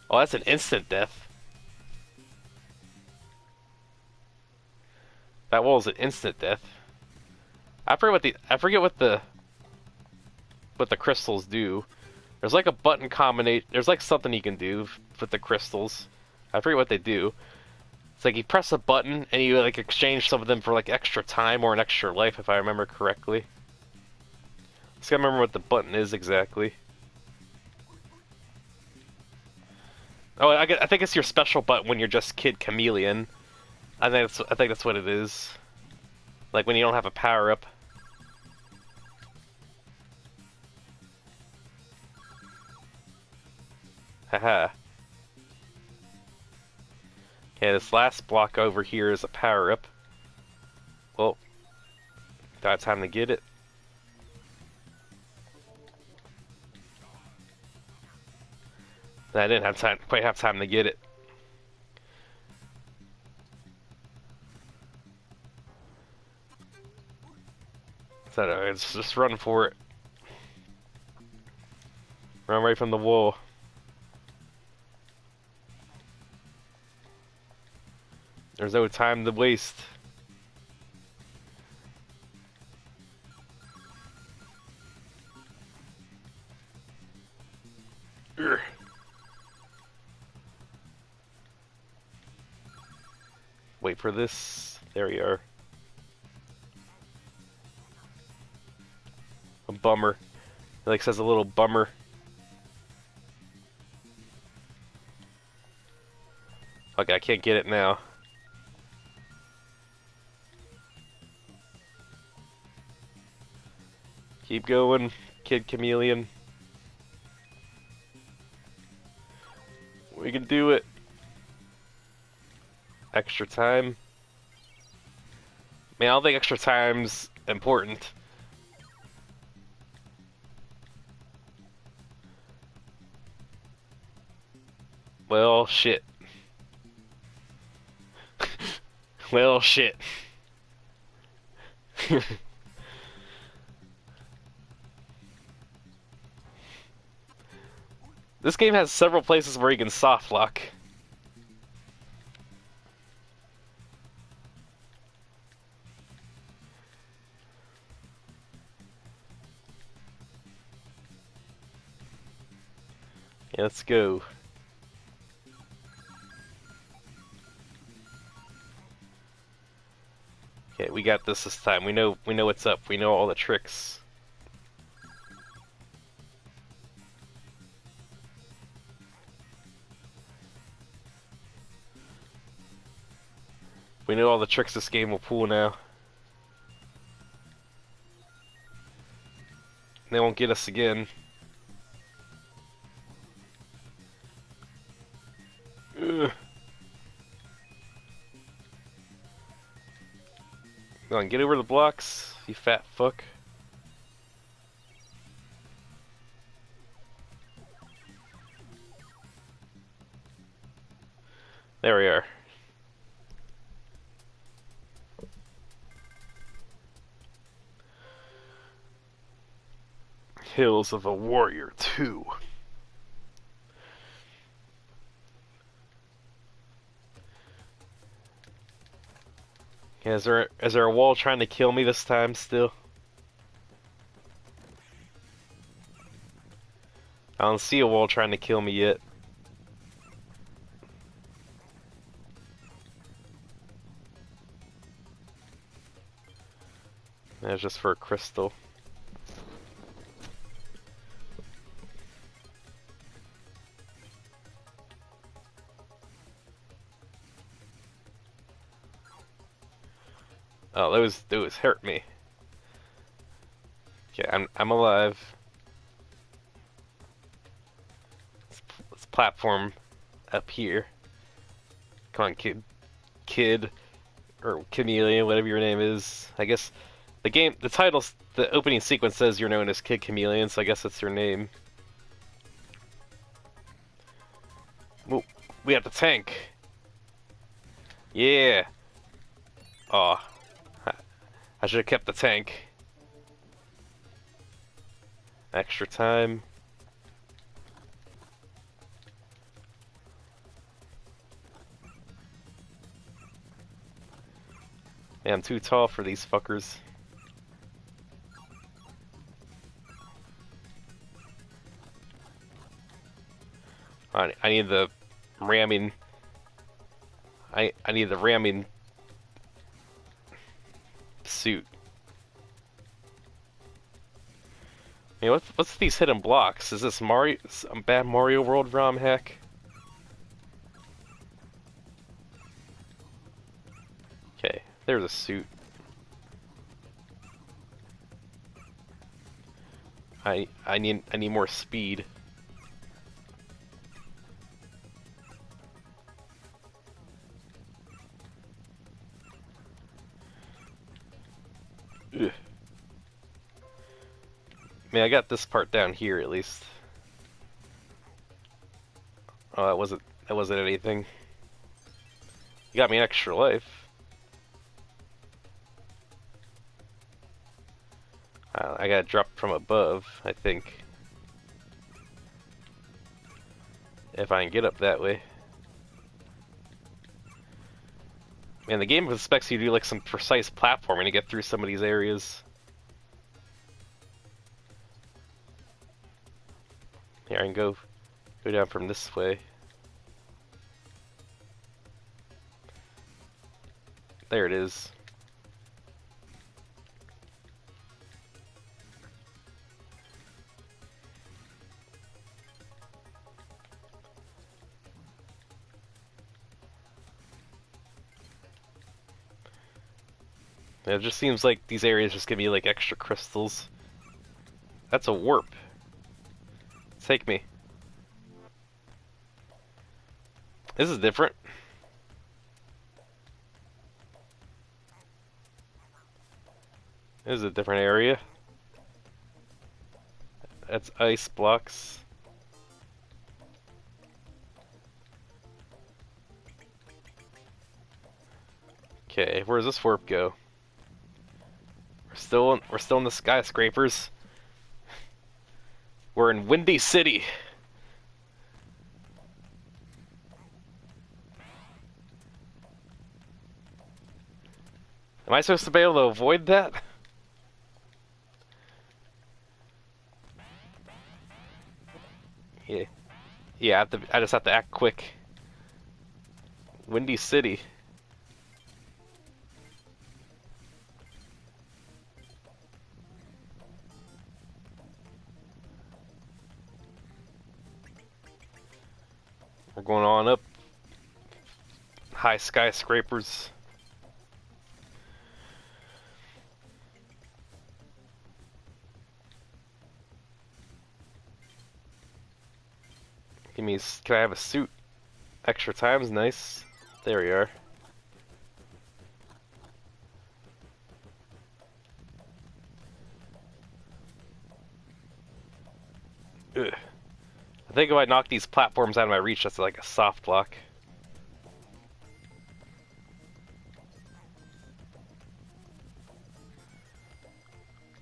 Oh, that's an instant death. That wall is an instant death. I forget what the crystals do. There's like a button combination. There's like something you can do with the crystals. I forget what they do. It's like you press a button and you like exchange some of them for like extra time or an extra life, if I remember correctly. Just gotta remember what the button is exactly. Oh, I think it's your special button when you're just Kid Chameleon. I think that's what it is. Like when you don't have a power up. Haha. Okay, this last block over here is a power up. Well, do I have time to get it? I didn't have quite have time to get it. So it's just run for it. Run right from the wall. There's no time to waste. Urgh. Wait for this. There we are. A bummer. It like says a little bummer. Okay, I can't get it now. Keep going, Kid Chameleon. We can do it. Extra time. Man, I don't think extra time's important. Well, shit. Well, shit. This game has several places where you can soft lock. Yeah, let's go. Okay, we got this time. We know what's up. We know all the tricks. We know all the tricks this game will pull now. They won't get us again. Ugh. Go on, get over the blocks, you fat fuck. There we are. Hills of a Warrior 2. Okay, is there a wall trying to kill me this time still? I don't see a wall trying to kill me yet. That's just for a crystal. Oh, those hurt me. Okay, I'm alive. Let's platform up here. Come on, kid, or Chameleon, whatever your name is. I guess the opening sequence says you're known as Kid Chameleon, so I guess that's your name. Well, we have the tank. Yeah. Aw. I should have kept the tank. Extra time. Man, I'm too tall for these fuckers. I need the ramming. I need the ramming suit. I mean, what's these hidden blocks? Is this Mario? Some bad Mario World ROM hack? Okay, there's a suit. I need more speed. Ugh. I mean, I got this part down here at least. Oh, that wasn't anything. You got me an extra life. I got dropped from above, I think. If I can get up that way. Man, the game expects you to do like some precise platforming to get through some of these areas. Here, I can go down from this way. There it is. It just seems like these areas just give me like extra crystals. That's a warp. Take me. This is different. This is a different area. That's ice blocks. Okay, where does this warp go? We're still in the skyscrapers. We're in Windy City. Am I supposed to be able to avoid that? Yeah. Yeah, I just have to act quick. Windy City. We're going on up. High skyscrapers. Can I have a suit? Extra time's nice. There we are. Ugh. I think if I knock these platforms out of my reach, that's like a soft lock.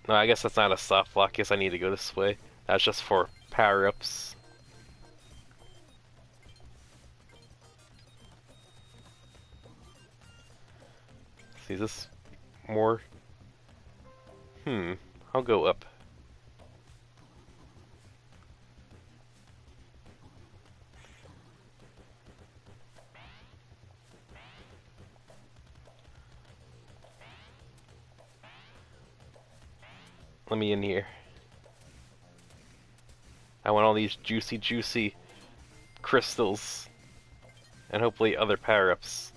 No, I guess that's not a soft lock. Guess I need to go this way. That's just for power-ups. See this more? I'll go up. Let me in here. I want all these juicy crystals. And hopefully other power-ups.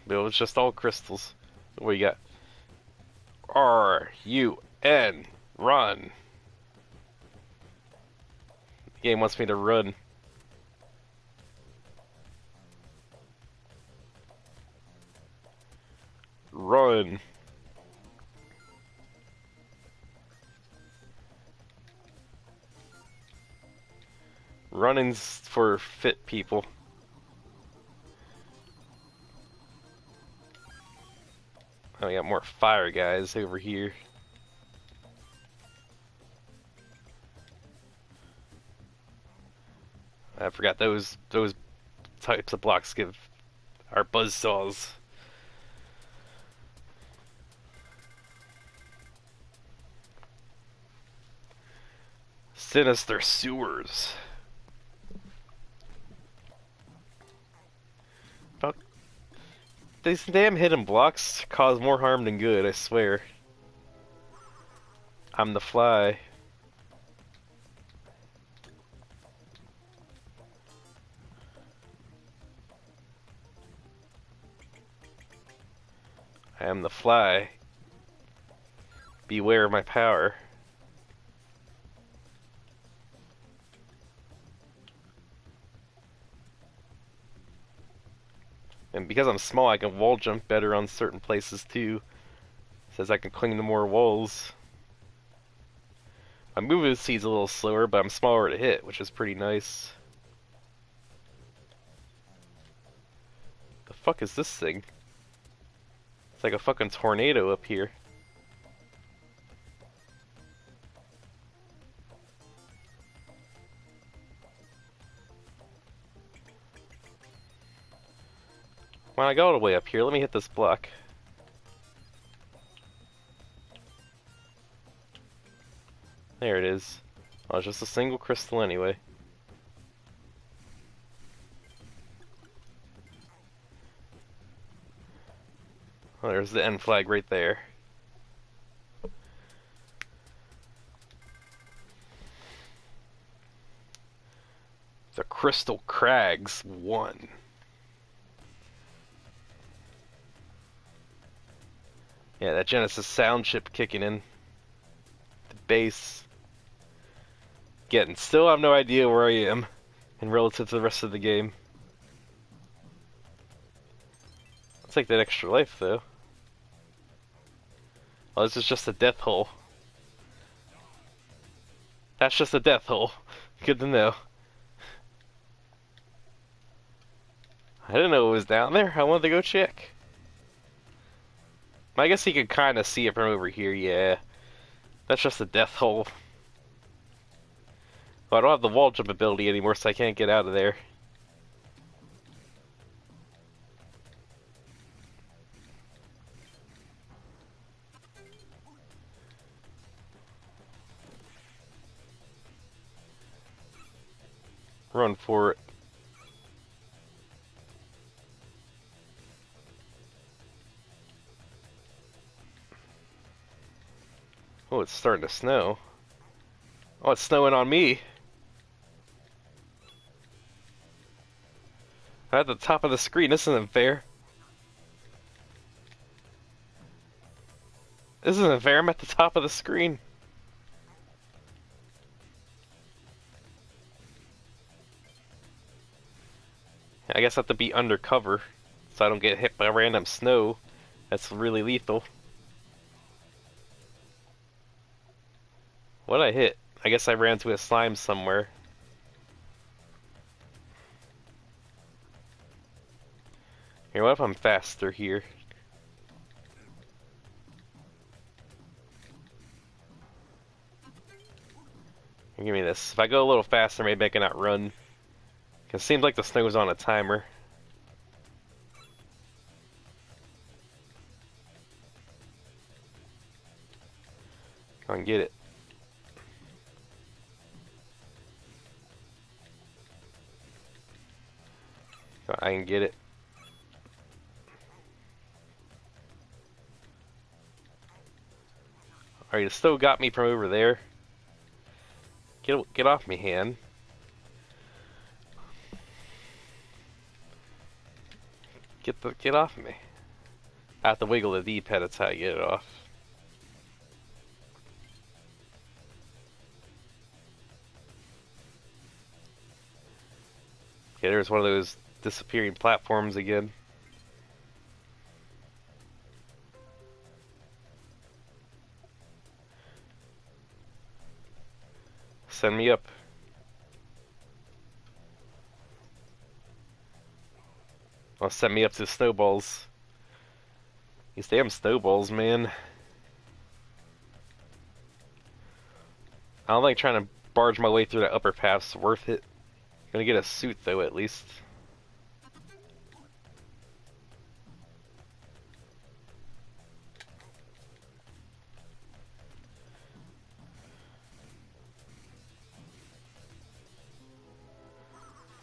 But it was just all crystals. What you got? R-U-N. Run. The game wants me to run. Run. Running's for fit people. Oh, we got more fire guys over here. I forgot those types of blocks give our buzzsaws. Sinister sewers. Fuck. These damn hidden blocks cause more harm than good, I swear. I'm the fly. I am the fly. Beware my power. And because I'm small, I can wall jump better on certain places too. Says I can cling to more walls. My movement speed's a little slower, but I'm smaller to hit, which is pretty nice. The fuck is this thing? It's like a fucking tornado up here. When I go all the way up here, let me hit this block. There it is. Oh, it's just a single crystal anyway. Oh, there's the end flag right there. The Crystal Crags won. Yeah, that Genesis sound chip kicking in. The bass. Again, still have no idea where I am in relative to the rest of the game. I'll take that extra life though. Oh, this is just a death hole. That's just a death hole. Good to know. I didn't know it was down there. I wanted to go check. I guess you can kind of see it from over here, yeah. That's just a death hole. Well, I don't have the wall jump ability anymore, so I can't get out of there. Run for it. Oh, it's starting to snow. Oh, it's snowing on me. I'm at the top of the screen. This isn't fair. This isn't fair. I'm at the top of the screen. I guess I have to be undercover so I don't get hit by random snow. That's really lethal. What'd I hit? I guess I ran into a slime somewhere. Here, what if I'm faster here? Here, give me this. If I go a little faster, maybe I can outrun. It seems like the snow's on a timer. Come on, get it. I can get it. Alright, it still got me from over there. Get off me, hand. Get off me. I have to wiggle the D-pad, that's how I get it off. Okay, there's one of those disappearing platforms again. Send me up. Well, send me up to the snowballs. These damn snowballs, man. I don't think trying to barge my way through that upper path's worth it. Gonna get a suit though, at least.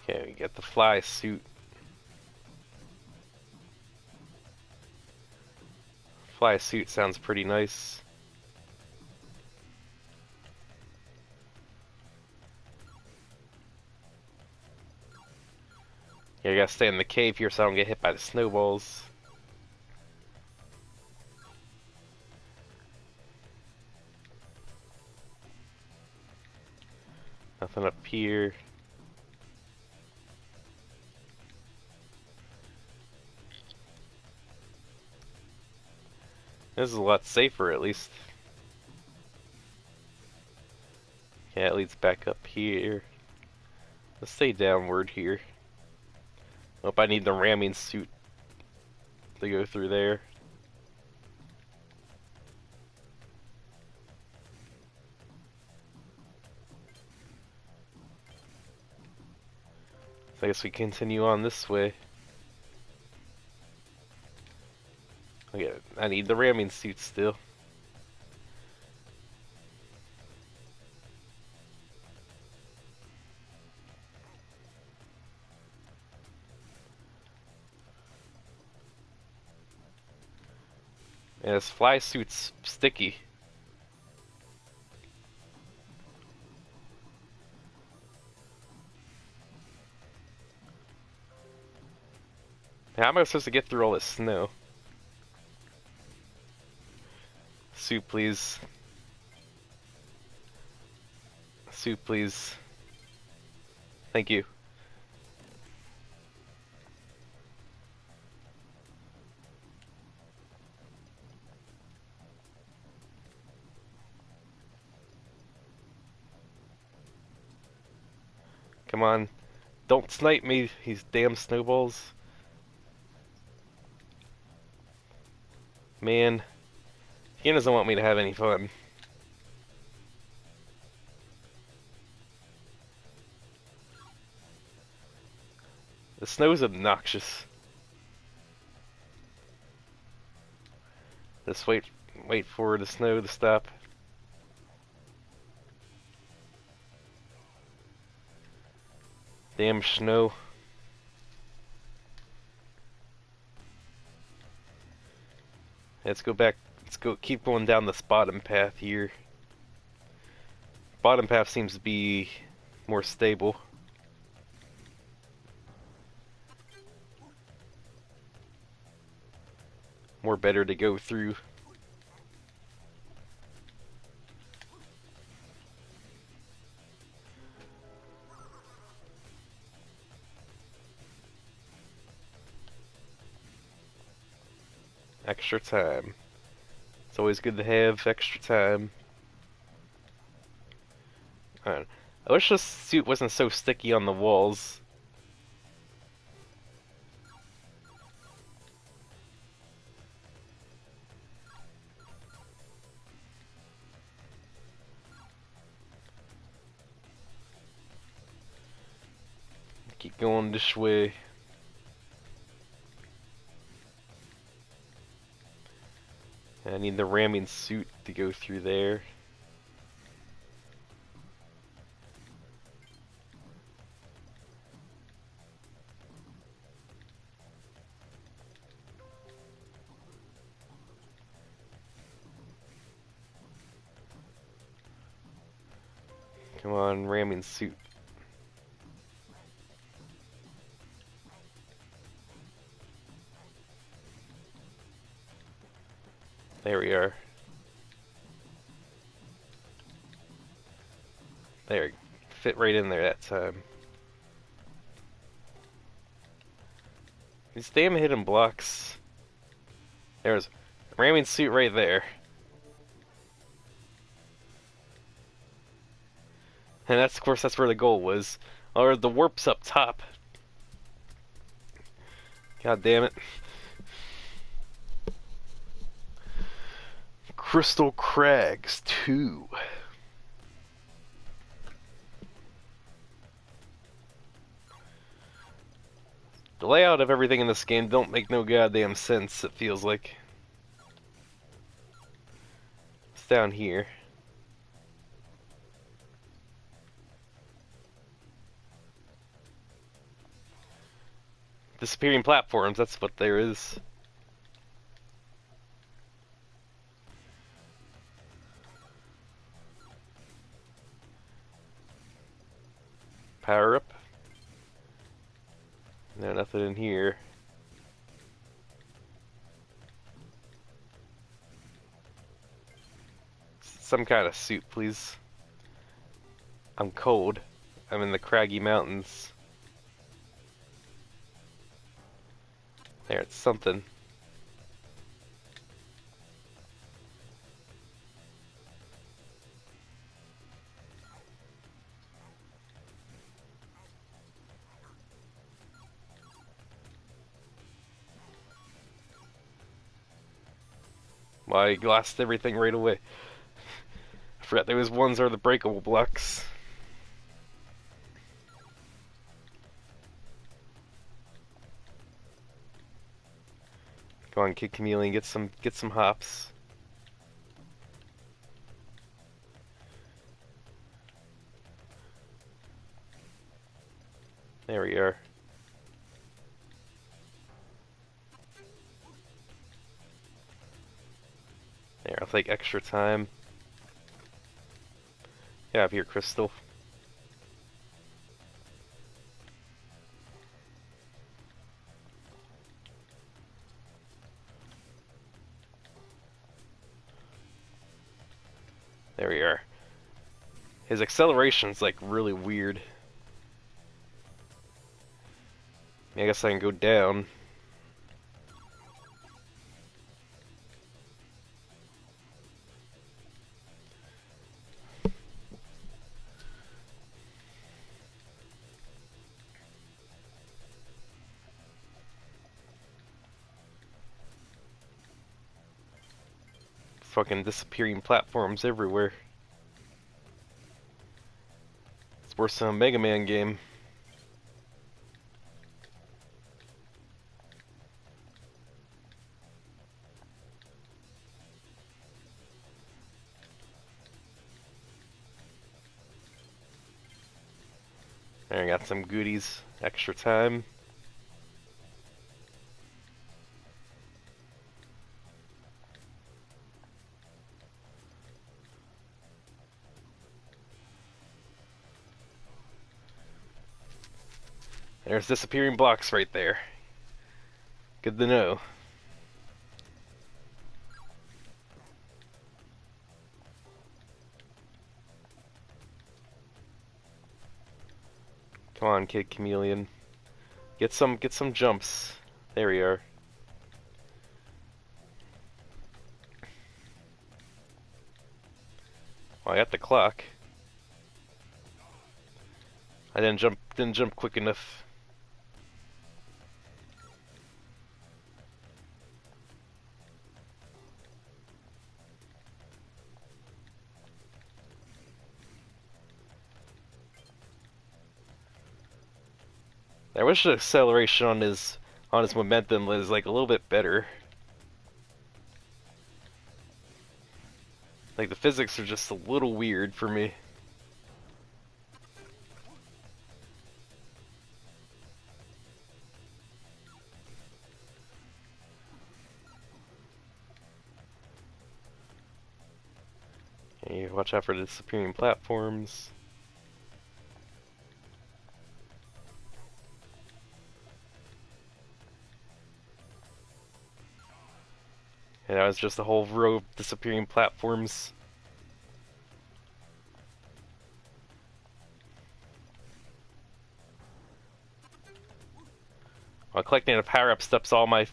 Okay, we get the fly suit. Fly suit sounds pretty nice. Yeah, I gotta stay in the cave here so I don't get hit by the snowballs. Nothing up here. This is a lot safer, at least. Yeah, it leads back up here. Let's stay downward here. Hope I need the ramming suit to go through there. So I guess we continue on this way. Okay, I need the ramming suit still. Yeah, this fly suit's sticky. How am I supposed to get through all this snow? Suit, please. Suit, please. Thank you. Come on. Don't snipe me, these damn snowballs. Man. He doesn't want me to have any fun. The snow's obnoxious. Just wait for the snow to stop. Damn snow. Let's go back. Let's go. Keep going down this bottom path here. Bottom path seems to be more stable. More better to go through. Extra time. It's always good to have extra time. Alright. I wish this suit wasn't so sticky on the walls. Keep going this way. I need the ramming suit to go through there. Come on, ramming suit. There we are. There, fit right in there that time. These damn hidden blocks. There's a ramming suit right there. And that's, of course, that's where the goal was. Or the warp's up top. God damn it. Crystal Crags 2. The layout of everything in this game don't make no goddamn sense, it feels like. It's down here. Disappearing platforms, that's what there is. Power up. No, nothing in here. Some kind of suit, please. I'm cold. I'm in the craggy mountains. There, it's something. Well, I lost everything right away. I forgot there was ones are the breakable blocks. Go on, Kid Chameleon, get some hops. There we are. There, I'll take extra time. Yeah, up here, Crystal. There we are. His acceleration's like really weird. I guess I can go down. Fucking disappearing platforms everywhere. It's worse than a Mega Man game. There, I got some goodies. Extra time. There's disappearing blocks right there. Good to know. Come on, Kid Chameleon. Get some jumps. There we are. Well, I got the clock. I didn't jump quick enough. I wish the acceleration on his momentum was like a little bit better. Like the physics are just a little weird for me. Okay, watch out for the disappearing platforms. And that was just a whole row of disappearing platforms. While collecting a power-up stops all my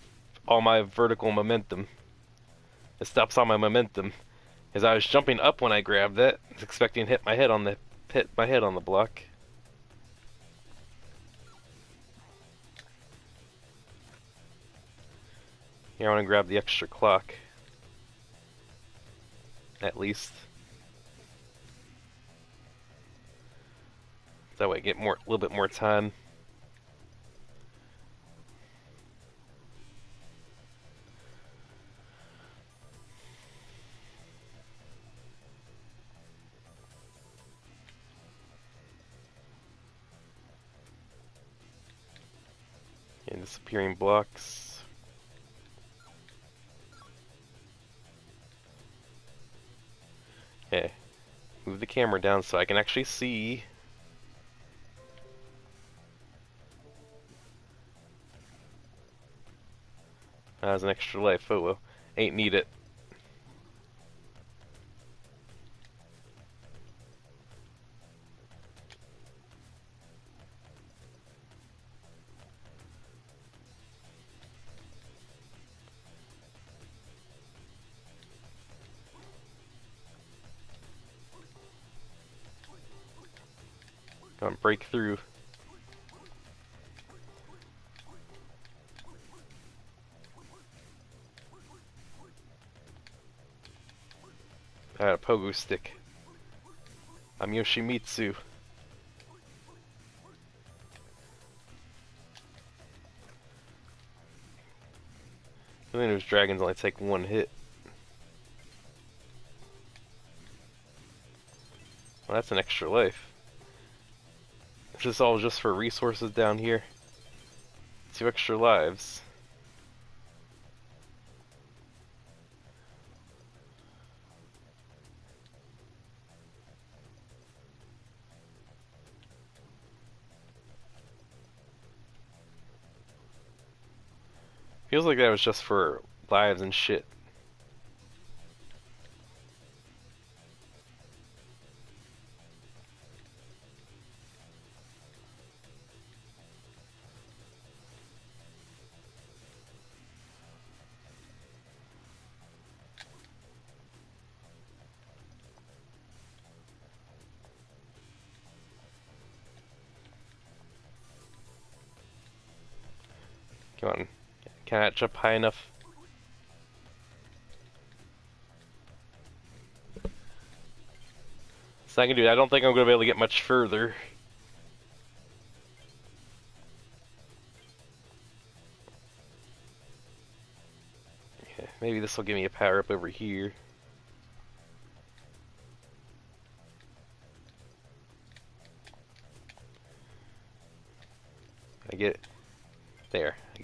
vertical momentum. It stops all my momentum. As I was jumping up when I grabbed it, I was expecting to hit my head on the block. Here I want to grab the extra clock. At least. That way I get a little bit more time. And disappearing blocks. Okay. Move the camera down so I can actually see. That was an extra life. Oh well. Ain't need it. Gonna break through. I got a pogo stick. I'm Yoshimitsu. I think those dragons only take one hit. Well, that's an extra life. This is all just for resources down here. 2 extra lives. Feels like that was just for lives and shit. Come on. Can I jump high enough? So I can do it. I don't think I'm going to be able to get much further. Yeah, maybe this will give me a power up over here. I get it. There. I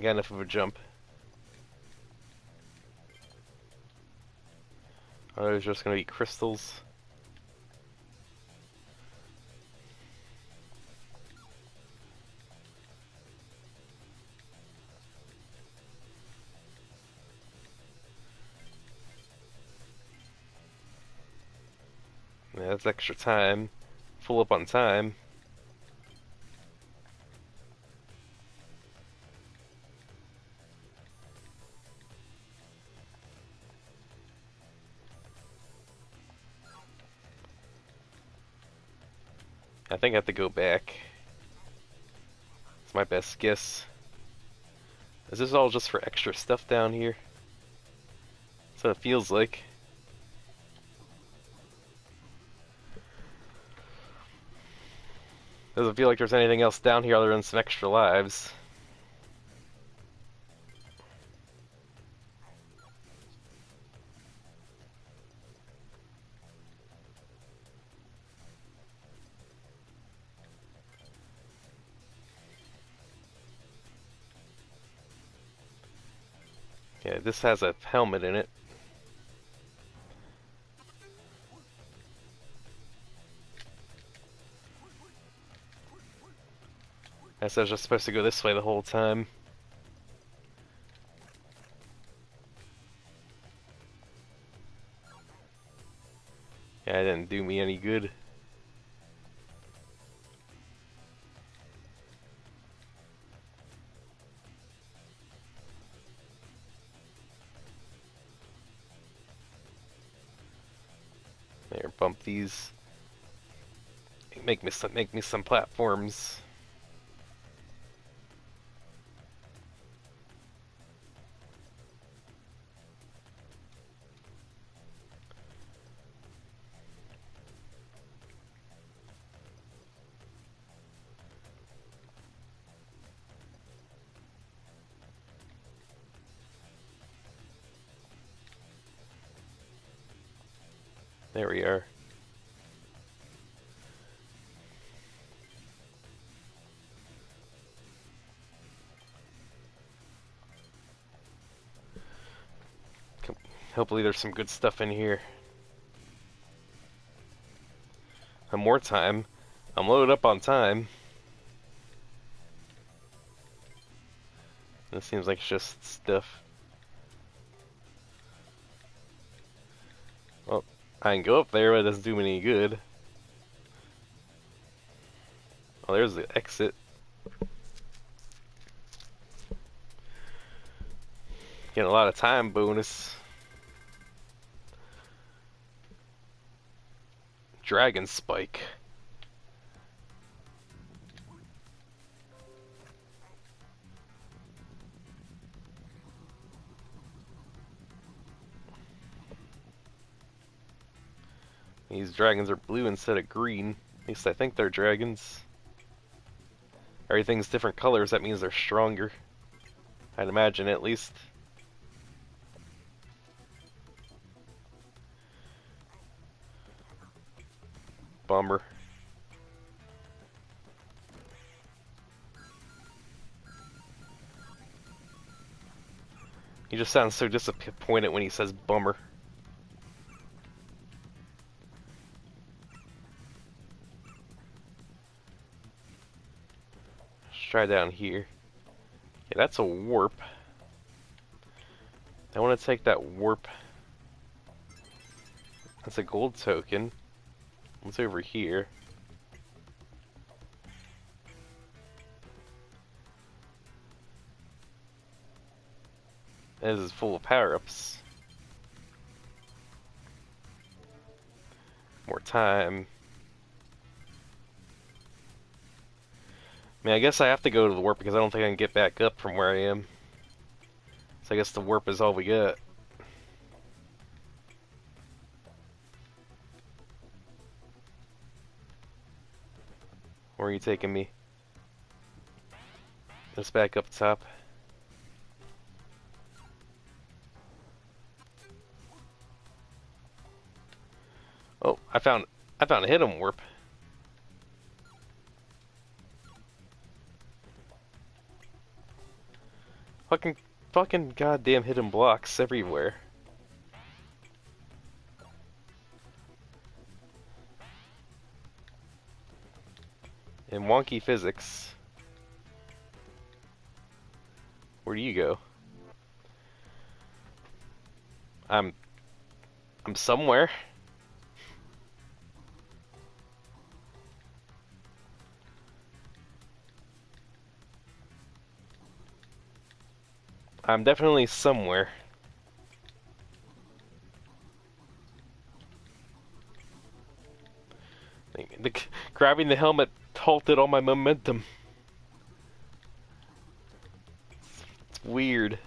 got enough of a jump. Oh, there's just going to be crystals. Yeah, that's extra time. Full up on time. I think I have to go back. It's my best guess. Is this all just for extra stuff down here? That's what it feels like. Doesn't feel like there's anything else down here other than some extra lives. Yeah, this has a helmet in it. I guess I was just supposed to go this way the whole time. Yeah, it didn't do me any good. There, bump these. Make me some platforms. There we are. Hopefully there's some good stuff in here. And more time. I'm loaded up on time. This seems like it's just stuff. Well, I can go up there, but it doesn't do me any good. Oh, there's the exit. Getting a lot of time bonus. Dragon Spike. These dragons are blue instead of green. At least I think they're dragons. Everything's different colors, that means they're stronger. I'd imagine, at least. Bummer. He just sounds so disappointed when he says bummer. Let's try down here. Yeah, that's a warp. I want to take that warp. That's a gold token. What's over here? This is full of power-ups. More time. I mean, I guess I have to go to the warp because I don't think I can get back up from where I am. So I guess the warp is all we got. Where are you taking me? Just back up top. Oh, I found a hidden warp. Fucking goddamn hidden blocks everywhere. And wonky physics. Where do you go? I'm somewhere. I'm definitely somewhere. Grabbing the helmet halted all my momentum. It's weird.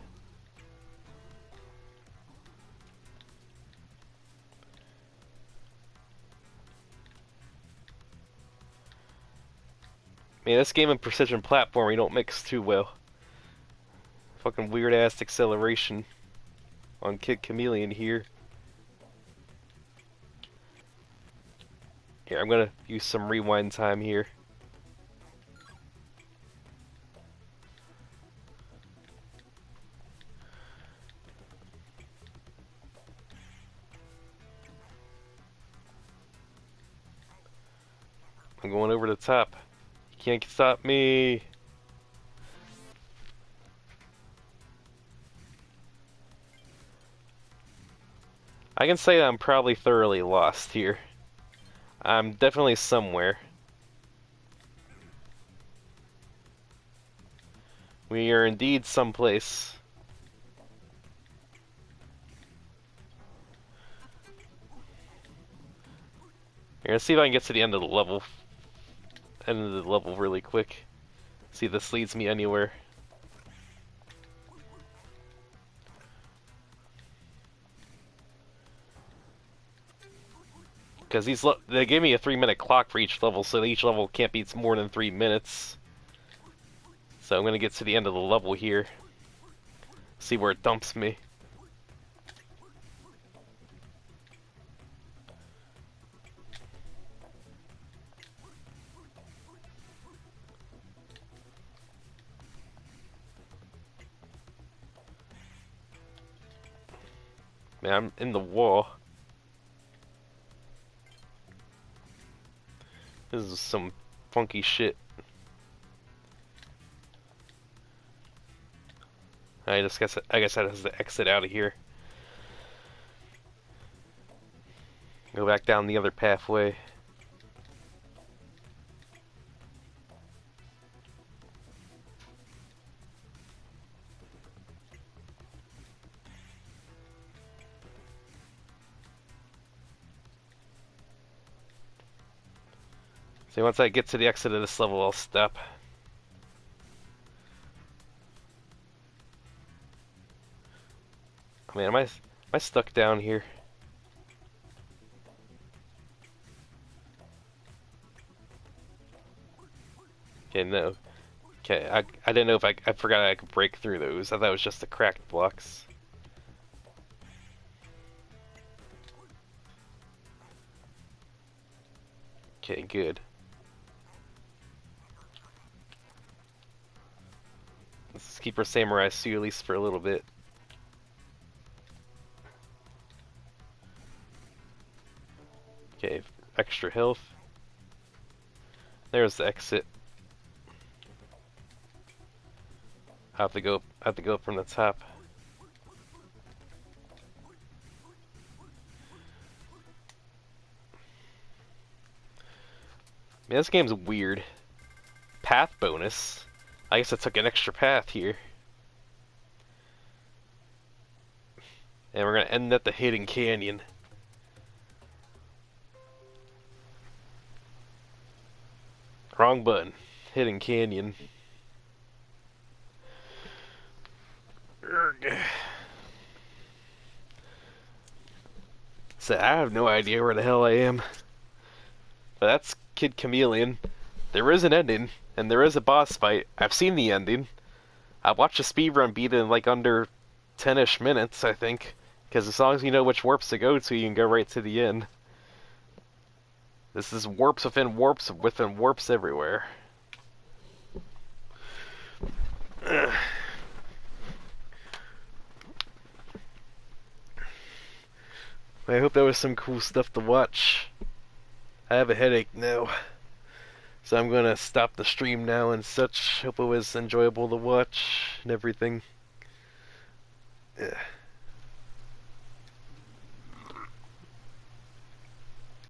Man, this game and precision platforming don't mix too well. Fucking weird ass acceleration on Kid Chameleon here. Here, I'm gonna use some rewind time here. I'm going over the top. You can't stop me. I can say I'm probably thoroughly lost here. I'm definitely somewhere. We are indeed someplace. Here, let's see if I can get to the end of the level. End of the level really quick. See if this leads me anywhere. Because they gave me a 3-minute clock for each level, so each level can't be more than 3 minutes. So I'm gonna get to the end of the level here. See where it dumps me. Man, I'm in the wall. This is some funky shit. I guess I have to exit out of here. Go back down the other pathway. So once I get to the exit of this level, I'll stop. Man, am I stuck down here? Okay, no. Okay, I didn't know if I forgot I could break through those. I thought it was just the cracked blocks. Okay, good. Let's keep our samurai suit at least for a little bit. Okay, extra health. There's the exit. I have to go up from the top. Man, this game's weird. Path bonus. I guess I took an extra path here. And we're gonna end at the Hidden Canyon. Wrong button. Hidden Canyon. Urgh. So I have no idea where the hell I am. But that's Kid Chameleon. There is an ending, and there is a boss fight. I've seen the ending. I watched a speedrun beat it in like under 10-ish minutes, I think. Because as long as you know which warps to go to, you can go right to the end. This is warps within warps everywhere. Ugh. I hope that was some cool stuff to watch. I have a headache now, so I'm gonna stop the stream now and such. Hope it was enjoyable to watch and everything. Yeah.